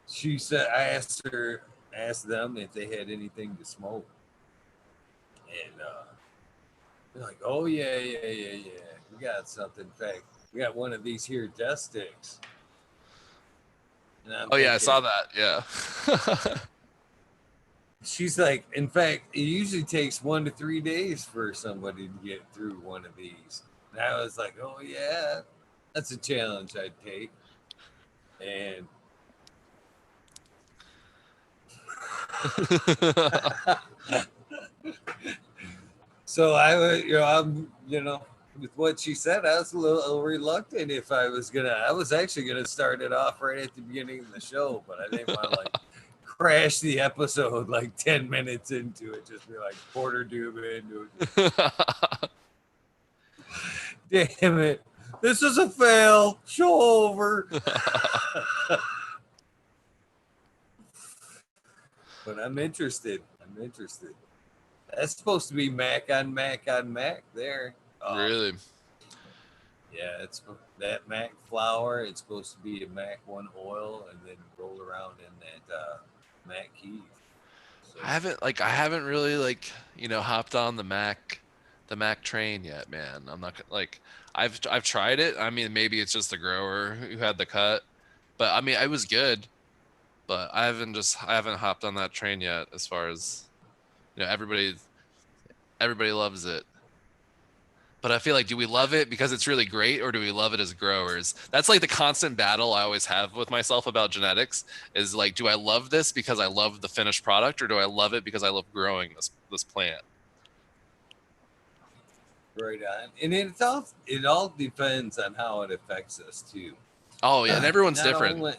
Speaker 1: she said I asked them if they had anything to smoke, and they're like, "Oh yeah. We got something. In fact, we got one of these here death sticks." And I'm
Speaker 2: Oh yeah, I
Speaker 1: thinking,
Speaker 2: saw that. Yeah.
Speaker 1: she's like, in fact, it usually takes 1 to 3 days for somebody to get through one of these. And I was like, oh yeah, that's a challenge I'd take. And So I was, I'm, with what she said, I was a little reluctant if I was gonna. I was actually gonna start it off right at the beginning of the show, but I didn't want to like crash the episode like 10 minutes into it. Just be like quarter doom into it. Damn it! This is a fail. Show over. But I'm interested. I'm interested. That's supposed to be Mac on Mac on Mac there.
Speaker 2: Really?
Speaker 1: Yeah, it's that Mac flour. It's supposed to be a Mac One oil, and then roll around in that Mac Keith. So
Speaker 2: I haven't really like, hopped on the Mac train yet, man. I'm not like I've tried it. I mean, maybe it's just the grower who had the cut, but I mean, it was good, but I haven't hopped on that train yet as far as, everybody loves it. But I feel like, do we love it because it's really great, or do we love it as growers? That's like the constant battle I always have with myself about genetics is like, do I love this because I love the finished product, or do I love it because I love growing this plant?
Speaker 1: right on, and it all depends on how it affects us too.
Speaker 2: Oh yeah, and everyone's
Speaker 1: Not
Speaker 2: different.
Speaker 1: only,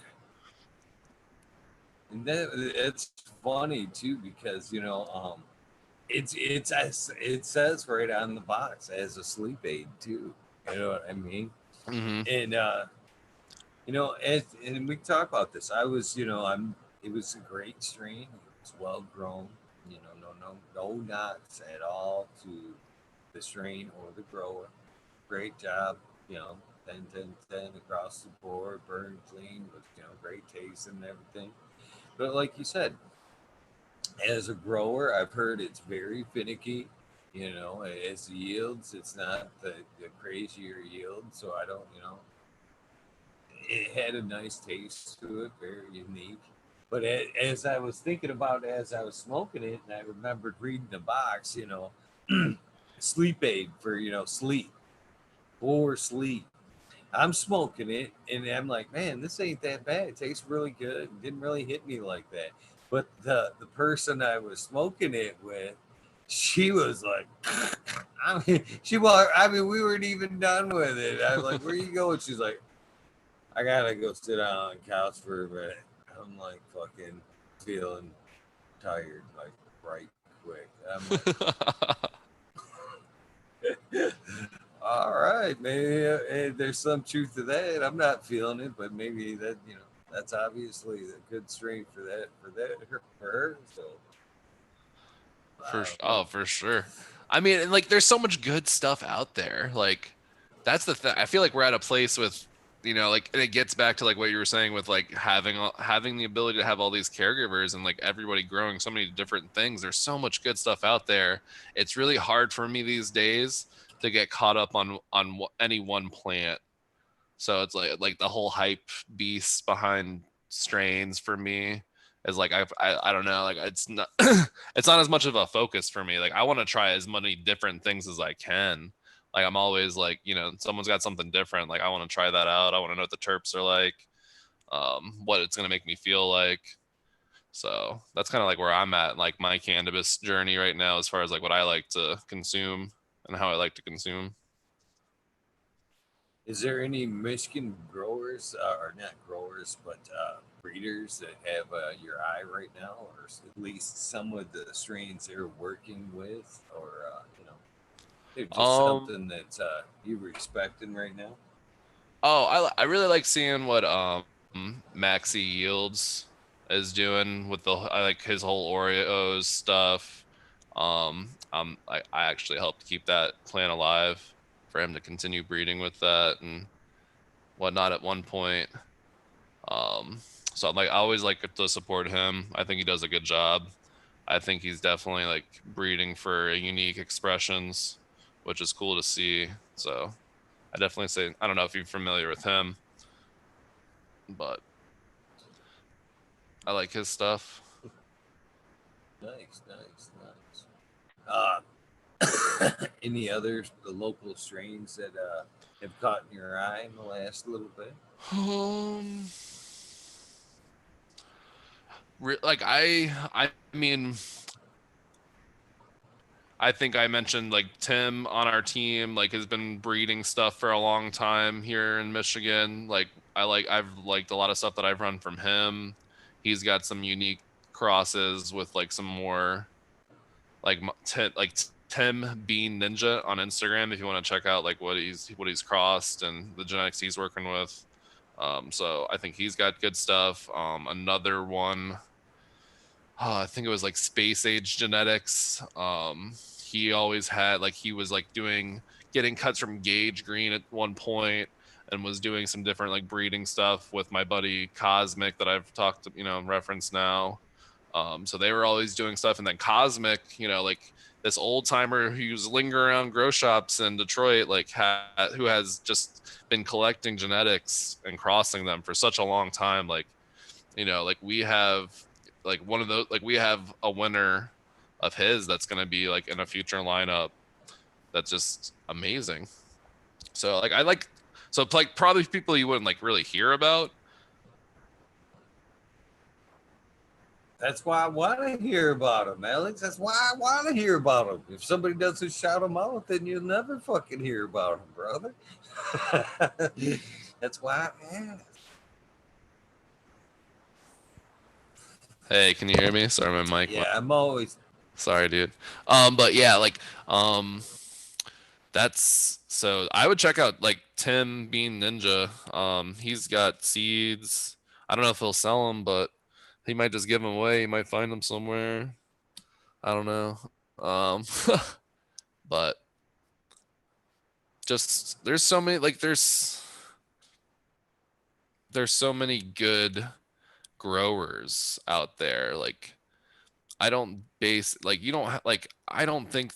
Speaker 1: and that it's funny too because it says right on the box as a sleep aid too. You know what I mean?
Speaker 2: Hmm.
Speaker 1: And and we talk about this. I was, it was a great strain. It was well grown. No knocks at all to the strain or the grower. Great job. 10, 10, 10 across the board, burn clean with, great taste and everything. But like you said, as a grower, I've heard it's very finicky. As yields, it's not the crazier yield. So I don't, it had a nice taste to it, very unique. But as I was thinking about it, as I was smoking it, and I remembered reading the box, sleep aid for sleep or sleep. I'm smoking it, and I'm like, man, this ain't that bad. It tastes really good. It didn't really hit me like that. But the person I was smoking it with, she was like, I mean, she walked. I mean, we weren't even done with it. I was like, where you going? She's like, I gotta go sit down on the couch for a minute. I'm like fucking feeling tired, like right quick. I'm like, all right, maybe there's some truth to that. I'm not feeling it, but maybe that that's obviously a good strength for her. So I don't know.
Speaker 2: For sure. I mean, and like, there's so much good stuff out there. Like, that's the thing. I feel like we're at a place with, like, and it gets back to like what you were saying with like having the ability to have all these caregivers and like everybody growing so many different things. There's so much good stuff out there. It's really hard for me these days to get caught up on any one plant. So it's like the whole hype beast behind strains for me is like I don't know, like it's not it's not as much of a focus for me. Like I want to try as many different things as I can. Like I'm always like, someone's got something different. Like I want to try that out. I want to know what the terps are like, what it's gonna make me feel like. So that's kind of like where I'm at, like my cannabis journey right now, as far as like what I like to consume and how I like to consume.
Speaker 1: Is there any Michigan growers, or not growers, but breeders that have your eye right now, or at least some of the strains they're working with, or they're just
Speaker 2: Um,
Speaker 1: something that you respecting right now?
Speaker 2: Oh, I really like seeing what Maxi Yields is doing with I like his whole Oreos stuff. I actually helped keep that plant alive for him to continue breeding with that and whatnot at one point. Um, so I always like to support him. I think he does a good job. I think he's definitely like breeding for unique expressions, which is cool to see. So I definitely say I don't know if you're familiar with him, but I like his stuff.
Speaker 1: Nice, nice, nice. Any others, the local strains that have caught in your eye in the last little bit?
Speaker 2: Um, like I mean, I think I mentioned like Tim on our team like has been breeding stuff for a long time here in Michigan. I've liked a lot of stuff that I've run from him. He's got some unique crosses with like some more like Tim Bean Ninja on Instagram if you want to check out like what he's crossed and the genetics he's working with. So I think he's got good stuff. Another one, I think it was like Space Age Genetics. He always had like he was like doing getting cuts from Gauge Green at one point and was doing some different like breeding stuff with my buddy Cosmic that I've talked referenced now. So they were always doing stuff, and then Cosmic, like this old timer who's lingering around grow shops in Detroit, like who has just been collecting genetics and crossing them for such a long time. Like we have like one of those, like we have a winner of his that's going to be like in a future lineup that's just amazing. So like probably people you wouldn't like really hear about.
Speaker 1: That's why I want to hear about them, Alex. That's why I want to hear about them. If somebody doesn't shout them out, then you'll never fucking hear about them, brother. That's why I asked.
Speaker 2: Hey, can you hear me? Sorry, my mic.
Speaker 1: Yeah, I'm always.
Speaker 2: Sorry, dude. But yeah, that's so I would check out like Tim Bean Ninja. He's got seeds. I don't know if he'll sell them, but he might just give them away. He might find them somewhere. I don't know. But just there's so many like there's so many good growers out there. Like I don't base like you don't like I don't think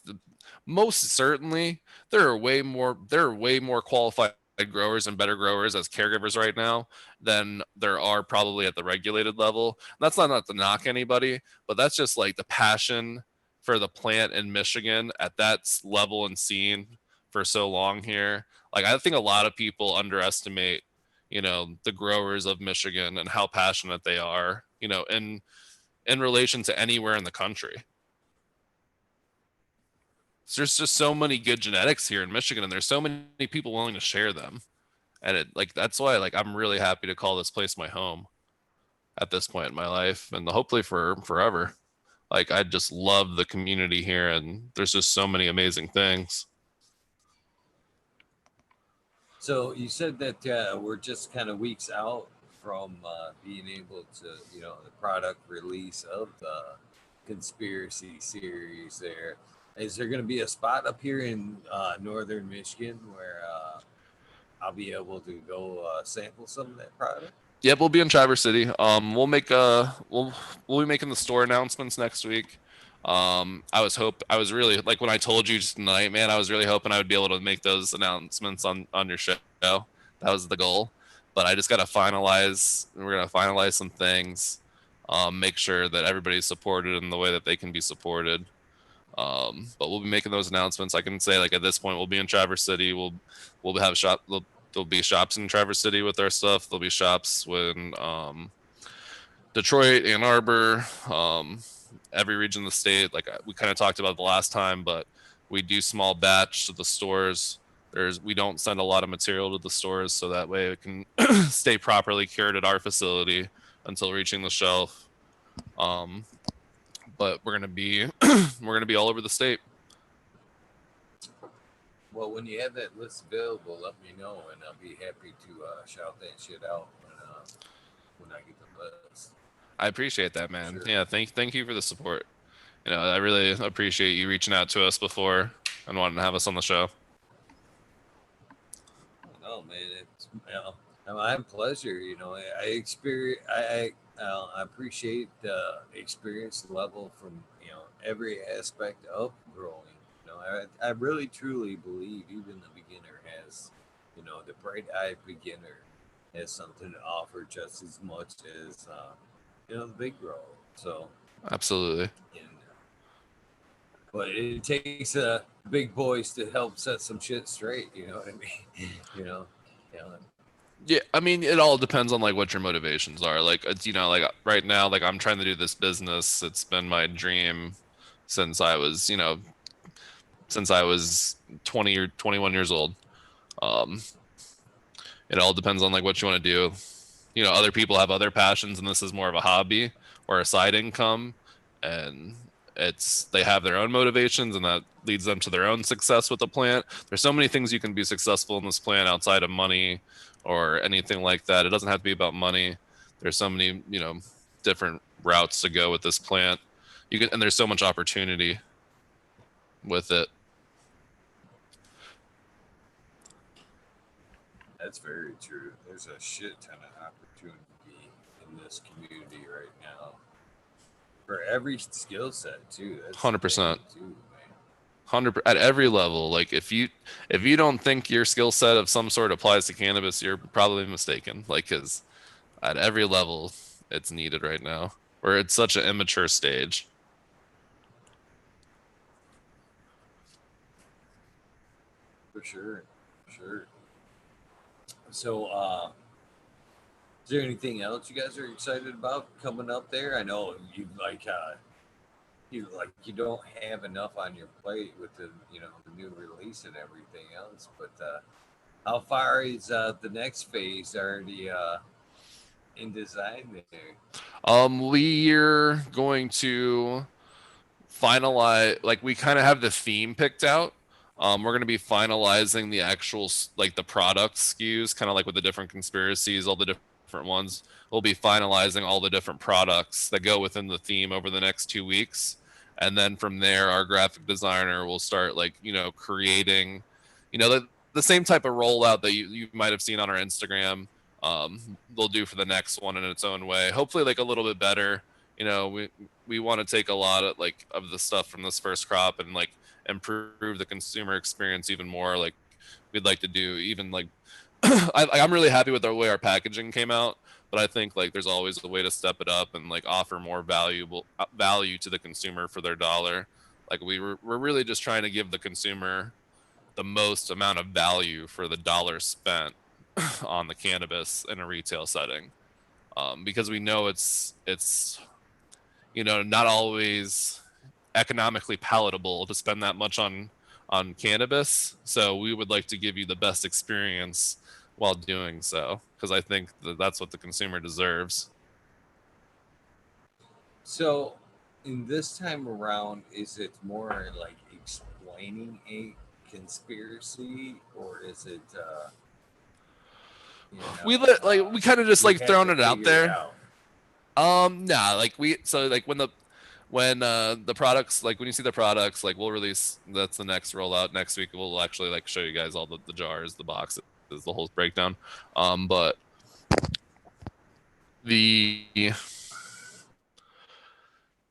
Speaker 2: most certainly there are way more qualified growers and better growers as caregivers right now than there are probably at the regulated level. That's not to knock anybody, but that's just like the passion for the plant in Michigan at that level and scene for so long here. Like I think a lot of people underestimate, the growers of Michigan and how passionate they are, in relation to anywhere in the country. There's just so many good genetics here in Michigan, and there's so many people willing to share them. And that's why like I'm really happy to call this place my home at this point in my life, and hopefully for forever. Like I just love the community here, and there's just so many amazing things.
Speaker 1: So you said that we're just kind of weeks out from being able to, the product release of the conspiracy series. Is there going to be a spot up here in northern Michigan where I'll be able to go sample some of that product?
Speaker 2: Yep, we'll be in Traverse City. We'll be making the store announcements next week. I was really like when I told you just tonight, man, I was really hoping I would be able to make those announcements on your show. That was the goal. But I just gotta finalize. We're gonna finalize some things. Make sure that everybody's supported in the way that they can be supported. But we'll be making those announcements. I can say like at this point we'll be in Traverse City. We'll have there'll be shops in Traverse City with our stuff. There'll be shops in Detroit, Ann Arbor, every region of the state. Like we kind of talked about the last time, but we do small batch to the stores. We don't send a lot of material to the stores, so that way it can stay properly cured at our facility until reaching the shelf. But we're gonna be all over the state.
Speaker 1: Well, when you have that list available, let me know, and I'll be happy to shout that shit out when I get the list.
Speaker 2: I appreciate that, man.
Speaker 1: Sure.
Speaker 2: Yeah, thank you for the support. I really appreciate you reaching out to us before and wanting to have us on the show.
Speaker 1: No, man, it's my pleasure. I experience. I appreciate the experience level from every aspect of growing. I really truly believe even the beginner has, the bright-eyed beginner has something to offer just as much as the big grower. So
Speaker 2: Absolutely.
Speaker 1: But it takes big boys to help set some shit straight. You know what I mean? Yeah.
Speaker 2: Yeah, I mean, it all depends on like what your motivations are. Like it's like right now, like I'm trying to do this business. It's been my dream since I was since I was 20 or 21 years old. It all depends on like what you want to do. You know, other people have other passions, and this is more of a hobby or a side income, and they have their own motivations, and that leads them to their own success with the plant. There's so many things you can be successful in this plant outside of money or anything like that. It doesn't have to be about money. There's so many, you know, different routes to go with this plant. And there's so much opportunity with it.
Speaker 1: That's very true. There's a shit ton of opportunity in this community right now for every skill set too. That's the
Speaker 2: 100%.
Speaker 1: thing too, man.
Speaker 2: 100 at every level. Like if you don't think your skill set of some sort applies to cannabis, you're probably mistaken. Like because at every level it's needed right now. Where it's such an immature stage.
Speaker 1: For sure, for sure. So, is there anything else you guys are excited about coming up there? I know you don't have enough on your plate with the the new release and everything else. But how far is the next phase already in design there?
Speaker 2: We're going to finalize, like we kind of have the theme picked out. We're going to be finalizing the actual like the product SKUs, kind of like with the different conspiracies, all the different ones. We'll be finalizing all the different products that go within the theme over the next 2 weeks, and then from there, our graphic designer will start like creating, the same type of rollout that you might have seen on our Instagram. They'll do for the next one in its own way. Hopefully, like a little bit better. We want to take a lot of like of the stuff from this first crop and like improve the consumer experience even more. Like we'd like to do even like I'm really happy with the way our packaging came out, but I think like there's always a way to step it up and like offer more value to the consumer for their dollar. Like we're really just trying to give the consumer the most amount of value for the dollar spent on the cannabis in a retail setting, because we know it's not always economically palatable to spend that much on cannabis. So we would like to give you the best experience while doing so, because I think that's what the consumer deserves.
Speaker 1: So, in this time around, is it more like explaining a conspiracy, or is it,
Speaker 2: We kind of just
Speaker 1: we
Speaker 2: like
Speaker 1: have
Speaker 2: throwing
Speaker 1: to
Speaker 2: it out
Speaker 1: figure it
Speaker 2: there.
Speaker 1: out?
Speaker 2: Nah, like like when the products, like when you see the products, like we'll release, that's the next rollout next week. We'll actually like show you guys all the jars, the boxes, the whole breakdown. But the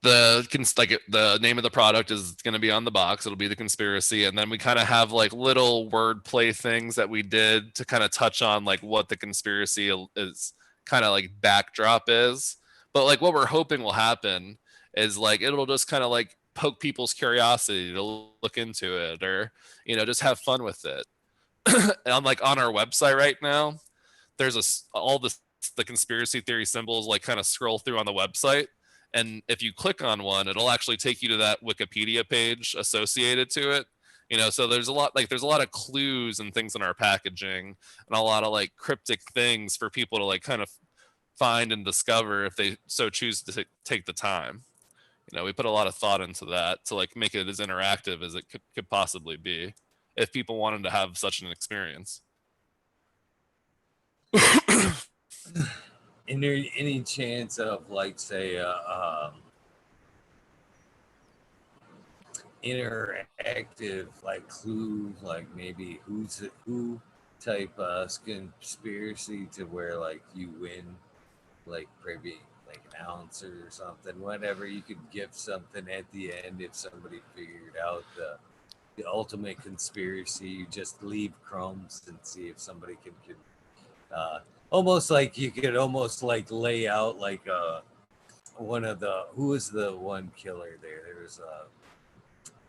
Speaker 2: the name of the product is going to be on the box. It'll be the conspiracy, and then we kind of have like little wordplay things that we did to kind of touch on like what the conspiracy is, kind of like backdrop is. But like what we're hoping will happen is like it'll just kind of like poke people's curiosity to look into it, or just have fun with it. And I'm like on our website right now, there's all the conspiracy theory symbols like kind of scroll through on the website, and if you click on one, it'll actually take you to that Wikipedia page associated to it. So there's a lot of clues and things in our packaging, and a lot of like cryptic things for people to like kind of find and discover if they so choose to take the time. We put a lot of thought into that to like make it as interactive as it could possibly be, if people wanted to have such an experience.
Speaker 1: Is there any chance of like say interactive like clue, like maybe who type conspiracy to where like you win like maybe like an ounce or something, whatever, you could gift something at the end if somebody figured out the ultimate conspiracy. You just leave crumbs and see if somebody can almost like you could almost like lay out like one of the, who was the one killer there was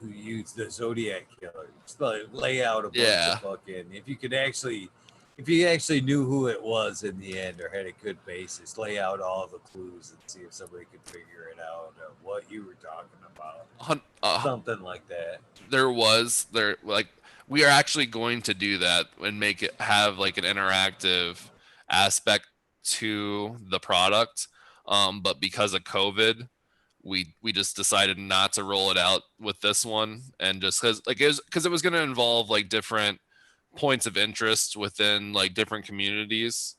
Speaker 1: who used the Zodiac killer, just like lay out a bunch of
Speaker 2: Yeah.
Speaker 1: fucking, if you could actually if you actually knew who it was in the end or had a good basis, lay out all the clues and see if somebody could figure it out what you were talking about. Something like that.
Speaker 2: There like we are actually going to do that and make it have like an interactive aspect to the product. But because of COVID, we just decided not to roll it out with this one, and just because it was going to involve like different points of interest within like different communities.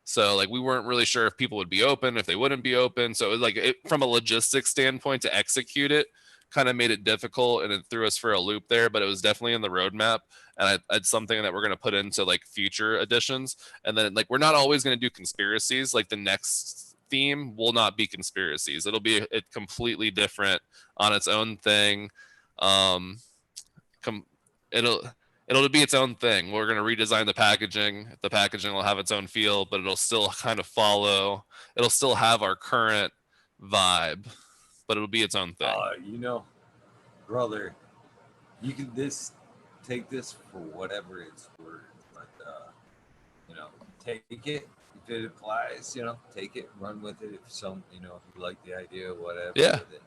Speaker 2: So like we weren't really sure if people would be open, if they wouldn't be open. So it was like from a logistics standpoint to execute it kind of made it difficult, and it threw us for a loop there. But it was definitely in the roadmap, and it's something that we're going to put into like future editions. And then like we're not always going to do conspiracies. Like the next theme will not be conspiracies. It'll be a completely different on its own thing. Com- it'll be its own thing. We're going to redesign the packaging. The packaging will have its own feel, but it'll still kind of follow. It'll still have our current vibe, but it'll be its own thing.
Speaker 1: You know, brother, you can take this for whatever it's worth, but you know, take it if it applies. You know, take it, run with it. If if you like the idea, whatever.
Speaker 2: Yeah.
Speaker 1: With it.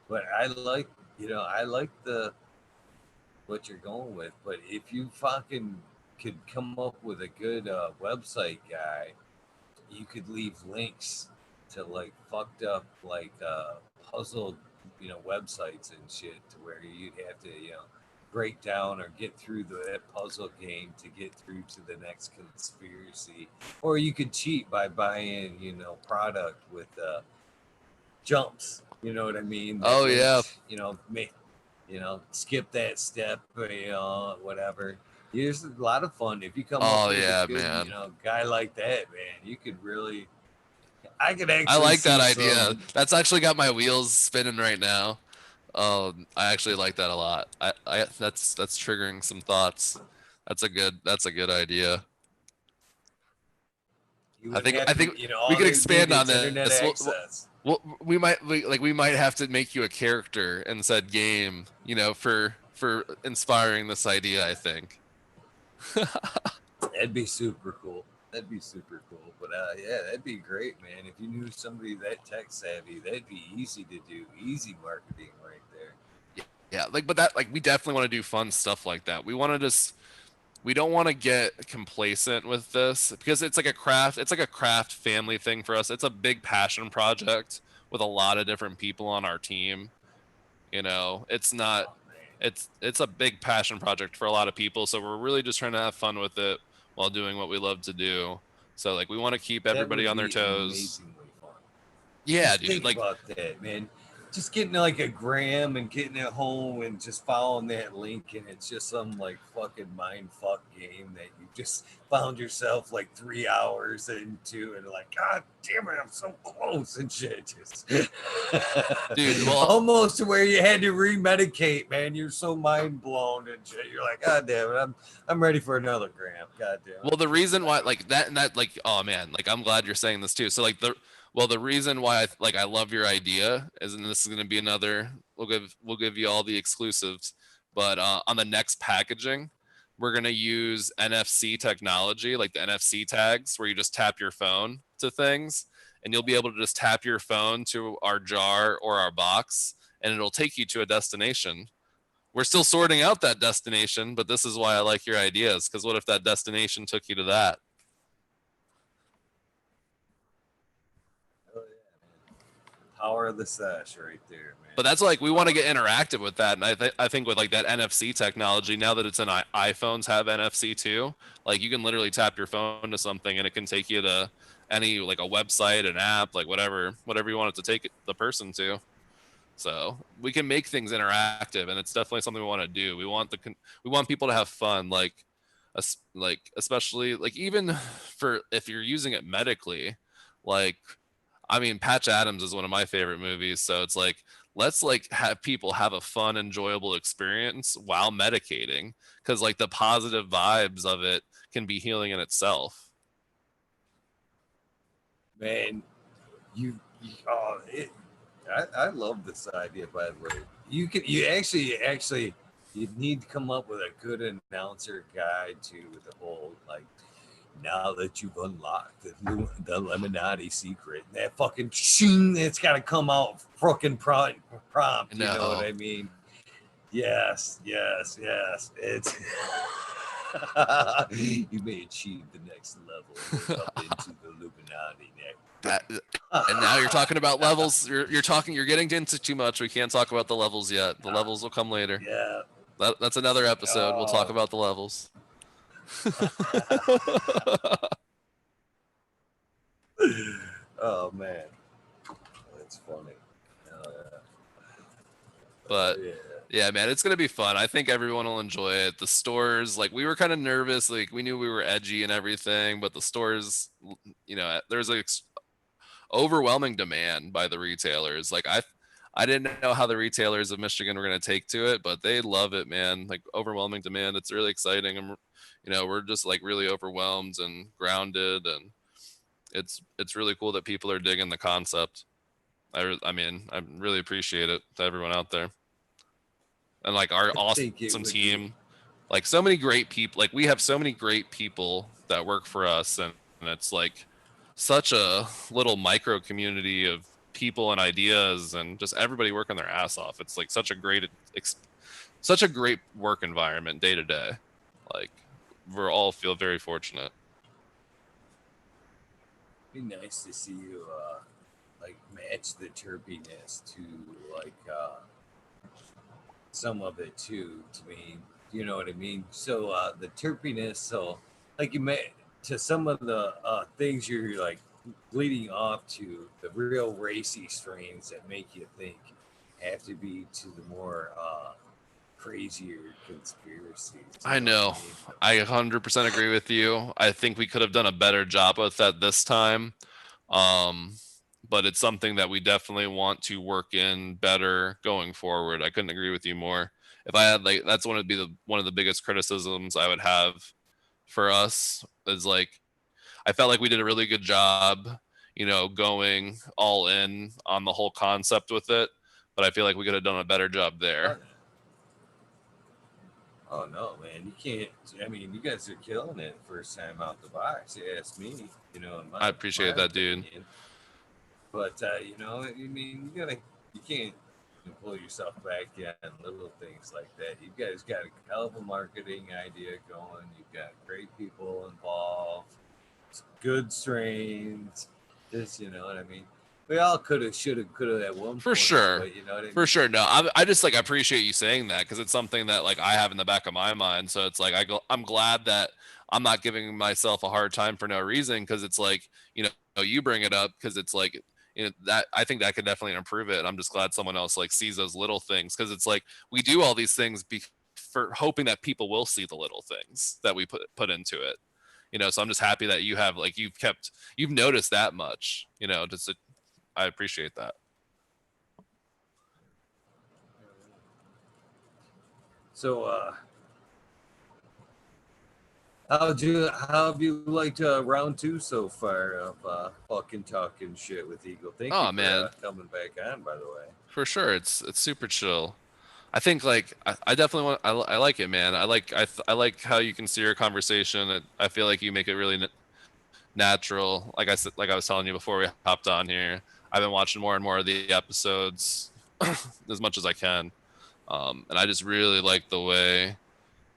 Speaker 1: But I like the what you're going with. But if you fucking could come up with a good website guy, you could leave links to like fucked up like puzzle websites and shit to where you'd have to break down or get through that puzzle game to get through to the next conspiracy, or you could cheat by buying product with jumps, you know what I mean, that
Speaker 2: Oh yeah,
Speaker 1: skip that step, whatever. There's a lot of fun if you come up
Speaker 2: oh
Speaker 1: with
Speaker 2: yeah,
Speaker 1: a good,
Speaker 2: man.
Speaker 1: guy like that, man. You could really, I could
Speaker 2: I
Speaker 1: actually
Speaker 2: like that
Speaker 1: see
Speaker 2: idea.
Speaker 1: some.
Speaker 2: That's actually got my wheels spinning right now. I actually like that a lot. That's triggering some thoughts. That's a good idea.
Speaker 1: You
Speaker 2: I
Speaker 1: wouldn't
Speaker 2: think
Speaker 1: have to,
Speaker 2: we
Speaker 1: all
Speaker 2: could
Speaker 1: they need
Speaker 2: expand on
Speaker 1: is internet
Speaker 2: this.
Speaker 1: access.
Speaker 2: We might have to make you a character in said game, for inspiring this idea, I think.
Speaker 1: That'd be super cool. That'd be super cool. But yeah, that'd be great, man. If you knew somebody that tech savvy, that'd be easy to do. Easy marketing right there.
Speaker 2: Yeah, we definitely want to do fun stuff like that. We don't want to get complacent with this because it's like a craft family thing for us. It's a big passion project with a lot of different people on our team. It's not it's a big passion project for a lot of people, so we're really just trying to have fun with it while doing what we love to do. So like we want to keep everybody on their toes.
Speaker 1: Amazingly fun.
Speaker 2: Yeah,
Speaker 1: Just
Speaker 2: dude.
Speaker 1: think
Speaker 2: Like
Speaker 1: about that, man. Just getting like a gram and getting it home and just following that link, and it's just some like fucking mind fuck game that you just found yourself like 3 hours into, and like, God damn it, I'm so close and shit. Just
Speaker 2: dude, well,
Speaker 1: almost to where you had to remedicate, man. You're so mind blown and shit. You're like, God damn it, I'm ready for another gram. God damn it.
Speaker 2: well, the reason why like that and that like oh man, like I'm glad you're saying this too. So like the reason why I love your idea is, and this is going to be another, we'll give you all the exclusives, but on the next packaging, we're going to use NFC technology, like the NFC tags where you just tap your phone to things, and you'll be able to just tap your phone to our jar or our box, and it'll take you to a destination. We're still sorting out that destination, but this is why I like your ideas, because what if that destination took you to that?
Speaker 1: Oh, yeah, man. Power of the sesh right there, man.
Speaker 2: But that's like we want to get interactive with that, and I think with like that NFC technology, now that it's in iPhones have NFC too, like you can literally tap your phone to something and it can take you to any like a website, an app, like whatever you want it to take the person to. So we can make things interactive, and it's definitely something we want to do. We want people to have fun, like especially like even for if you're using it medically, like I mean, Patch Adams is one of my favorite movies, so it's like let's like have people have a fun, enjoyable experience while medicating, because like the positive vibes of it can be healing in itself.
Speaker 1: Man, oh, I love this idea, by the way. You you need to come up with a good announcer guide too, with the whole like Now that you've unlocked the Lemonati secret, that fucking ching, it's got to come out fucking prompt. You know what
Speaker 2: No,
Speaker 1: I mean? Yes, yes, yes. It's you may achieve the next level and look up into the Illuminati
Speaker 2: that, and now you're talking about levels. You're getting into too much. We can't talk about the levels yet. The levels will come later.
Speaker 1: Yeah.
Speaker 2: That's another episode. We'll talk
Speaker 1: Oh.
Speaker 2: about the levels.
Speaker 1: Oh man, that's funny.
Speaker 2: But
Speaker 1: Yeah.
Speaker 2: yeah, man, it's gonna be fun. I think everyone will enjoy it. The stores, like we were kind of nervous, like we knew we were edgy and everything, but the stores, there's like overwhelming demand by the retailers. Like I didn't know how the retailers of Michigan were gonna take to it, but they love it, man. Like overwhelming demand. It's really exciting. And we're just like really overwhelmed and grounded, and it's really cool that people are digging the concept. I mean, I really appreciate it to everyone out there. And like our
Speaker 1: I think it
Speaker 2: awesome
Speaker 1: would be.
Speaker 2: team, like so many great people. Like we have so many great people that work for us, and it's like such a little micro community of people and ideas, and just everybody working their ass off. It's like such a great work environment day to day. Like we're all feel very fortunate.
Speaker 1: Be nice to see you like match the terpiness to like some of it too. To me, you know what I mean. So the terpiness, so like you met to some of the things you're like bleeding off to the real racy strains that make you think have to be to the more crazier conspiracies. You
Speaker 2: I
Speaker 1: know what
Speaker 2: know.
Speaker 1: I mean?
Speaker 2: I 100% agree with you. I think we could have done a better job with that this time. Um, but it's something that we definitely want to work in better going forward. I couldn't agree with you more. If I had like that's one of the biggest criticisms I would have for us is like I felt like we did a really good job, going all in on the whole concept with it, but I feel like we could have done a better job there.
Speaker 1: Oh no, man! You can't. I mean, you guys are killing it first time out the box. You ask me. You know, in
Speaker 2: I
Speaker 1: my
Speaker 2: appreciate that, dude.
Speaker 1: opinion. But I mean, you can't pull yourself back on little things like that. You guys got a hell of a marketing idea going. You've got great people involved, good strains. Just you know what I mean. We all could have, should have, could have at one
Speaker 2: For
Speaker 1: point,
Speaker 2: sure.
Speaker 1: but you know what I
Speaker 2: For
Speaker 1: mean.
Speaker 2: sure. No, I just like appreciate you saying that because it's something that like I have in the back of my mind. So it's like I'm glad that I'm not giving myself a hard time for no reason because it's like you bring it up because it's like that I think that could definitely improve it. I'm just glad someone else like sees those little things because it's like we do all these things for hoping that people will see the little things that we put into it. So I'm just happy that you have like you've noticed that much. I appreciate that.
Speaker 1: So, how have you liked round two so far of fucking talking shit with Eagle? Thank you
Speaker 2: Oh
Speaker 1: for
Speaker 2: man,
Speaker 1: coming back on, by the way.
Speaker 2: for sure. It's super chill. I think like I definitely I like it, man. I like how you can steer a conversation. I feel like you make it really natural. Like I said, like I was telling you before we hopped on here, I've been watching more and more of the episodes as much as I can, and I just really like the way,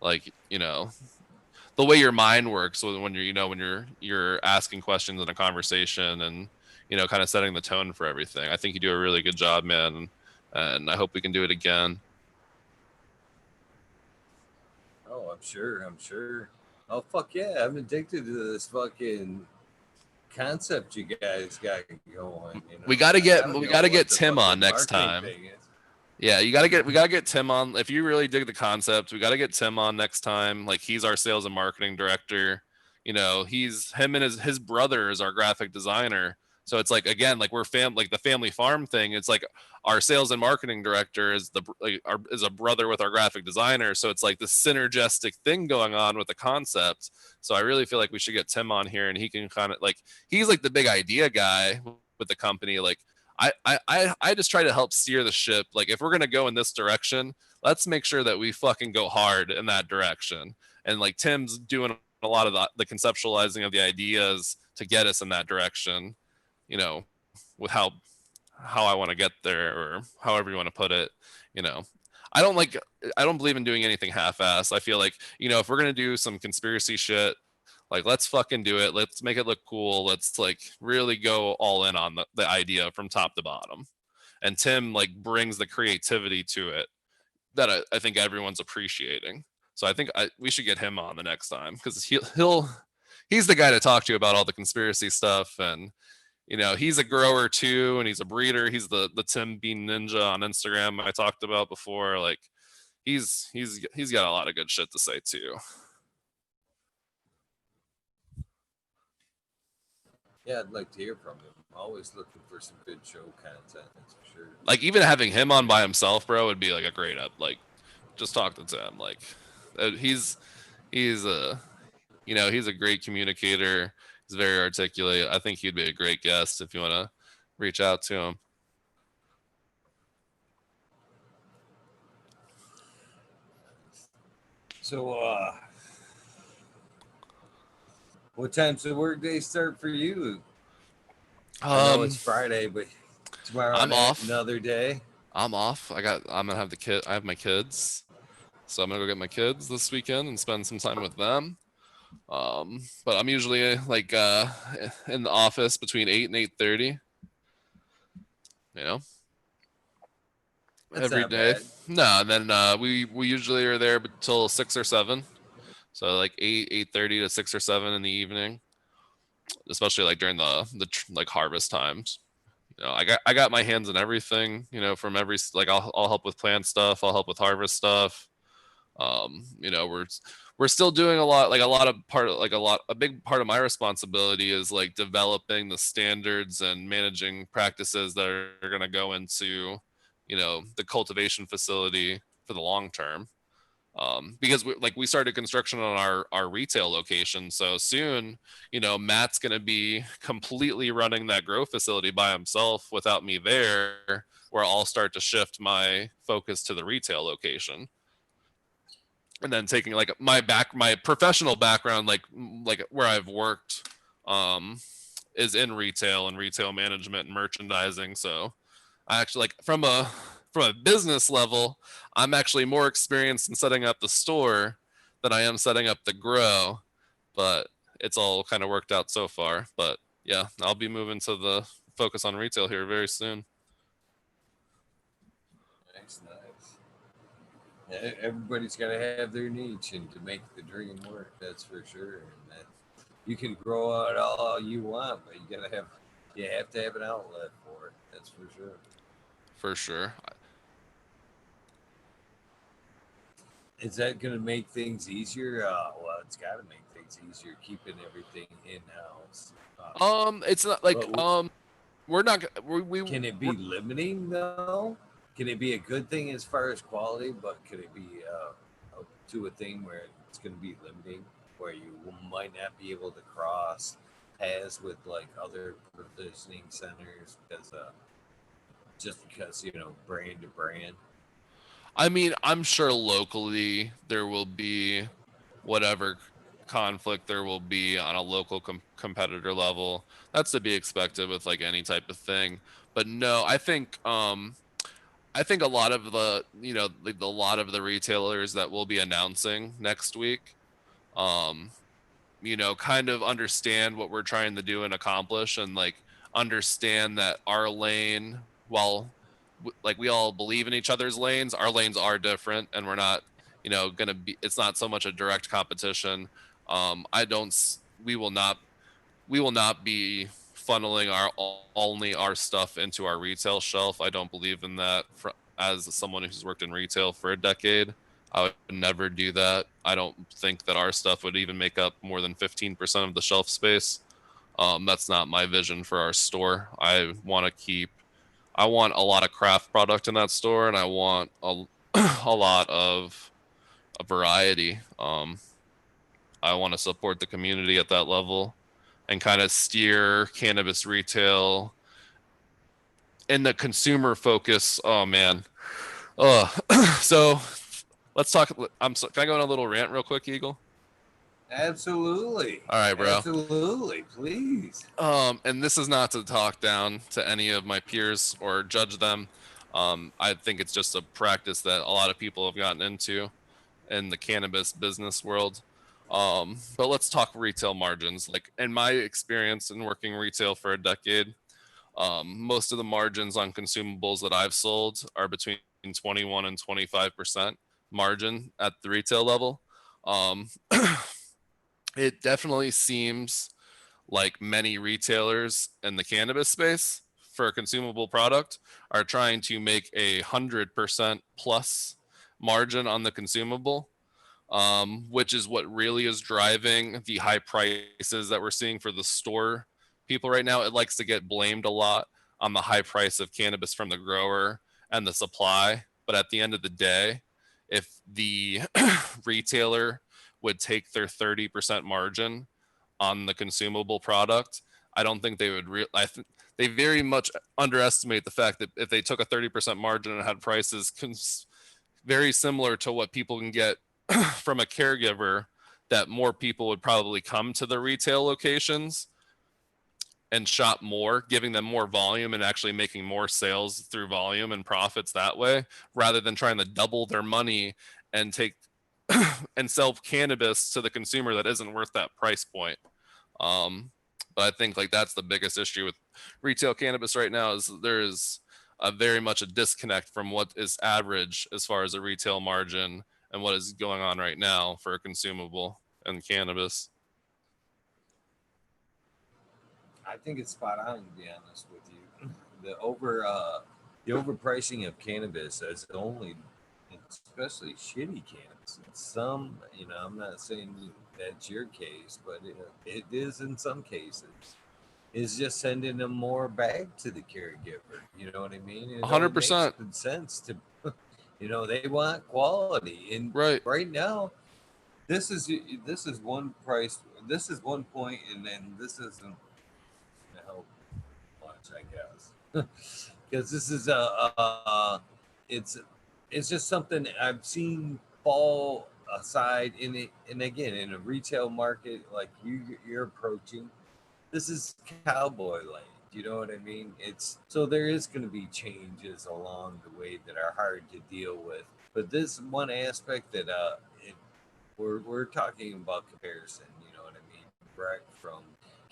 Speaker 2: like the way your mind works when you're asking questions in a conversation and kind of setting the tone for everything. I think you do a really good job, man, and I hope we can do it again.
Speaker 1: Oh, I'm sure. I'm sure. Oh fuck yeah! I'm addicted to this fucking concept you guys got going. You know, I don't
Speaker 2: We
Speaker 1: know
Speaker 2: gotta
Speaker 1: what
Speaker 2: get
Speaker 1: the
Speaker 2: Tim on
Speaker 1: fucking
Speaker 2: next
Speaker 1: marketing
Speaker 2: time.
Speaker 1: thing is.
Speaker 2: Yeah, we gotta get Tim on. If you really dig the concept, we gotta get Tim on next time. Like he's our sales and marketing director. He's him and his brother is our graphic designer. So it's like again, like like the family farm thing. It's like our sales and marketing director is is a brother with our graphic designer. So it's like this synergistic thing going on with the concept. So I really feel like we should get Tim on here, and he can kind of like he's like the big idea guy with the company. Like I just try to help steer the ship. Like if we're gonna go in this direction, let's make sure that we fucking go hard in that direction. And like Tim's doing a lot of the conceptualizing of the ideas to get us in that direction, you know, with how I want to get there, or however you want to put it, you know. I don't like I don't believe in doing anything half-ass. I feel like, you know, if we're gonna do some conspiracy shit, like let's fucking do it. Let's make it look cool. Let's like really go all in on the idea from top to bottom. And Tim like brings the creativity to it that I think everyone's appreciating. So I think we should get him on the next time, because he's the guy to talk to about all the conspiracy stuff. And you know, he's a grower too, and he's a breeder. He's the Tim Bean Ninja on Instagram I talked about before. Like he's got a lot of good shit to say too.
Speaker 1: Yeah, I'd like to hear from him. I'm always looking for some good show content, that's for sure.
Speaker 2: Like even having him on by himself, bro, would be like a great up. Like just talk to Tim. Like he's a you know, he's a great communicator. He's very articulate. I think he'd be a great guest if you want to reach out to him.
Speaker 1: So, what time's the workday start for you? I know it's Friday, but tomorrow
Speaker 2: I'm off.
Speaker 1: Another day.
Speaker 2: I'm off. I'm gonna have I have my kids, so I'm gonna go get my kids this weekend and spend some time with them. But I'm usually like in the office between 8 and 8:30. You know,
Speaker 1: That's
Speaker 2: every day.
Speaker 1: Bad.
Speaker 2: No, and then we usually are there until 6 or 7. So like 8:30 to 6 or 7 in the evening, especially like during the like harvest times. You know, I got my hands in everything. You know, from every like I'll help with plant stuff. I'll help with harvest stuff. You know, we're still doing a lot, like a big part of my responsibility is like developing the standards and managing practices that are going to go into, you know, the cultivation facility for the long term. Because we started construction on our retail location, so soon, you know, Matt's going to be completely running that grow facility by himself without me there, where I'll start to shift my focus to the retail location. And then taking like my professional background, like where I've worked, is in retail and retail management and merchandising. So I actually like from a business level, I'm actually more experienced in setting up the store than I am setting up the grow, but it's all kind of worked out so far. But yeah, I'll be moving to the focus on retail here very soon.
Speaker 1: Nice. Everybody's got to have their niche and to make the dream work. That's for sure. And that you can grow it all you want, but you have to have an outlet for it. That's for sure.
Speaker 2: For sure.
Speaker 1: Is that going to make things easier? Well, it's got to make things easier keeping everything in house.
Speaker 2: It's not like we're not we
Speaker 1: can it be limiting though? Can it be a good thing as far as quality, but could it be to a thing where it's going to be limiting, where you might not be able to cross paths with like other provisioning centers because just because, you know, brand to brand?
Speaker 2: I mean, I'm sure locally there will be whatever conflict there will be on a local competitor level. That's to be expected with like any type of thing. But no, I think a lot of the, you know, like a lot of the retailers that will be announcing next week, you know, kind of understand what we're trying to do and accomplish, and like understand that our lane, while like we all believe in each other's lanes, our lanes are different, and we're not, you know, gonna be, it's not so much a direct competition. We will not be funneling only our stuff into our retail shelf. I don't believe in that. As someone who's worked in retail for a decade, I would never do that. I don't think that our stuff would even make up more than 15% of the shelf space. That's not my vision for our store. I want a lot of craft product in that store, and I want a lot of a variety. I want to support the community at that level and kind of steer cannabis retail in the consumer focus. Oh man. So let's talk. Can I go on a little rant real quick, Eagle?
Speaker 1: Absolutely.
Speaker 2: All right, bro.
Speaker 1: Absolutely. Please.
Speaker 2: And this is not to talk down to any of my peers or judge them. I think it's just a practice that a lot of people have gotten into in the cannabis business world. But let's talk retail margins. Like in my experience in working retail for a decade, most of the margins on consumables that I've sold are between 21 and 25% margin at the retail level. Um, it definitely seems like many retailers in the cannabis space for a consumable product are trying to make 100% plus margin on the consumable, which is what really is driving the high prices that we're seeing for the store people right now. It likes to get blamed a lot on the high price of cannabis from the grower and the supply. But at the end of the day, if the retailer would take their 30% margin on the consumable product, I don't think they would. They very much underestimate the fact that if they took a 30% margin and had prices very similar to what people can get from a caregiver, that more people would probably come to the retail locations and shop more, giving them more volume and actually making more sales through volume and profits that way, rather than trying to double their money and take and sell cannabis to the consumer that isn't worth that price point. Um, but I think like that's the biggest issue with retail cannabis right now is there is a very much a disconnect from what is average as far as a retail margin and what is going on right now for a consumable and cannabis.
Speaker 1: I think it's spot on, to be honest with you. The overpricing of cannabis as only, especially shitty cannabis. In some, I'm not saying that's your case, but it is in some cases. Is just sending them more back to the caregiver. You know what I mean? It don't make
Speaker 2: 100%.
Speaker 1: sense to, they want quality, and
Speaker 2: Right.
Speaker 1: right now, this is this is one price. This is one point, and then this isn't help much, I guess, because this is it's it's just something I've seen fall aside in it, and again in a retail market like you're approaching. This is cowboy land. You know what I mean? It's so there is going to be changes along the way that are hard to deal with. But this one aspect that we're talking about comparison. You know what I mean? Direct from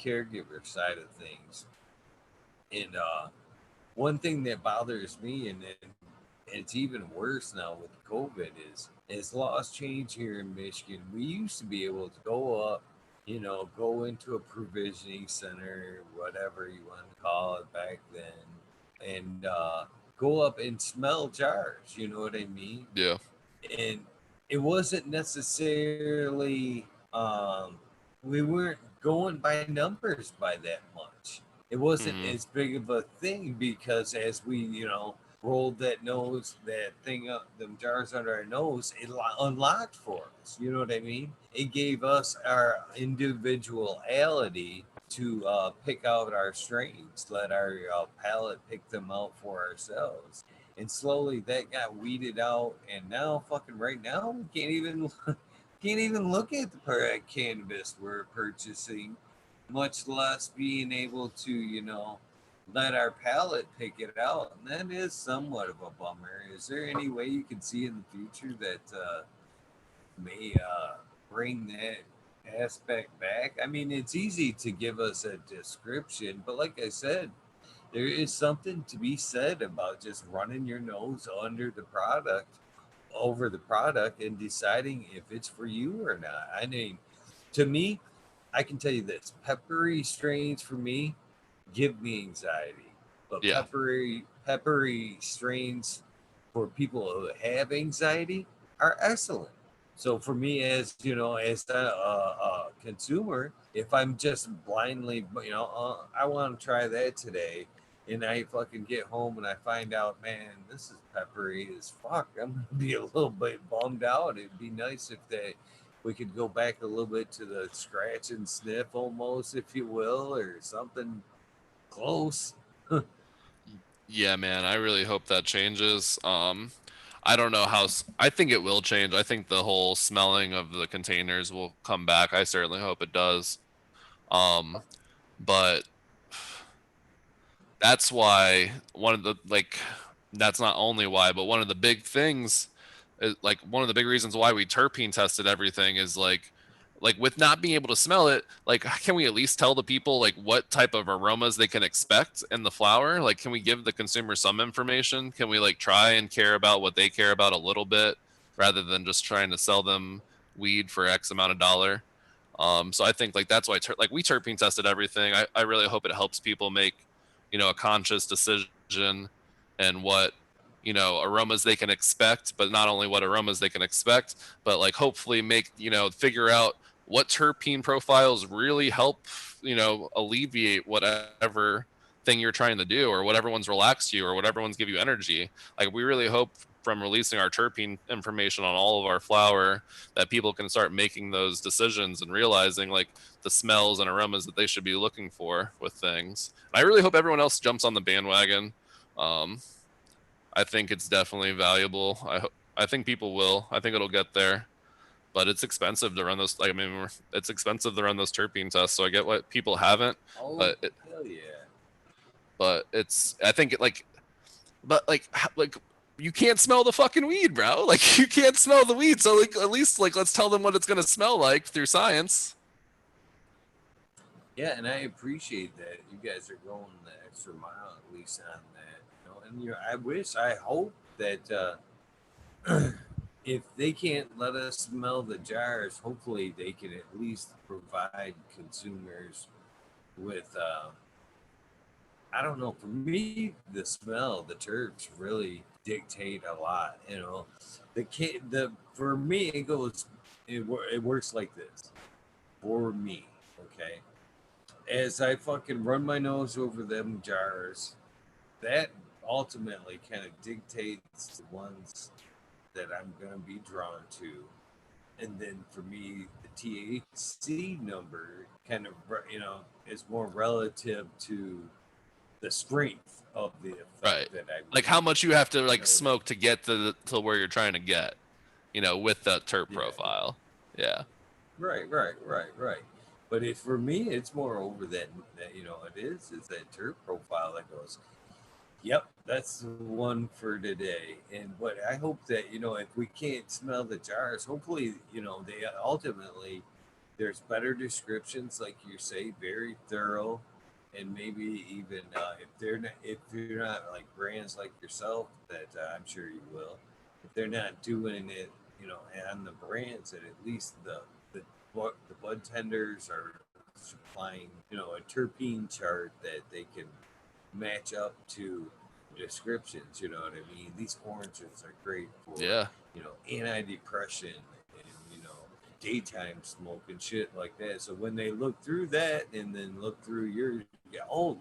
Speaker 1: caregiver side of things, and one thing that bothers me, and then it's even worse now with COVID, is as laws change here in Michigan. We used to be able to go up, go into a provisioning center, whatever you want to call it back then, and go up and smell jars. You know what I mean?
Speaker 2: Yeah.
Speaker 1: And it wasn't necessarily we weren't going by numbers by that much. It wasn't
Speaker 2: Hmm.
Speaker 1: as big of a thing because as we rolled that thing up, them jars under our nose, it unlocked for us. You know what I mean? It gave us our individuality to pick out our strains, let our palate pick them out for ourselves, and slowly that got weeded out. And now, fucking right now, we can't even look at the cannabis we're purchasing, much less being able to let our palate pick it out. And that is somewhat of a bummer. Is there any way you can see in the future that may bring that aspect back? I mean, it's easy to give us a description, but like I said, there is something to be said about just running your nose under the product, over the product, and deciding if it's for you or not. I mean, to me, I can tell you this: peppery strains for me give me anxiety, but
Speaker 2: Yeah.
Speaker 1: peppery strains for people who have anxiety are excellent. So for me, as as a consumer, if I'm just blindly, I want to try that today, and I fucking get home and I find out, man, this is peppery as fuck, I'm gonna be a little bit bummed out. It'd be nice if we could go back a little bit to the scratch and sniff, almost, if you will, or something close.
Speaker 2: Yeah, man. I really hope that changes. I don't know how. I think it will change. I think the whole smelling of the containers will come back. I certainly hope it does. But that's why one of the like that's not only why, but one of the big things is like one of the big reasons why we terpene tested everything is like with not being able to smell it, like can we at least tell the people like what type of aromas they can expect in the flower? Like can we give the consumer some information? Can we like try and care about what they care about a little bit rather than just trying to sell them weed for X amount of dollar? So I think like that's why like we terpene tested everything. I really hope it helps people make, a conscious decision and what, aromas they can expect, but not only what aromas they can expect, but like hopefully make, figure out what terpene profiles really help, alleviate whatever thing you're trying to do or whatever ones relax you or whatever ones give you energy. Like we really hope from releasing our terpene information on all of our flower that people can start making those decisions and realizing like the smells and aromas that they should be looking for with things. And I really hope everyone else jumps on the bandwagon. I think it's definitely valuable. I think people will. I think it'll get there, but it's expensive to run those. Like I mean, it's expensive to run those terpene tests. So I get what people haven't,
Speaker 1: Oh
Speaker 2: but it,
Speaker 1: hell yeah!
Speaker 2: but it's. I think it but like you can't smell the fucking weed, bro. Like you can't smell the weed. So like at least like let's tell them what it's gonna smell like through science.
Speaker 1: Yeah, and I appreciate that you guys are going the extra mile at least on that. And I hope that if they can't let us smell the jars, hopefully they can at least provide consumers with. I don't know. For me, the smell, the terps really dictate a lot. The for me it goes. It works like this. For me, okay. As I fucking run my nose over them jars, that ultimately kind of dictates the ones that I'm going to be drawn to. And then for me, the THC number kind of, is more relative to the strength of the
Speaker 2: Right.
Speaker 1: effect that I
Speaker 2: Like
Speaker 1: really
Speaker 2: how much
Speaker 1: get.
Speaker 2: you have to
Speaker 1: You
Speaker 2: like
Speaker 1: know,
Speaker 2: smoke to get to where you're trying to get, with the terp
Speaker 1: yeah,
Speaker 2: profile. Yeah.
Speaker 1: right. But for me, it's more over that it is that terp profile that goes. Yep, that's the one for today. And what I hope that if we can't smell the jars, hopefully they ultimately there's better descriptions, like you say, very thorough, and maybe even if you're not like brands like yourself that I'm sure you will, if they're not doing it, on the brands, that at least the bud tenders are supplying a terpene chart that they can match up to descriptions. You know what I mean? These oranges are great for
Speaker 2: Yeah.
Speaker 1: antidepressant and daytime smoke and shit like that. So when they look through that and then look through your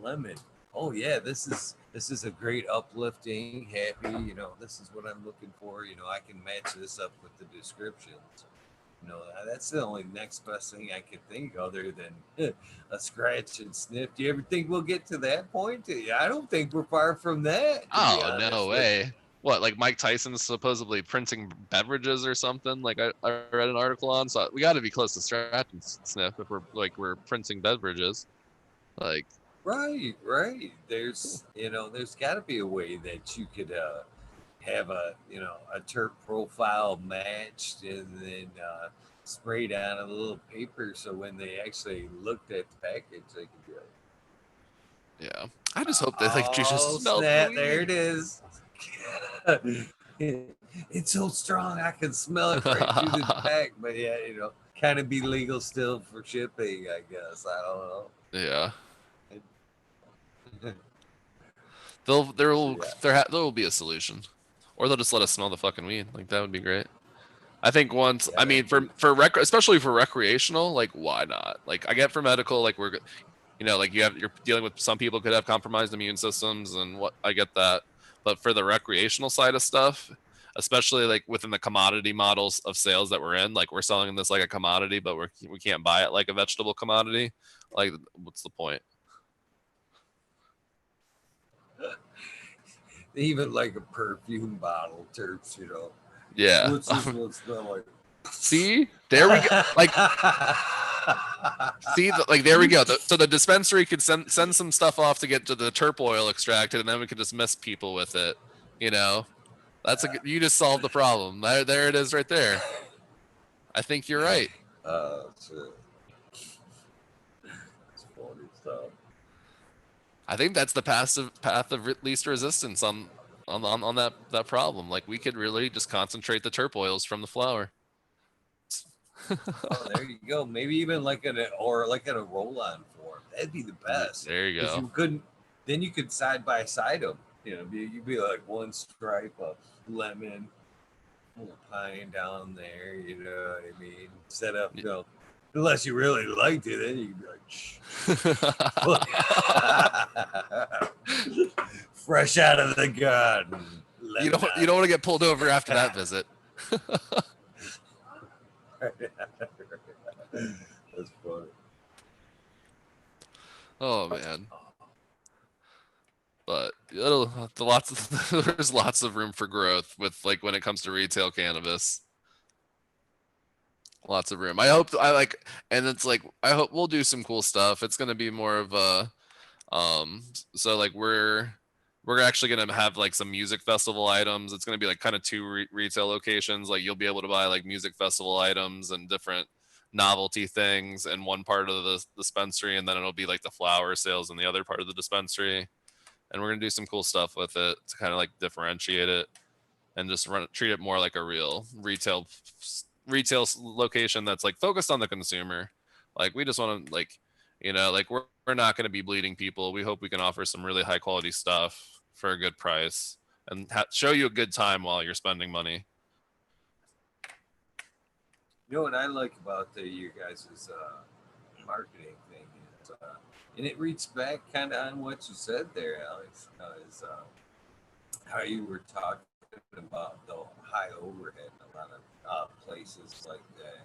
Speaker 1: lemon, oh yeah, this is a great uplifting, happy. This is what I'm looking for. I can match this up with the descriptions. That's the only next best thing I could think other than a scratch and sniff. Do you ever think we'll get to that point? I don't think we're far from that, to be
Speaker 2: Oh, no
Speaker 1: honest with you.
Speaker 2: way. What, like Mike Tyson's supposedly printing beverages or something? Like I read an article on, so we got to be close to scratch and sniff if we're printing beverages. Like,
Speaker 1: Right. There's got to be a way that you could have a terp profile matched and then sprayed on a little paper so when they actually looked at the package, they could be like,
Speaker 2: yeah. I just hope that like you just
Speaker 1: oh
Speaker 2: smelled the
Speaker 1: snap! There
Speaker 2: weed.
Speaker 1: it is. It's so strong I can smell it right through the pack. But yeah, kind of be legal still for shipping. I guess I don't know.
Speaker 2: Yeah.
Speaker 1: So, yeah,
Speaker 2: There will be a solution, or they'll just let us smell the fucking weed. Like that would be great. I think once,
Speaker 1: yeah,
Speaker 2: I mean,
Speaker 1: that'd be
Speaker 2: especially for recreational, like why not? Like I get for medical, like like you're dealing with some people could have compromised immune systems, and what I get that, but for the recreational side of stuff, especially like within the commodity models of sales that we're in, like we're selling this like a commodity, but we can't buy it like a vegetable commodity. Like, what's the point?
Speaker 1: Even like a perfume bottle, terps, you know.
Speaker 2: Yeah.
Speaker 1: What's this one smell like?
Speaker 2: See, there we go. Like, see, like there we go. So the dispensary could send some stuff off to get to the terp oil extracted, and then we could just miss people with it. You know, you just solved the problem. There it is, right there. I think you're right.
Speaker 1: Shit. It's funny stuff.
Speaker 2: I think that's the path of least resistance on that problem. Like we could really just concentrate the terp oils from the flower.
Speaker 1: Oh, there you go. Maybe even like in a roll-on form. That'd be the best.
Speaker 2: There you
Speaker 1: Because
Speaker 2: go.
Speaker 1: you couldn't. Then you could side by side them. You know, you'd be like one stripe of lemon, a little pine down there. You know what I mean? Set up. You know, unless you really liked it, then you'd be like, shh. Fresh out of the garden.
Speaker 2: You don't want to get pulled over after that visit.
Speaker 1: That's funny.
Speaker 2: Oh man. But there's lots of room for growth with like when it comes to retail cannabis. Lots of room. And it's like I hope we'll do some cool stuff. It's gonna be more of a so like we're actually gonna have like some music festival items. It's gonna be like kind of two retail locations. Like you'll be able to buy like music festival items and different novelty things in one part of the dispensary, and then it'll be like the flower sales in the other part of the dispensary. And we're gonna do some cool stuff with it to kind of like differentiate it and just treat it more like a real retail location that's like focused on the consumer. Like we just want to like, like we're not going to be bleeding people. We hope we can offer some really high quality stuff for a good price and show you a good time while you're spending money.
Speaker 1: You know what I like about your guys' marketing thing is, and it reads back kind of on what you said there, Alex, is how you were talking about the high overhead in a lot of places like that.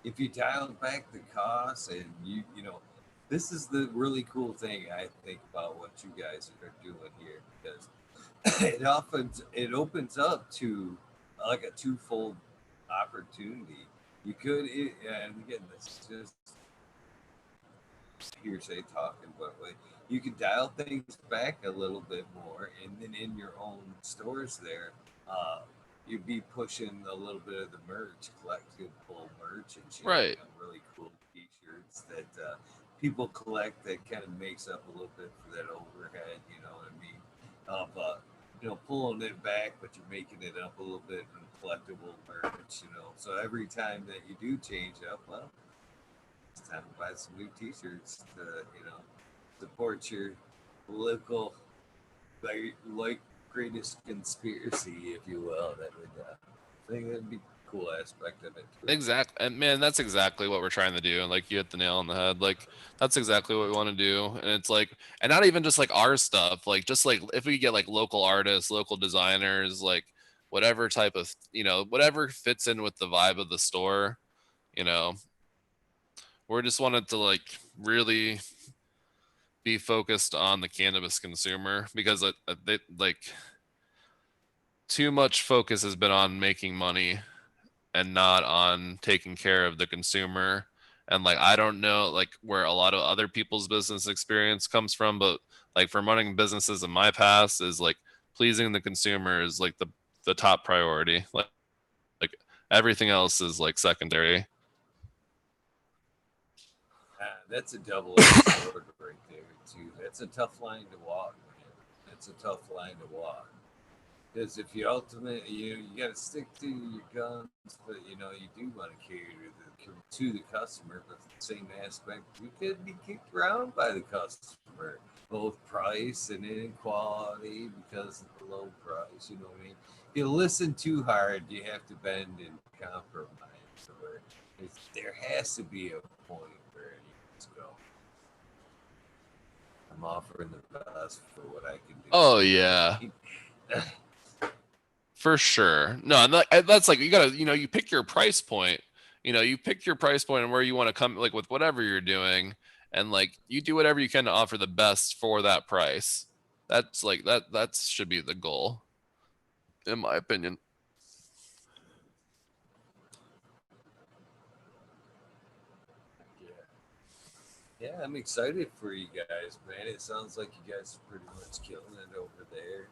Speaker 1: If you dial back the costs and you know, this is the really cool thing I think about what you guys are doing here, because it opens up to like a twofold opportunity. You could, and again, this is just hearsay talking, but like, you could dial things back a little bit more, and then in your own stores there, you'd be pushing a little bit of the merch, collectible merch, and shit,
Speaker 2: Right.
Speaker 1: you know, really cool T-shirts that people collect that kind of makes up a little bit for that overhead. You know what I mean? Of pulling it back, but you're making it up a little bit in collectible merch. You know, so every time that you do change up, well, it's time to buy some new T-shirts to support your local like greatest conspiracy, if you will. That would I think that'd be a cool aspect of it too.
Speaker 2: Exactly. And man, that's exactly what we're trying to do. And like you hit the nail on the head. Like that's exactly what we want to do. And it's like, and not even just like our stuff, like just like if we get like local artists, local designers, like whatever type of, whatever fits in with the vibe of the store, we're just wanted to like really be focused on the cannabis consumer because like too much focus has been on making money and not on taking care of the consumer. And like I don't know like where a lot of other people's business experience comes from, but like from running businesses in my past is like pleasing the consumer is like the top priority. Like everything else is like secondary.
Speaker 1: That's a double-edged sword right there too. That's a tough line to walk, man. That's a tough line to walk. Because if you ultimately you got to stick to your guns, but you do want to cater to the customer, but the same aspect you could be kicked around by the customer, both price and inequality because of the low price. You know what I mean? If you listen too hard, you have to bend and compromise. Or there has to be a point where you just go, I'm offering the best for what I can do.
Speaker 2: Oh yeah. For sure. No, that's like you gotta, you pick your price point. You pick your price point and where you want to come, like with whatever you're doing, and like you do whatever you can to offer the best for that price. That's like that should be the goal, in my opinion.
Speaker 1: Yeah, I'm excited for you guys, man. It sounds like you guys are pretty much killing it over there.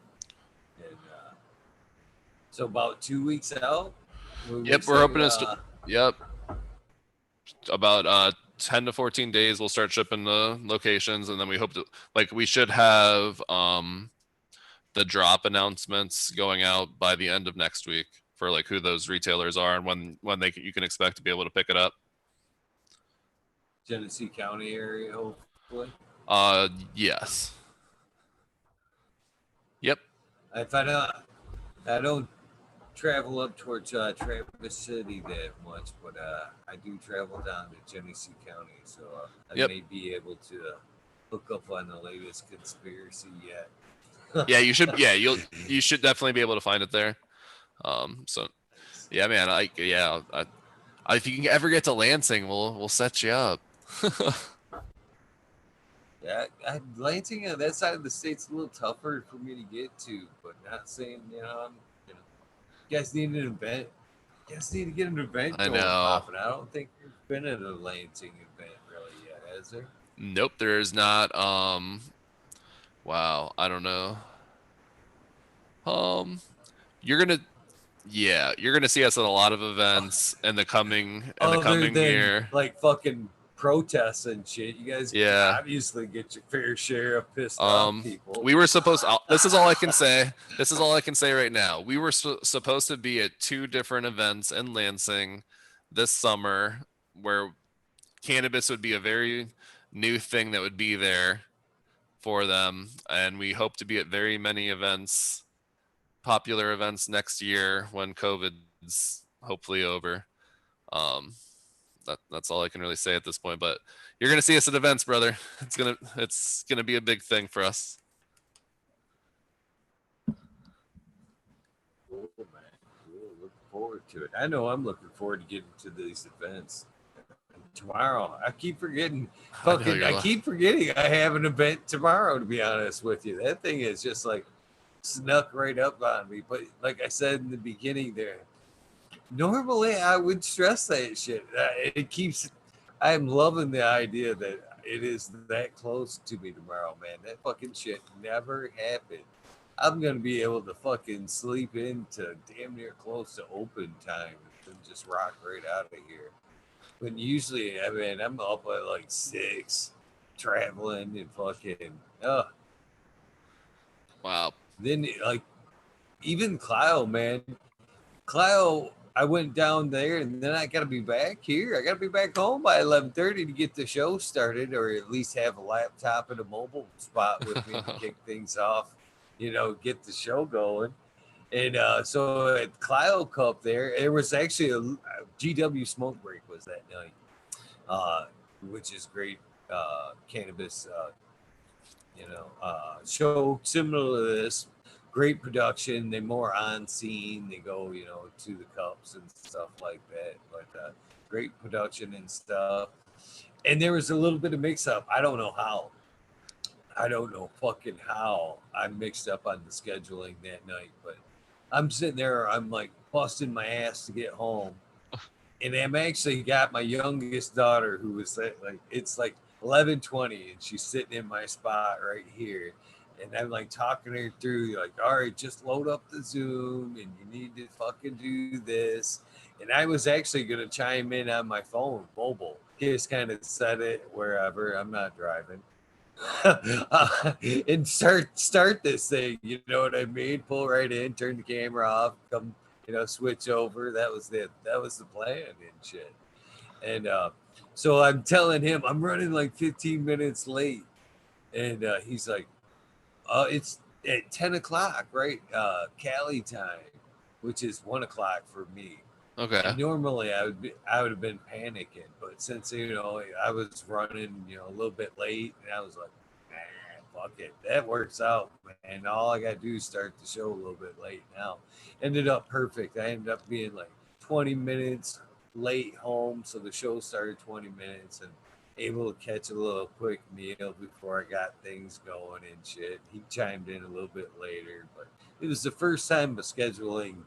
Speaker 1: And so about 2 weeks out, it
Speaker 2: Yep,
Speaker 1: looks
Speaker 2: we're
Speaker 1: like
Speaker 2: hoping to. Yep, about 10 to 14 days we'll start shipping the locations, and then we hope to, like, we should have the drop announcements going out by the end of next week for like who those retailers are and when you can expect to be able to pick it up.
Speaker 1: Genesee County area, hopefully.
Speaker 2: Yes. Yep.
Speaker 1: If I don't travel up towards Traverse City that much, but I do travel down to Genesee County, so I
Speaker 2: Yep.
Speaker 1: may be able to hook up on the latest conspiracy yet.
Speaker 2: Yeah, you should. Yeah, you should definitely be able to find it there. So yeah, man. If you can ever get to Lansing, we'll set you up.
Speaker 1: Yeah, Lansing on that side of the state's a little tougher for me to get to, but not saying you know, you guys need an event. You guys need to get an event
Speaker 2: I
Speaker 1: going
Speaker 2: know.
Speaker 1: popping. I don't think there's been a Lansing event really yet, has there?
Speaker 2: Nope, there is not. Wow, I don't know. Um, you're gonna you're gonna see us at a lot of events in the
Speaker 1: Other
Speaker 2: coming
Speaker 1: than
Speaker 2: year.
Speaker 1: like fucking protests and shit, you guys
Speaker 2: Yeah.
Speaker 1: obviously get your fair share of pissed off people.
Speaker 2: We were supposed. This is all I can say. This is all I can say right now. We were supposed to be at 2 different events in Lansing this summer, where cannabis would be a very new thing that would be there for them, and we hope to be at very many events, popular events next year when COVID's hopefully over. Um, that's all I can really say at this point. But you're gonna see us at events, brother. It's gonna be a big thing for us.
Speaker 1: Cool, man. Cool. Looking forward to it. I know I'm looking forward to getting to these events tomorrow. I keep forgetting. I keep forgetting I have an event tomorrow. To be honest with you, that thing is just like snuck right up on me. But like I said in the beginning, there, normally I would stress that shit. It keeps. I'm loving the idea that it is that close to me tomorrow, man. That fucking shit never happened. I'm gonna be able to fucking sleep into damn near close to open time and just rock right out of here. But usually, I mean, I'm up at like 6, traveling and fucking.
Speaker 2: Wow.
Speaker 1: Then like even Clio, man. Clio, I went down there and then I gotta be back here. I gotta be back home by 11:30 to get the show started, or at least have a laptop and a mobile spot with me to kick things off. Get the show going. And so at Clio Cup there was actually a GW smoke break was that night, which is great cannabis, show similar to this. Great production. They more on scene. They go, to the cups and stuff like that. But great production and stuff. And there was a little bit of mix up. I don't know how. I don't know fucking how I mixed up on the scheduling that night, but I'm sitting there, I'm like busting my ass to get home. And I'm actually got my youngest daughter who was like, it's like 11:20 and she's sitting in my spot right here. And I'm like talking her through, like, all right, just load up the Zoom and you need to fucking do this. And I was actually going to chime in on my phone, mobile, just kind of set it wherever. I'm not driving. And start this thing. You know what I mean? Pull right in, turn the camera off, come, switch over. That was it. That was the plan and shit. And so I'm telling him I'm running like 15 minutes late, and he's like, it's at 10 o'clock, right? Cali time, which is 1 o'clock for me.
Speaker 2: Okay.
Speaker 1: And normally I would have been panicking, but since I was running a little bit late, and I was like, fuck it, that works out, man. All I gotta do is start the show a little bit late now. Ended up perfect. I ended up being like 20 minutes late home, so the show started 20 minutes, and able to catch a little quick meal before I got things going and shit. He chimed in a little bit later, but it was the first time the scheduling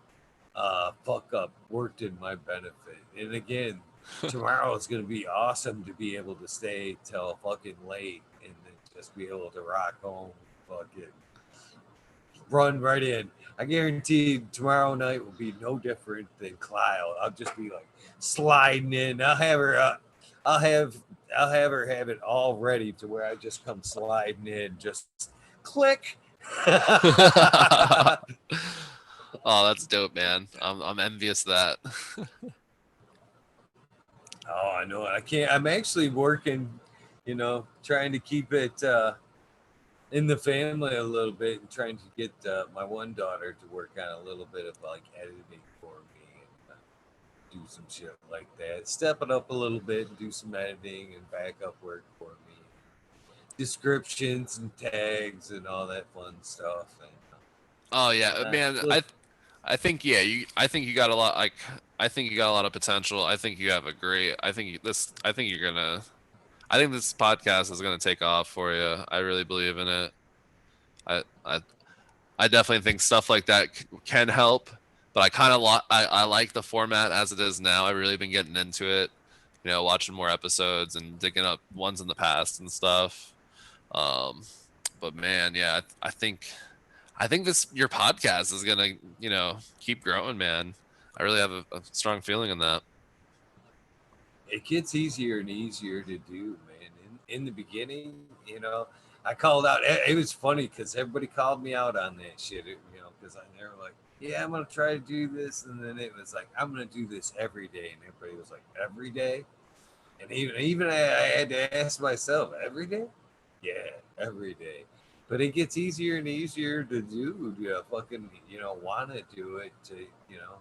Speaker 1: fuck up worked in my benefit. And again, tomorrow is going to be awesome to be able to stay till fucking late and then just be able to rock home, fucking run right in. I guarantee tomorrow night will be no different than Kyle. I'll just be like sliding in. I'll have I'll have her have it all ready to where I just come sliding in, just click.
Speaker 2: Oh, that's dope, man. I'm envious of that.
Speaker 1: Oh, I know. I can't. I'm actually working, trying to keep it in the family a little bit and trying to get my one daughter to work on a little bit of like editing for me and do some shit like that. Step it up a little bit and do some editing and backup work for me. Descriptions and tags and all that fun stuff. And
Speaker 2: Oh yeah, man.
Speaker 1: look,
Speaker 2: I think yeah, I think you got a lot. Like I think you got a lot of potential. I think you have a great. I think you're gonna. I think this podcast is gonna take off for you. I really believe in it. I I I definitely think stuff like that can help. But I kind of I like the format as it is now. I've really been getting into it. Watching more episodes and digging up ones in the past and stuff. Um, but man, yeah, I think this your podcast is gonna, keep growing, man. I really have a strong feeling in that.
Speaker 1: it gets easier and easier to do, man. In the beginning, I called out. It was funny because everybody called me out on that shit. Because they were like, "Yeah, I'm gonna try to do this," and then it was like, "I'm gonna do this every day," and everybody was like, "Every day," and even I had to ask myself, "Every day?" Yeah, every day. But it gets easier and easier to do. Fucking, want to do it to,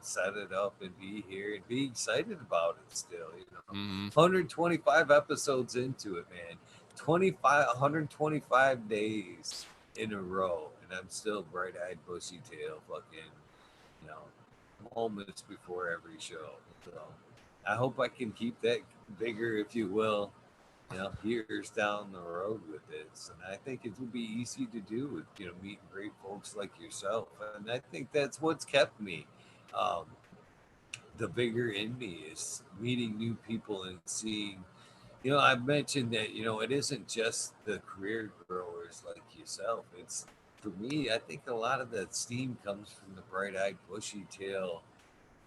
Speaker 1: set it up and be here and be excited about it still.
Speaker 2: Mm-hmm.
Speaker 1: 125 episodes into it, man. 125 days in a row, and I'm still bright-eyed, bushy-tail, fucking, you know, moments before every show. So I hope I can keep that bigger, if you will, years down the road with this. And I think it will be easy to do with, meeting great folks like yourself. And I think that's what's kept me. Um, the bigger in me is meeting new people and seeing, I've mentioned that, it isn't just the career growers like yourself. It's, for me, I think a lot of that steam comes from the bright eyed, bushy tail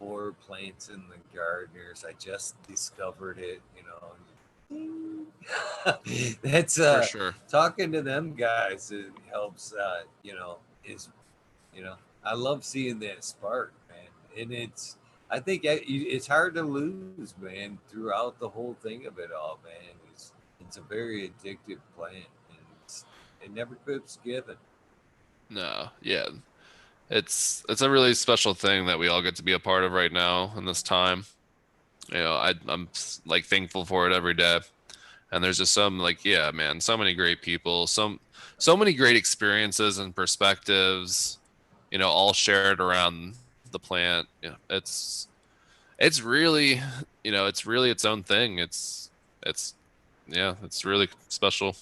Speaker 1: or plants in the gardeners. I just discovered it, that's
Speaker 2: For sure.
Speaker 1: talking to them guys. It helps. Is I love seeing that spark, man, and I think it's hard to lose, man, throughout the whole thing of it all, man. It's a very addictive plant, and it never quits giving.
Speaker 2: No, yeah, it's a really special thing that we all get to be a part of right now in this time. I'm like thankful for it every day. And there's just some like, yeah, man, so many great people, so many great experiences and perspectives, all shared around the plant. It's really, it's really its own thing. It's yeah, it's really special.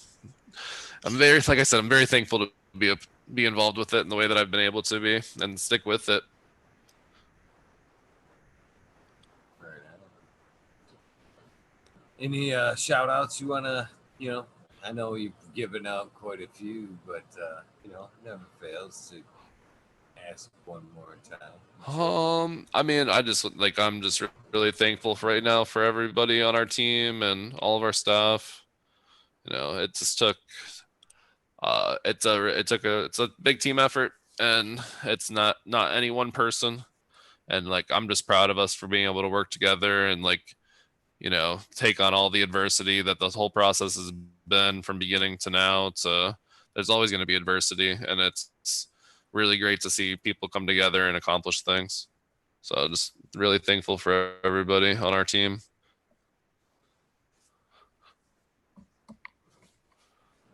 Speaker 2: Like I said, I'm very thankful to be involved with it in the way that I've been able to be and stick with it.
Speaker 1: Right. Any shout outs you want to, I know you've given out quite a few, but, never fails to ask one more time.
Speaker 2: I mean, I'm just really thankful for right now for everybody on our team and all of our staff. It just took it's a big team effort, and it's not any one person. And like I'm just proud of us for being able to work together and like, take on all the adversity that this whole process has been from beginning to now. To There's always going to be adversity, and it's really great to see people come together and accomplish things. So just really thankful for everybody on our team.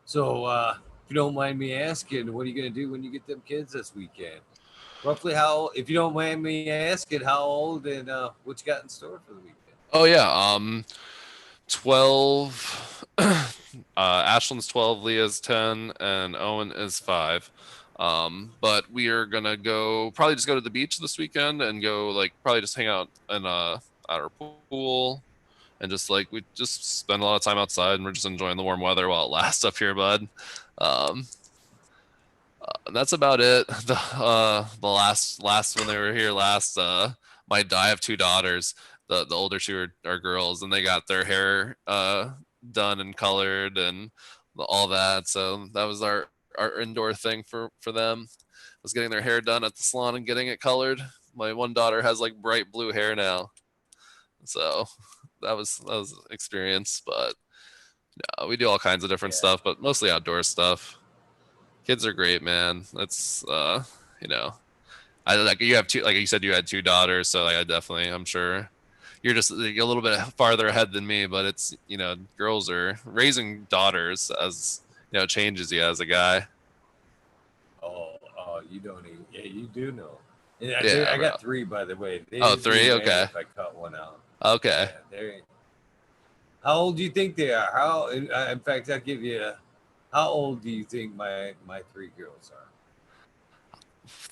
Speaker 1: So, if you don't mind me asking, what are you going to do when you get them kids this weekend? Roughly how, if you don't mind me asking, how old and what you got in store for the weekend?
Speaker 2: Oh yeah, 12 Ashland's 12, Leah's 10, and Owen is 5. But we are gonna probably just go to the beach this weekend and go like probably just hang out in at our pool and just like we just spend a lot of time outside and we're just enjoying the warm weather while it lasts up here, bud. Um, and that's about it. The last when they were here last, I have 2 daughters. The older two are girls, and they got their hair done and colored and all that. So that was our indoor thing for them. Was getting their hair done at the salon and getting it colored. My one daughter has like bright blue hair now, so that was experience. But no, we do all kinds of different
Speaker 1: Yeah.
Speaker 2: stuff, but mostly outdoor stuff. Kids are great, man. That's you know, I like you have 2, like you said, you had 2 daughters, so like, I definitely, I'm sure you're just like, a little bit farther ahead than me, but it's girls are raising daughters as changes you as a guy.
Speaker 1: Oh, you don't even. Yeah, you do know. Yeah,
Speaker 2: Yeah,
Speaker 1: I
Speaker 2: bro.
Speaker 1: got 3, by the way. They
Speaker 2: Oh,
Speaker 1: didn't be
Speaker 2: 3.
Speaker 1: mad
Speaker 2: Okay.
Speaker 1: if I cut one out.
Speaker 2: Okay.
Speaker 1: Yeah, they're. How old do you think they are? In fact, I'll give you. How old do you think my 3 girls are?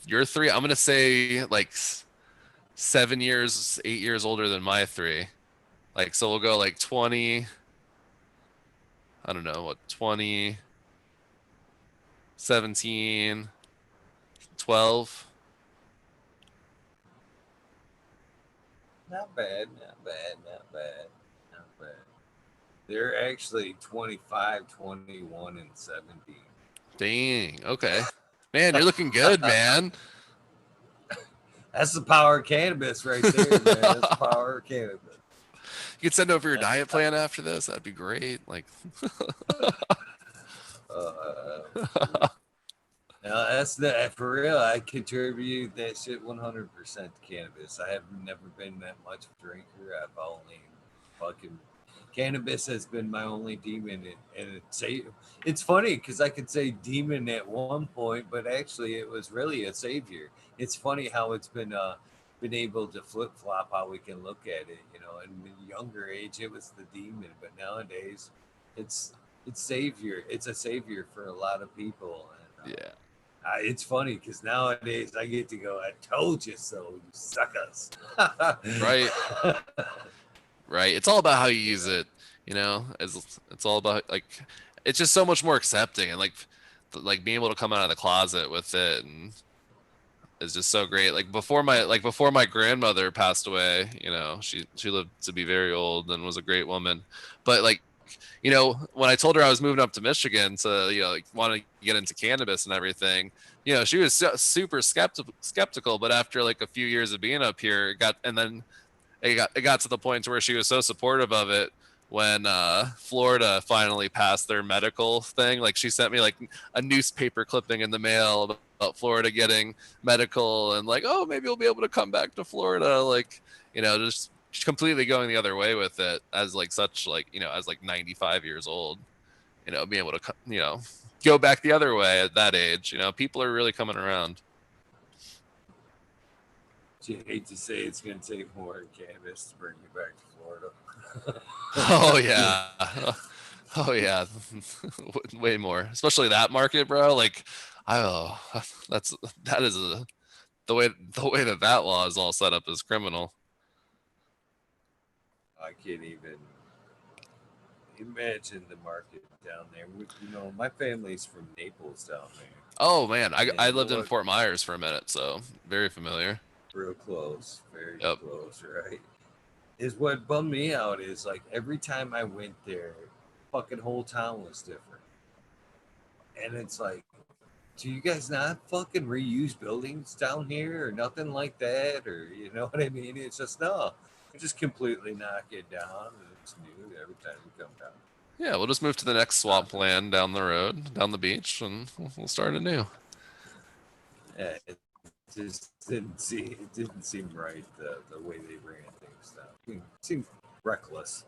Speaker 2: You're 3. I'm gonna say like 7 years, 8 years older than my 3. Like, so we'll go like 20. I don't know what 20, 17, 12.
Speaker 1: Not bad, not bad, not bad, not bad. They're actually 25, 21, and 17.
Speaker 2: Dang. Okay. Man, you're looking good, man.
Speaker 1: That's the power of cannabis right there, man. That's the power of cannabis.
Speaker 2: You could send over your
Speaker 1: That's the
Speaker 2: diet plan after this. That'd be great. Like,
Speaker 1: uh, now that's the for real. I contribute that shit 100% to cannabis. I have never been that much of a drinker. I've only fucking cannabis has been my only demon, and it's funny because I could say demon at one point, but actually it was really a savior. It's funny how it's been able to flip flop how we can look at it. In the younger age it was the demon, but nowadays it's savior. It's a savior for a lot of people, and
Speaker 2: yeah.
Speaker 1: it's funny because nowadays I get to go, I told you so, you suckers.
Speaker 2: Right. Right. It's all about how you use it. It's all about like it's just so much more accepting and like being able to come out of the closet with it and is just so great. Like before my grandmother passed away, she lived to be very old and was a great woman. But like when I told her I was moving up to Michigan to, like, want to get into cannabis and everything, she was super skeptical. But after like a few years of being up here, it got to the point where she was so supportive of it when Florida finally passed their medical thing. Like she sent me like a newspaper clipping in the mail about Florida getting medical and like, oh, maybe we'll be able to come back to Florida. Like, just completely going the other way with it as like such like, as like 95 years old, being able to, go back the other way at that age. People are really coming around.
Speaker 1: You hate to say it's going to take more cannabis to bring you back to
Speaker 2: Oh
Speaker 1: Florida.
Speaker 2: yeah. Oh yeah. Way more, especially that market, bro. Like, oh, that is the way that law is all set up is criminal.
Speaker 1: I can't even imagine the market down there. My family's from Naples down there.
Speaker 2: Oh man, I
Speaker 1: And
Speaker 2: lived in
Speaker 1: what
Speaker 2: Fort Myers for a minute, so very familiar.
Speaker 1: real close, very
Speaker 2: Yep.
Speaker 1: close, right? Is what bummed me out is like every time I went there, fucking whole town was different. And it's like, do you guys not fucking reuse buildings down here or nothing like that? Or you know what I mean? It's just no. We just completely knock it down and it's new every time we come down.
Speaker 2: Yeah, we'll just move to the next
Speaker 1: Uh,
Speaker 2: swamp land down the road, down the beach, and we'll start anew.
Speaker 1: yeah, it didn't seem right the way they ran things down. It seemed reckless.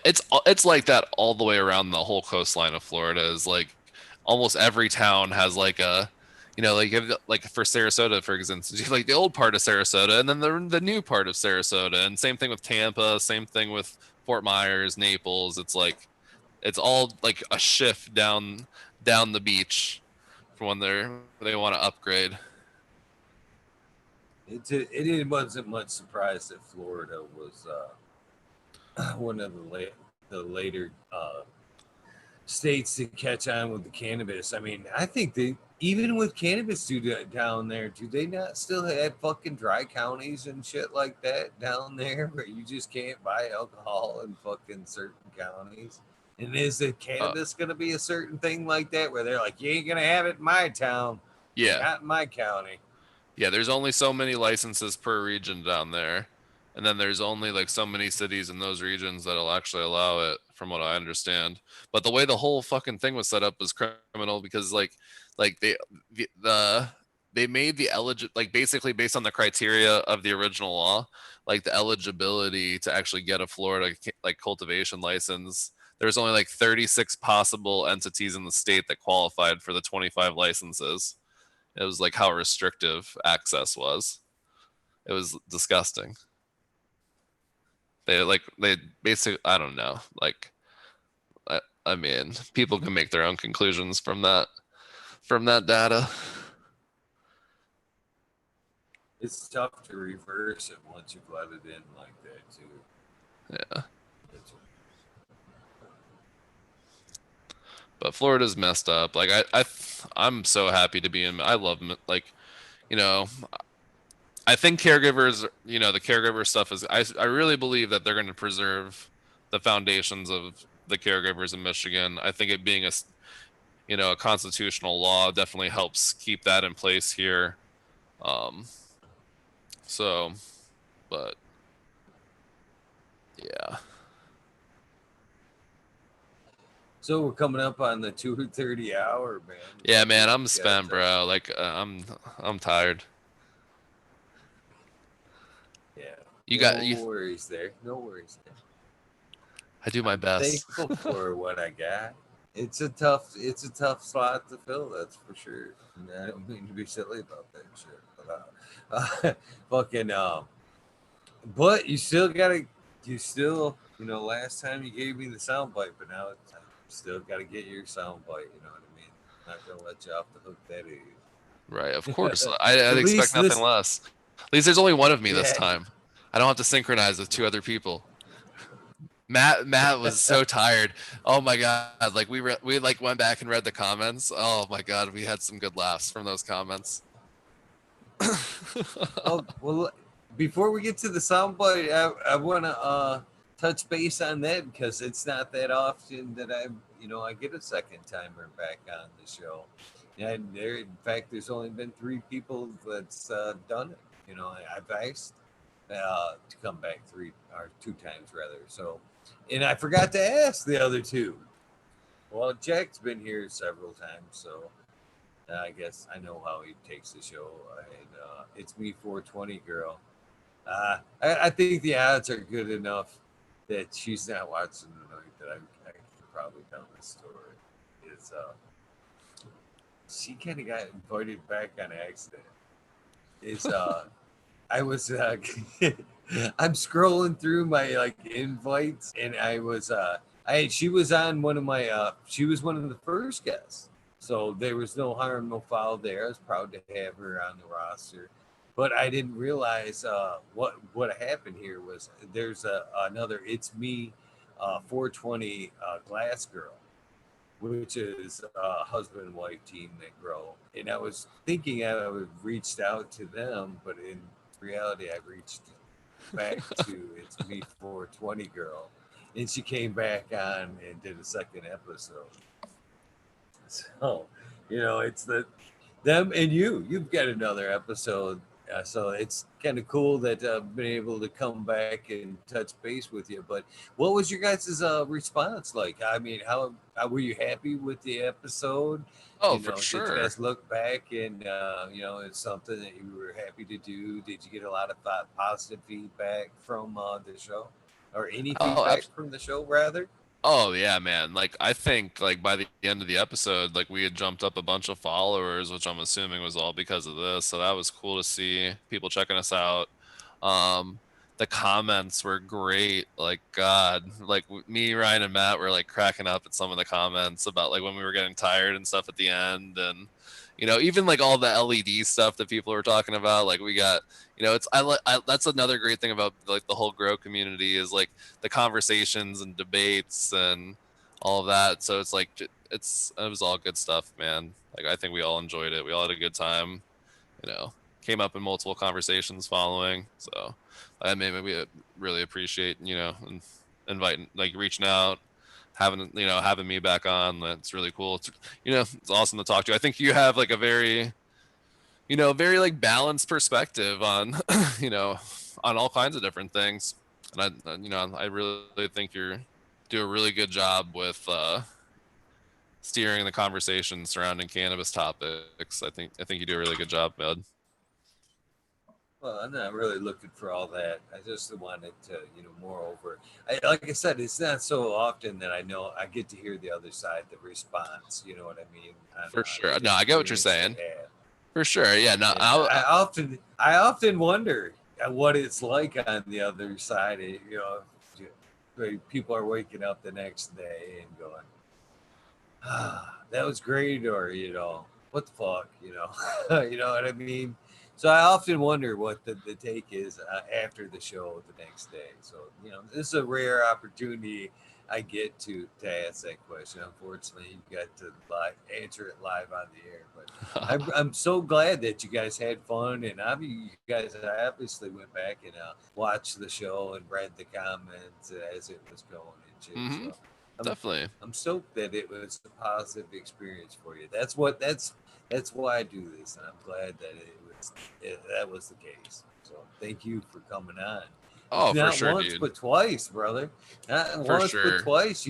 Speaker 2: It's like that all the way around the whole coastline of Florida. Is like almost every town has like you know, like for Sarasota, for instance, you have like the old part of Sarasota, and then the new part of Sarasota, and same thing with Tampa, same thing with Fort Myers, Naples. It's like it's all like a shift down the beach for when they want to upgrade.
Speaker 1: It wasn't much surprise that Florida was one of the later states to catch on with the cannabis. I mean, I think they even with cannabis down there, do they not still have fucking dry counties and shit like that down there where you just can't buy alcohol in fucking certain counties? And is the
Speaker 2: Uh,
Speaker 1: cannabis going to be a certain thing like that where they're like, you ain't going to have it in my town,
Speaker 2: yeah,
Speaker 1: not in my county?
Speaker 2: yeah. There's only so many licenses per region down there, and then there's only like so many cities in those regions that'll actually allow it, from what I understand. But the way the whole fucking thing was set up was criminal because like they made the like basically based on the criteria of the original law, like the eligibility to actually get a Florida like cultivation license. There's only like 36 possible entities in the state that qualified for the 25 licenses. It was like how restrictive access was. It was disgusting. They basically, I don't know. Like I mean, people can make their own conclusions from that data.
Speaker 1: It's tough to reverse it once you've let it in like that too.
Speaker 2: Yeah.
Speaker 1: It's,
Speaker 2: But Florida's messed up. Like I'm so happy to be in. I love like, you know, I think caregivers, you know, the caregiver stuff is I really believe that they're going to preserve the foundations of the caregivers in Michigan. I think it being you know, a constitutional law definitely helps keep that in place here. Um so, but yeah.
Speaker 1: so we're coming up on the 2:30 hour, man.
Speaker 2: Yeah,
Speaker 1: What
Speaker 2: man,
Speaker 1: we
Speaker 2: I'm
Speaker 1: got?
Speaker 2: spent, bro. Like I'm tired.
Speaker 1: Yeah,
Speaker 2: You got
Speaker 1: no
Speaker 2: you
Speaker 1: worries there. No worries there.
Speaker 2: I do my
Speaker 1: I'm
Speaker 2: best.
Speaker 1: thankful for what I got. It's a tough slot to fill. That's for sure. And I don't mean to be silly about that shit, but fucking but you still gotta, you still, you know, last time you gave me the sound bite, but now it's, I still gotta get your sound bite. You know what I mean? I'm not gonna let you off the hook that
Speaker 2: Right, of course.
Speaker 1: easy.
Speaker 2: I'd
Speaker 1: At
Speaker 2: expect
Speaker 1: least
Speaker 2: nothing
Speaker 1: this,
Speaker 2: less. At least there's only one of me this
Speaker 1: yeah.
Speaker 2: time. I don't have to synchronize with two other people. Matt was so tired. Oh my god! Like we like went back and read the comments. Oh my god, we had some good laughs from those comments.
Speaker 1: Oh well, before we get to the soundbite, I want to touch base on that because it's not that often that I get a second timer back on the show. And there, in fact, there's only been three people that's done it. You know, I've asked to come back three or two times rather. So, and I forgot to ask the other two. Well, Jack's been here several times, so I guess I know how he takes the show. And it's me, 420 girl. I think the odds are good enough that she's not watching tonight that I could probably tell this story. Is she kind of got invited back on accident? Is I was I'm scrolling through my like invites and I was she was on one of my she was one of the first guests. So there was no harm, no foul there. I was proud to have her on the roster. But I didn't realize what happened here was there's another it's me 420 glass girl, which is a husband and wife team that grow. And I was thinking I would have reached out to them, but in reality, I reached back to it's me 420 girl, and she came back on and did a second episode. So, you know, it's them and you. You've got another episode. So it's kind of cool that I've been able to come back and touch base with you. But what was your guys' response like? I mean, how were you happy with the episode?
Speaker 2: Oh,
Speaker 1: You
Speaker 2: for
Speaker 1: know, did you
Speaker 2: sure.
Speaker 1: guys look back and it's something that you were happy to do? Did you get a lot of positive feedback from the show, or any
Speaker 2: Oh,
Speaker 1: feedback from the show rather?
Speaker 2: Oh yeah, man. Like I think like by the end of the episode, like we had jumped up a bunch of followers, which I'm assuming was all because of this. So that was cool to see people checking us out. Um, the comments were great. Like God, like me, Ryan, and Matt were like cracking up at some of the comments about like when we were getting tired and stuff at the end, and even like all the LED stuff that people were talking about. Like we got, that's another great thing about like the whole grow community is like the conversations and debates and all of that. So it's like it was all good stuff, man. Like I think we all enjoyed it. We all had a good time. You know, came up in multiple conversations following. So I mean, we really appreciate and inviting like reaching out. Having me back on, that's really cool. It's awesome to talk to. I think you have like a very like balanced perspective on on all kinds of different things, and I really think you do a really good job with steering the conversation surrounding cannabis topics. I think you do a really good job, bud.
Speaker 1: Well, I'm not really looking for all that. I just wanted to, moreover, like I said, it's not so often that I know I get to hear the other side, the response. You know what I mean?
Speaker 2: For
Speaker 1: On
Speaker 2: sure.
Speaker 1: the
Speaker 2: No, I get what you're
Speaker 1: experience they
Speaker 2: saying.
Speaker 1: have.
Speaker 2: For sure. Yeah. No.
Speaker 1: And I often wonder what it's like on the other side. Where people are waking up the next day and going, that was great, or what the fuck, you know what I mean. So I often wonder what the take is after the show the next day. So this is a rare opportunity I get to ask that question. Unfortunately, you got to answer it live on the air, but I'm so glad that you guys had fun, and you guys obviously went back and watched the show and read the comments as it was going and shit.
Speaker 2: hmm
Speaker 1: So I'm
Speaker 2: Definitely.
Speaker 1: I'm stoked that it was a positive experience for you. That's why I do this, and I'm glad that that was the case. So thank you for coming on.
Speaker 2: Oh, for
Speaker 1: Not
Speaker 2: sure,
Speaker 1: once
Speaker 2: dude.
Speaker 1: but twice, brother. Not
Speaker 2: For
Speaker 1: once but
Speaker 2: sure.
Speaker 1: twice,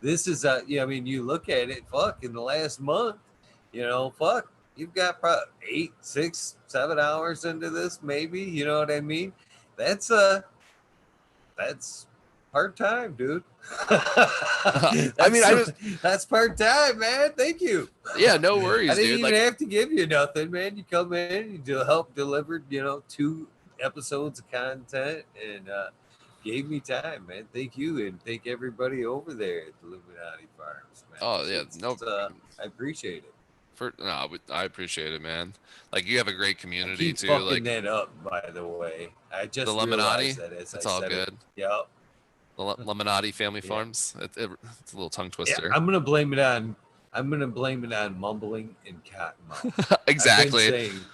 Speaker 1: This is I mean, you look at it, fuck, in the last month, fuck, you've got probably 8, 6, 7 hours into this, maybe. You know what I mean? That's that's part time, dude.
Speaker 2: I mean,
Speaker 1: that's
Speaker 2: I just
Speaker 1: that's part time, man. Thank you.
Speaker 2: yeah, no
Speaker 1: I
Speaker 2: worries,
Speaker 1: didn't
Speaker 2: dude.
Speaker 1: even
Speaker 2: Like
Speaker 1: have to give you nothing, man. You come in, you help deliver, 2 episodes of content, and gave me time, man. Thank you, and thank everybody over there at the Illuminati Farms, man.
Speaker 2: oh yeah, no.
Speaker 1: I appreciate it.
Speaker 2: I appreciate it, man. Like you have a great
Speaker 1: I
Speaker 2: community
Speaker 1: keep
Speaker 2: too.
Speaker 1: fucking
Speaker 2: Like
Speaker 1: that up, by the way. I
Speaker 2: the
Speaker 1: just realized
Speaker 2: Lemonati,
Speaker 1: that as I
Speaker 2: it's all
Speaker 1: said it.
Speaker 2: good.
Speaker 1: Yep.
Speaker 2: The Lemonati Family
Speaker 1: Yeah.
Speaker 2: Farms. It's a little tongue
Speaker 1: Yeah,
Speaker 2: twister.
Speaker 1: I'm gonna blame it on mumbling and cottonmouth. I've been
Speaker 2: Exactly.
Speaker 1: saying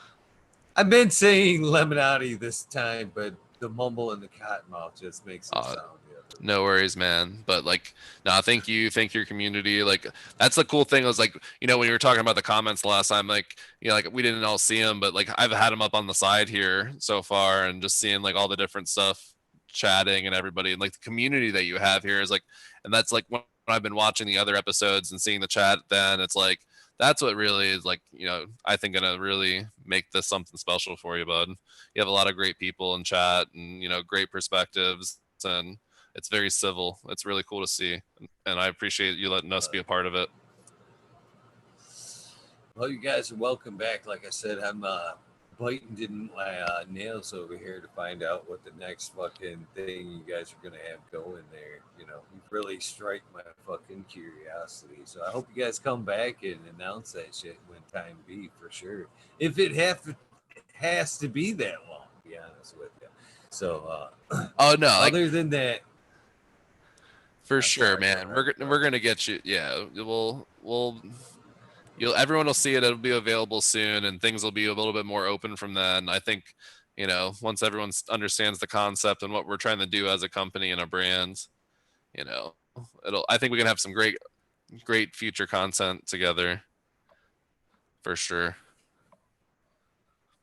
Speaker 1: I've been saying Lemonati this time, but the mumble and the cottonmouth just makes it
Speaker 2: Uh,
Speaker 1: sound the other
Speaker 2: no
Speaker 1: way.
Speaker 2: worries, man. But like, no, thank your community. Like, that's the cool thing. Was like, when you were talking about the comments last time, like, like we didn't all see them, but like I've had them up on the side here so far, and just seeing like all the different stuff, chatting and everybody, and like the community that you have here is like, and that's like when I've been watching the other episodes and seeing the chat. Then it's like that's what really is like, I think gonna really make this something special for you, bud. You have a lot of great people in chat, and great perspectives, and it's very civil. It's really cool to see, and I appreciate you letting us
Speaker 1: Uh,
Speaker 2: be a part of it.
Speaker 1: well, you guys are welcome back. Like I said, I'm biting in my nails over here to find out what the next fucking thing you guys are gonna have going there. You've really strike my fucking curiosity. So I hope you guys come back and announce that shit when time be for sure. If it has to be that long, to be honest with you. So
Speaker 2: Oh no, like
Speaker 1: other than that,
Speaker 2: for
Speaker 1: I'm
Speaker 2: sure,
Speaker 1: sorry. Go
Speaker 2: man.
Speaker 1: ahead. Go
Speaker 2: We're
Speaker 1: ahead.
Speaker 2: gonna get you. Yeah, you'll everyone will see it. It'll be available soon, and things will be a little bit more open from then. I think once everyone understands the concept and what we're trying to do as a company and a brand, you know, it'll. I think we can have some great future content together for sure.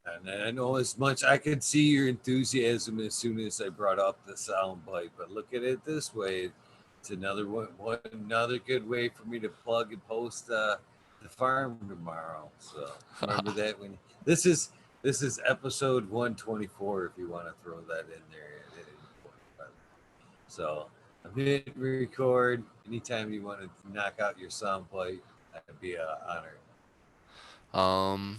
Speaker 1: And I know as much I could see your enthusiasm as soon as I brought up the sound bite, but look at it this way. It's another good way for me to plug and post the farm tomorrow. So remember that when this is episode 124 if you want to throw that in there at any point. So I'm hitting record. Anytime you want to knock out your soundbite, that'd be an honor.
Speaker 2: Um,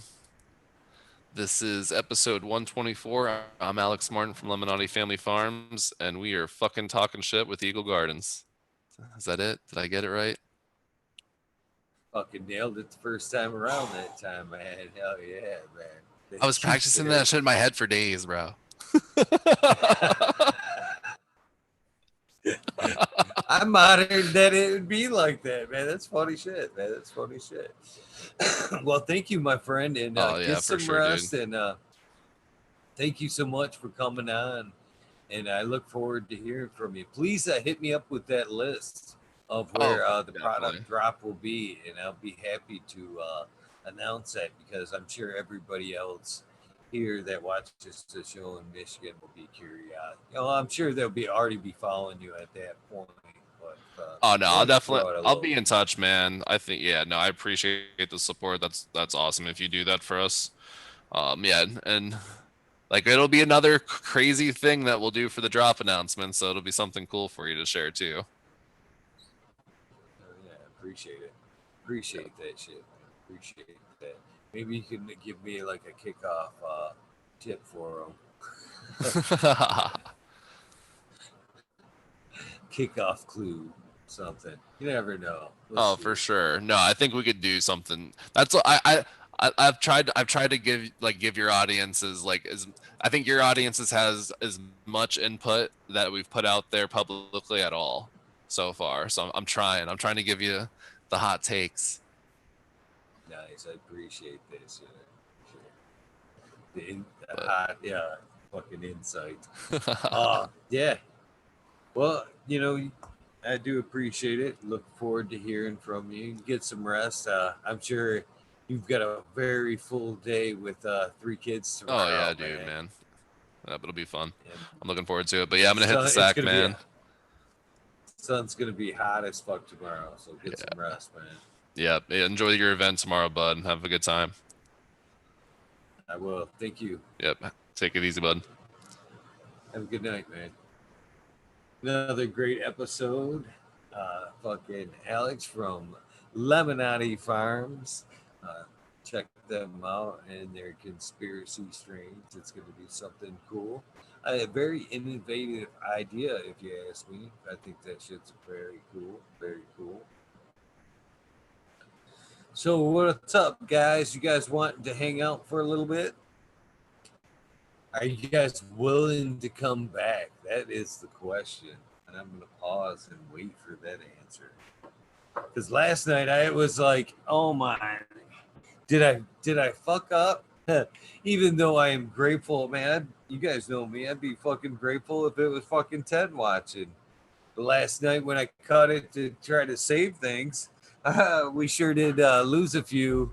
Speaker 2: this is episode 124. I'm Alex Martin from Lemonati Family Farms, and we are fucking talking shit with Eagle Gardens. Is that it? Did I get it right?
Speaker 1: Fucking nailed it the first time around that time, man. Hell yeah, man.
Speaker 2: I was
Speaker 1: Thank you,
Speaker 2: practicing
Speaker 1: sir.
Speaker 2: that shit in my head for days, bro.
Speaker 1: I'm honored that it would be like that, man. That's funny shit, man. That's funny shit. Well, thank you, my friend, and
Speaker 2: Oh yeah,
Speaker 1: get
Speaker 2: for
Speaker 1: some
Speaker 2: sure, dude.
Speaker 1: rest. And thank you so much for coming on. And I look forward to hearing from you. Please hit me up with that list of
Speaker 2: Oh,
Speaker 1: where the
Speaker 2: definitely.
Speaker 1: product drop will be, and I'll be happy to announce that because I'm sure everybody else here that watches the show in Michigan will be curious. You know, I'm sure they'll be already be following you at that point. But
Speaker 2: Oh no,
Speaker 1: I
Speaker 2: I'll
Speaker 1: wanted to
Speaker 2: definitely
Speaker 1: throw out a
Speaker 2: I'll
Speaker 1: little.
Speaker 2: be in touch, man. I think yeah, no, I appreciate the support. That's awesome if you do that for us. Yeah, and like it'll be another crazy thing that we'll do for the drop announcement, so it'll be something cool for you to share too.
Speaker 1: Yeah, appreciate it. Appreciate that shit. Man. Appreciate that. Maybe you can give me like a kickoff tip for them. Kickoff clue, something. You never know. We'll
Speaker 2: Oh,
Speaker 1: see.
Speaker 2: for sure. No, I think we could do something. That's what I've tried to give your audiences like as I think your audiences has as much input that we've put out there publicly at all so far. So I'm trying to give you the hot takes.
Speaker 1: Nice. I appreciate this. The
Speaker 2: But
Speaker 1: hot, yeah, fucking insight. Yeah. Well, I do appreciate it. Look forward to hearing from you. Get some rest. I'm sure you've got a very full day with 3 kids
Speaker 2: oh yeah,
Speaker 1: tomorrow,
Speaker 2: dude,
Speaker 1: man.
Speaker 2: man. It'll be fun.
Speaker 1: And
Speaker 2: I'm looking forward to it. But
Speaker 1: the
Speaker 2: yeah, I'm gonna hit the
Speaker 1: sun, it's
Speaker 2: sack,
Speaker 1: gonna be
Speaker 2: man.
Speaker 1: a sun's gonna be hot as fuck tomorrow. So get some
Speaker 2: Yeah.
Speaker 1: rest, man.
Speaker 2: Yeah. Enjoy your event tomorrow, bud. Have a good time.
Speaker 1: I will. Thank you.
Speaker 2: Yep. Take it easy, bud.
Speaker 1: Have a good night, man. Another great episode. Fucking Alex from Lemonati Farms. Uh, check them out and their conspiracy strains. It's going to be something cool. A very innovative idea, if you ask me. I think that shit's very cool. Very cool. So, what's up, guys? You guys want to hang out for a little bit? Are you guys willing to come back? That is the question. And I'm going to pause and wait for that answer. Because last night I was like, oh my, did I fuck up? Even though I am grateful, man. You guys know me. I'd be fucking grateful if it was fucking Ted watching. But last night when I cut it to try to save things, we sure did lose a few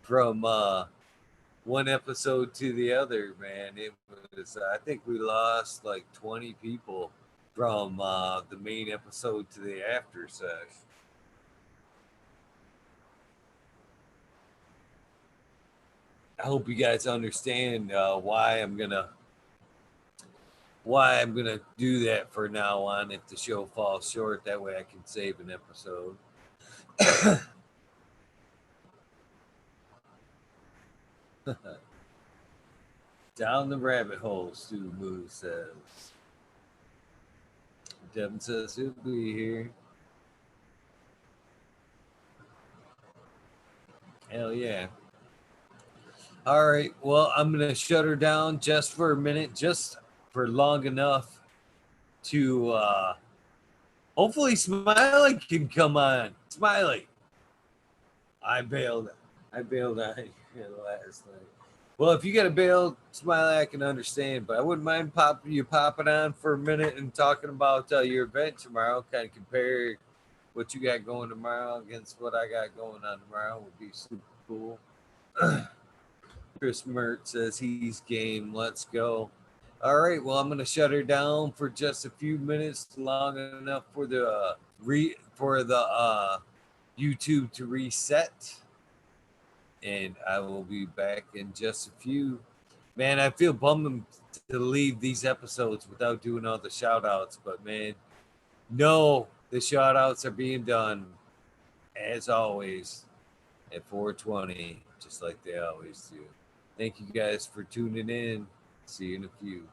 Speaker 1: from one episode to the other, man. It was, I think we lost like 20 people from the main episode to the after sesh. I hope you guys understand why I'm gonna do that for now on. If the show falls short, that way I can save an episode. Down the rabbit hole, Stu Moose says. Devin says he'll be here. Hell yeah. All right. Well, I'm going to shut her down just for a minute, just for long enough to hopefully Smiley can come on. Smiley. I bailed. I bailed on you last night. Well, if you got to bail, Smiley, I can understand, but I wouldn't mind popping on for a minute and talking about your event tomorrow. Kind of compare what you got going tomorrow against what I got going on tomorrow would be super cool. Chris Mert says he's game. Let's go. All right. Well, I'm going to shut her down for just a few minutes, long enough for the YouTube to reset, and I will be back in just a few. Man, I feel bummed to leave these episodes without doing all the shout outs, but man, No, the shout outs are being done as always at 420, just like they always do. Thank you guys for tuning in. See you in a few.